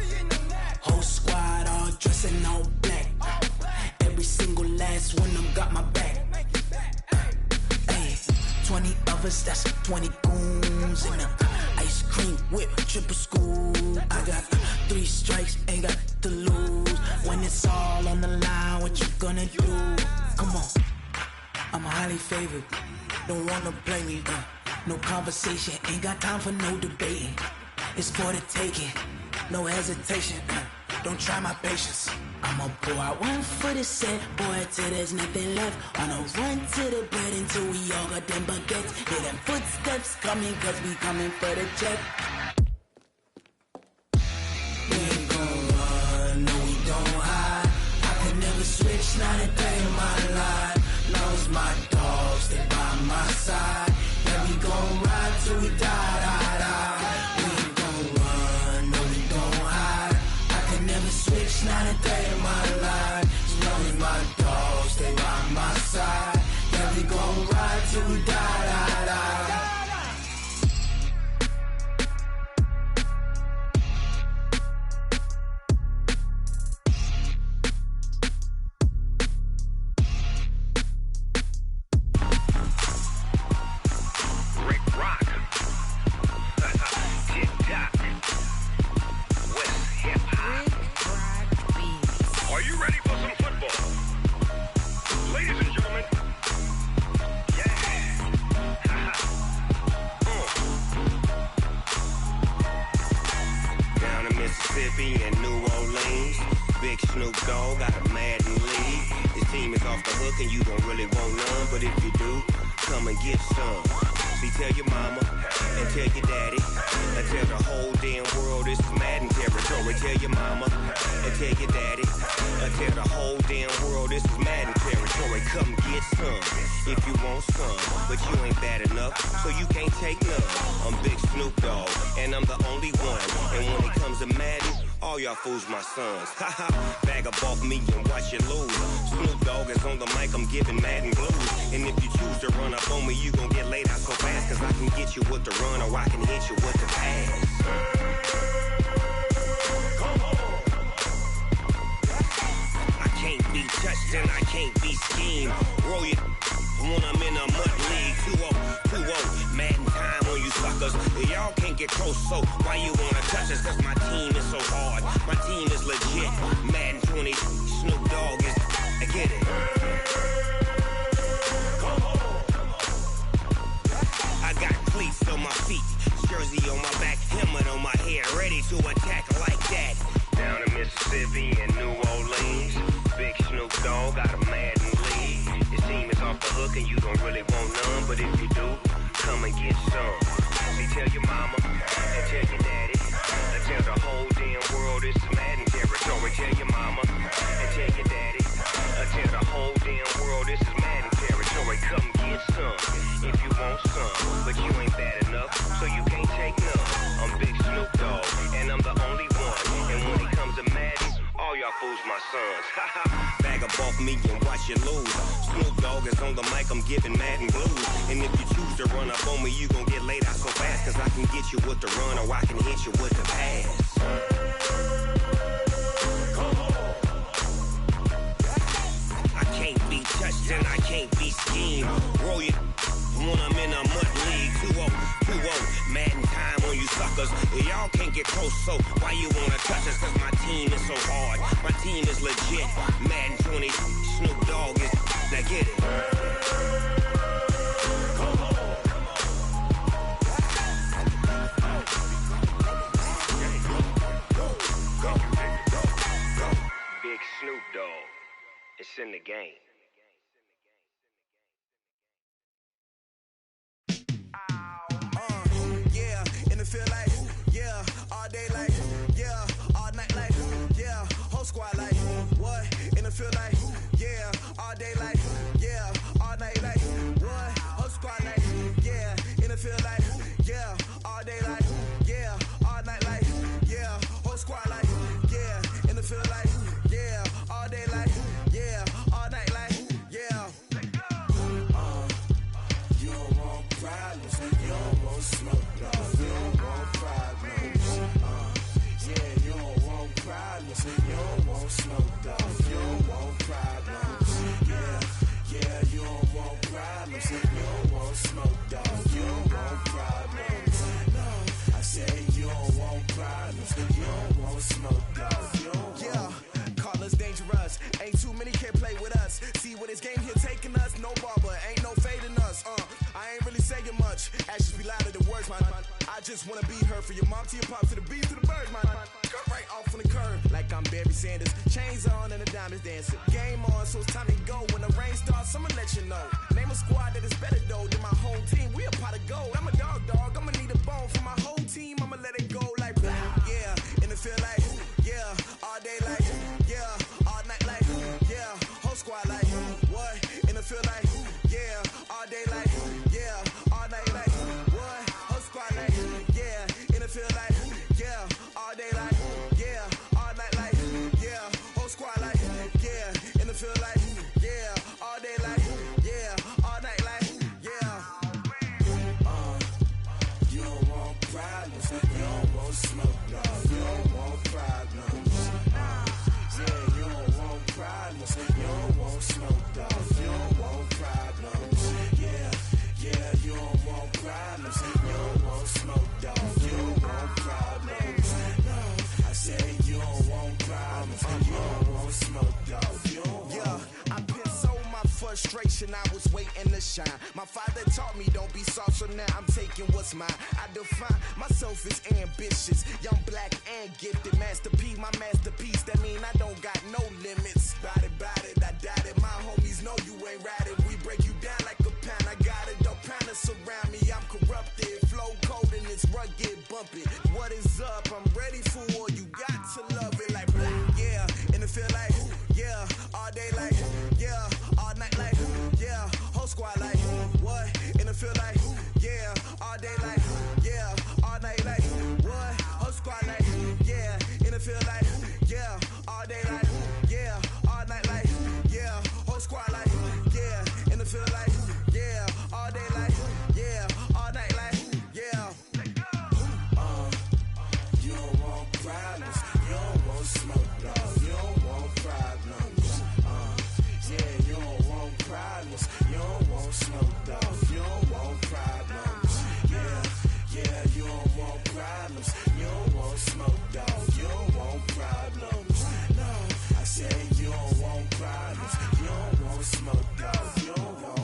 Whole squad all dressing all black. Every single last one of them got my back. Ay, 20 of us, that's 20 goons. And the ice cream whip, triple scoop. I got 3 strikes, ain't got to lose. When it's all on the line, what you gonna do? Come on, I'm highly favored. Don't wanna play me, no conversation, ain't got time for no debating. It's for the taking, no hesitation. Don't try my patience. I'ma pour out one for the set, boy, till there's nothing left. Wanna run to the bread until we all got them baguettes. Hear them footsteps coming, cause we coming for the check. We ain't gon' run, no, we don't hide. I could never switch, not a day in my life. Knows my dogs, stay by my side. Yeah, we gon' ride till we die. We ain't gon' run, no, we don't hide. I could never switch, not a day in my life. Knows my dogs, stay by my side. Yeah, we gon' ride till we die. Mississippi and New Orleans. Big Snoop Dogg got a Madden league. His team is off the hook and you don't really want none, but if you do, come and get some. See, tell your mama and tell your daddy and tell the whole damn world this is Madden territory. Tell your mama and tell your daddy and tell the whole damn world this is Madden territory. Come get some if you want some, but you ain't bad enough, so you can't take none. I'm Big Snoop Dogg and I'm the only one. And when it comes to Madden, all y'all fools my sons. Haha, bag up off me and watch you lose. Snoop Dogg is on the mic, I'm giving Madden blues. And if you choose to run up on me, you gon' get laid out so fast. Cause I can get you with the run or I can hit you with the pass. I can't be touched and I can't be schemed. Roll it when I'm in a mud league. 2-0, Madden time on you suckers. Y'all can't get close, so why you wanna touch us? Cause my team is so hard, my team is legit. Madden 20, Snoop Dogg is, I get it. I got cleats on my feet, jersey on my back, helmet on my head, ready to attack like that. Down in Mississippi and New Orleans, Big Snoop Dogg got a Madden league. His team is off the hook and you don't really want none, but if you do, come and get some. See, tell your mama and tell your daddy and tell the whole damn world this is Madden territory. Tell your mama and tell your daddy and tell the whole damn world this is Madden territory. Come get some if you want some, but you ain't bad enough, so you can't take none. I'm Big Snoop Dogg and I'm the only one. And when it comes to Madden, all y'all fools my sons. Bag up off me and watch you lose. Snoop Dogg is on the mic, I'm giving Madden blues. And if you choose to run up on me, you gon' get laid out so fast. Cause I can get you with the run or I can hit you with the pass. I can't be touched and I can't be schemed. Roll it when I'm in a mud league. 2-0, Madden time on you suckers. Y'all can't get close, so why you wanna touch us? Cause my team is so hard, my team is legit. Madden 20, Snoop Dogg is, now get it. Big Snoop Dogg, it's in the game. Yeah, and it feel like, yeah, all day like, yeah, all night like, yeah, whole squad like, what? And it feel like, yeah, all day like, yeah, all night like, what? Whole squad like, yeah, and it feel like, yeah, all day like, yeah, all night like, yeah, whole squad like, yeah, and it feel like, yeah, all day like, yeah, all night like, yeah. You don't want problems, you don't want smoke, no. You don't want problems, yeah, you don't want problems, you don't want smoke, dog. You don't want problems, yeah, you don't want problems, you don't want smoke, dog. You don't want problems, no. I said you don't want problems, you don't want smoke, dog. You don't Yeah, call us dangerous. Ain't too many can play with us. See where this game here taking us. No barber, ain't no fading us. I ain't really saying much. Actions be louder than words, man. I just wanna be heard. For your mom to your pop to the beat to the bird, man. Cut right off on the curb like I'm Barry Sanders. Chains on and the diamonds dancing. Game on, so it's time to go. When the rain starts, I'ma let you know. Name a squad that is better though than my whole team. We a pot of gold. I'm a dog. I'ma need a bone for my whole team. I'ma let it go like blah. Yeah, and it feel like, yeah, all day like, yeah, all night like, yeah, whole squad like, what? And it feel like, yeah, all day like, yeah, all night like, what? Whole squad like, yeah, and it feel like, yeah, all day like, yeah, all night like, yeah, whole squad like, yeah, and it feel like, yeah, all day like, yeah, all night like, yeah. father taught me don't be soft, so now I'm taking what's mine. I define myself as ambitious, young, black, and gifted. Master P, my masterpiece, that mean I don't got no limits. Bout it, I doubt it. My homies know you ain't ratted. We break you down like a pound. I got it, don't pound to surround me. I'm corrupted, flow cold and it's rugged, bumpy. What is up? I'm ready for war. You got to love it like blah, yeah. And it feel like, yeah. All day like, yeah. All night like, yeah. Whole squad like, what? And it feel like, yeah. All day like, yeah. All night like, what? Whole squad like, yeah. And it feel like, yeah. All day like, yeah. All night like, yeah. Whole squad like, yeah. And it feel like, yeah. All day like, yeah. All night like, yeah. You don't want problems. You don't want smoke, dog. You don't want problems. Yeah, you don't want problems. You don't want smoke, dog. You don't want problems. Yeah, you don't want problems. You don't want smoke, dog. You don't want problems. No, I said you don't want problems. You don't want smoke, dog. You don't want.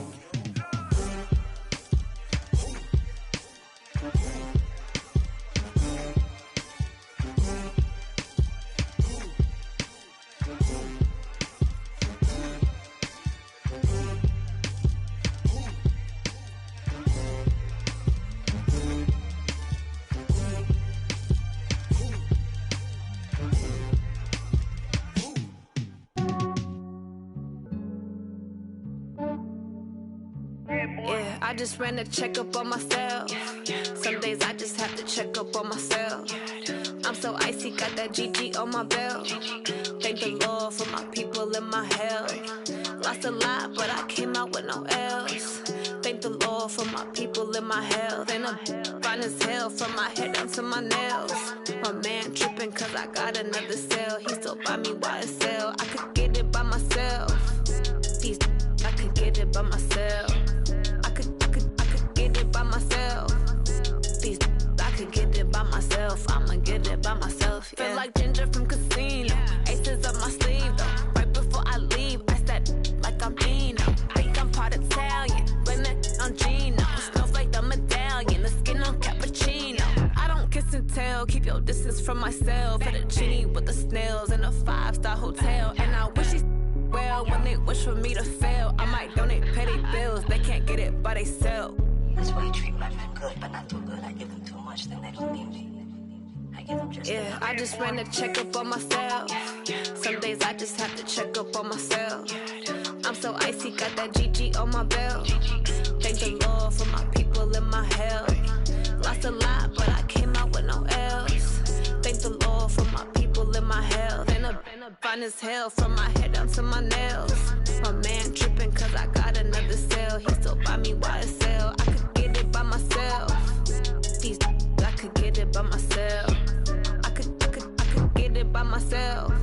Yeah, I just ran a checkup on myself. Some days I just have to check up on myself. I'm so icy, got that GG on my belt. Thank the Lord for my people and my health. Lost a lot, but I came out with no L's. Thank the Lord for my people and my health. And I'm fine as hell from my head down to my nails. My man tripping cause I got another cell. He still buy me YSL. I could get it by myself. These I could get it by myself. I could get it by myself. These I could get it by myself. I'ma get it by myself. Yeah. Feel like Ginger from Casino. Aces up my sleeve though. Right before I leave, I step like I'm Dino. Think I'm part Italian, blame it on Gino. Snowflake the medallion, the skin on cappuccino. I don't kiss and tell, keep your distance from myself. Fettuccine with the snails in a 5-star hotel. And I wish he's well when they wish for me to fail. I might donate petty bills, they can't get it by themselves. That's why you treat my men good, but not too good. I give them too much, then they don't need me. I give them just yeah, I just ran a checkup on myself. Some days I just have to check up on myself. I'm so icy, got that GG on my belt. Thank the Lord for my people and my health. Lost a lot, but I came out with no L's. Thank the Lord for my people and my health. And I'm fine as hell from my head down to my nails. My man tripping cause I got another cell. He still buy me YSL. I could get it by myself. These I could get it by myself. I could get it by myself.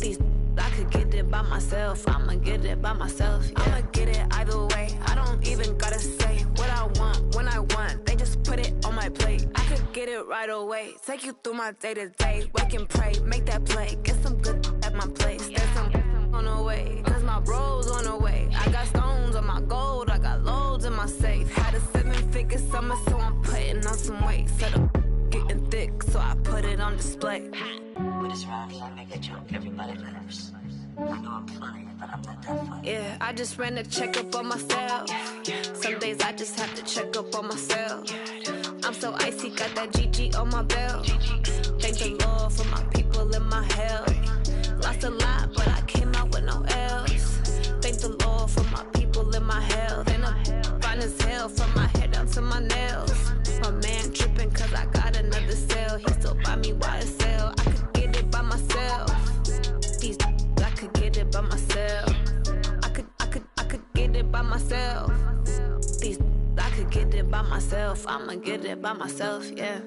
These I could get it by myself. I'ma get it by myself. Yeah. I'ma get it either way. I don't even gotta say what I want when I want. They just put it on my plate. I could get it right away. Take you through my day to day. Wake and pray, make that play. Get some good at my place. There's some on the way, cause my bro's on the way. I got stones on my gold. I got loads in my safe. Had a 7-figure summer, so I'm putting on some weight. Set up getting thick, so I put it on display. With this round, I make a joke, everybody laughs. I know I'm funny, but I'm not that funny. Yeah, I just ran a checkup on myself. Some days I just have to check up on myself. I'm so icy, got that GG on my belt. Thank the Lord for my people and my health. Lost a lot, but I came out with no L's. Thank the Lord for my people and my health. And I'm fine as hell from my head down to my nails. My man tripping cause I got another cell. He still buy me YSL. I could get it by myself. These I could get it by myself. I could get it by myself. These I could get it by myself. I'ma get it by myself, yeah.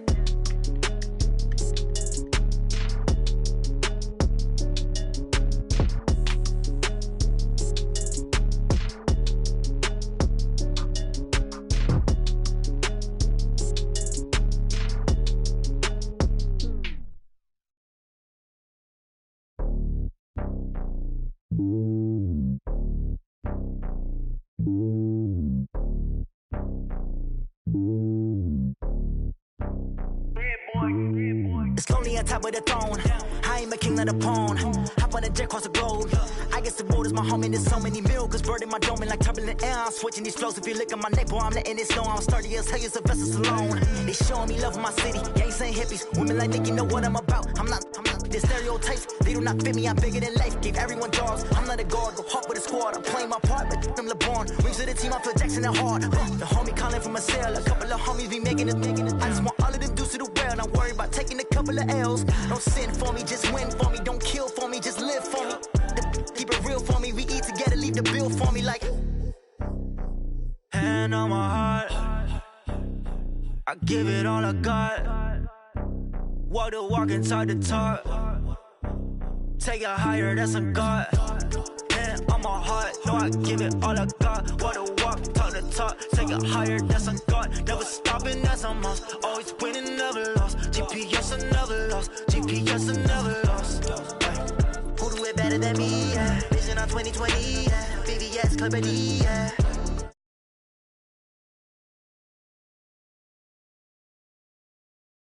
It's lonely on top of the throne. I ain't a king of the pawn. Hop on a jet across the globe. I guess the road is my home and there's so many miracles burning my dome like turbulent air. I'm switching these flows. If you look at my neck, boy, I'm letting it snow. I'm sturdy as hell, it's a vessel alone. They showing me love in my city. Gangs ain't hippies. Women like Nick, you know what I'm about. I'm not the stereotypes. They do not fit me. I'm bigger than life. Gave everyone jaws. I'm not a guard. Go hard with a squad. I'm playing my part, but I'm LeBron. Rings to the team. I feel Jackson and hard. The homie calling from a cell. A couple of homies be making it. I just want all of them dudes to the well. Not worry about taking a couple of L's. Don't sin for me, just win for me. Don't kill for me, just live for me. Keep it real for me. We eat together, leave the bill for me like. Hand on my heart, I give it all I got. Walk the walk inside the talk. Take it higher, that's a God. Hand on my heart, no, I give it all I got. Walk the walk, talk the talk. Take it higher, that's a God. Never stopping, that's a must. Always winning, never lost. GPS, I never lost. GPS, I never lost. Who do it better than me? Yeah. Vision on 2020. Yeah. VVS, Clarity. Yeah.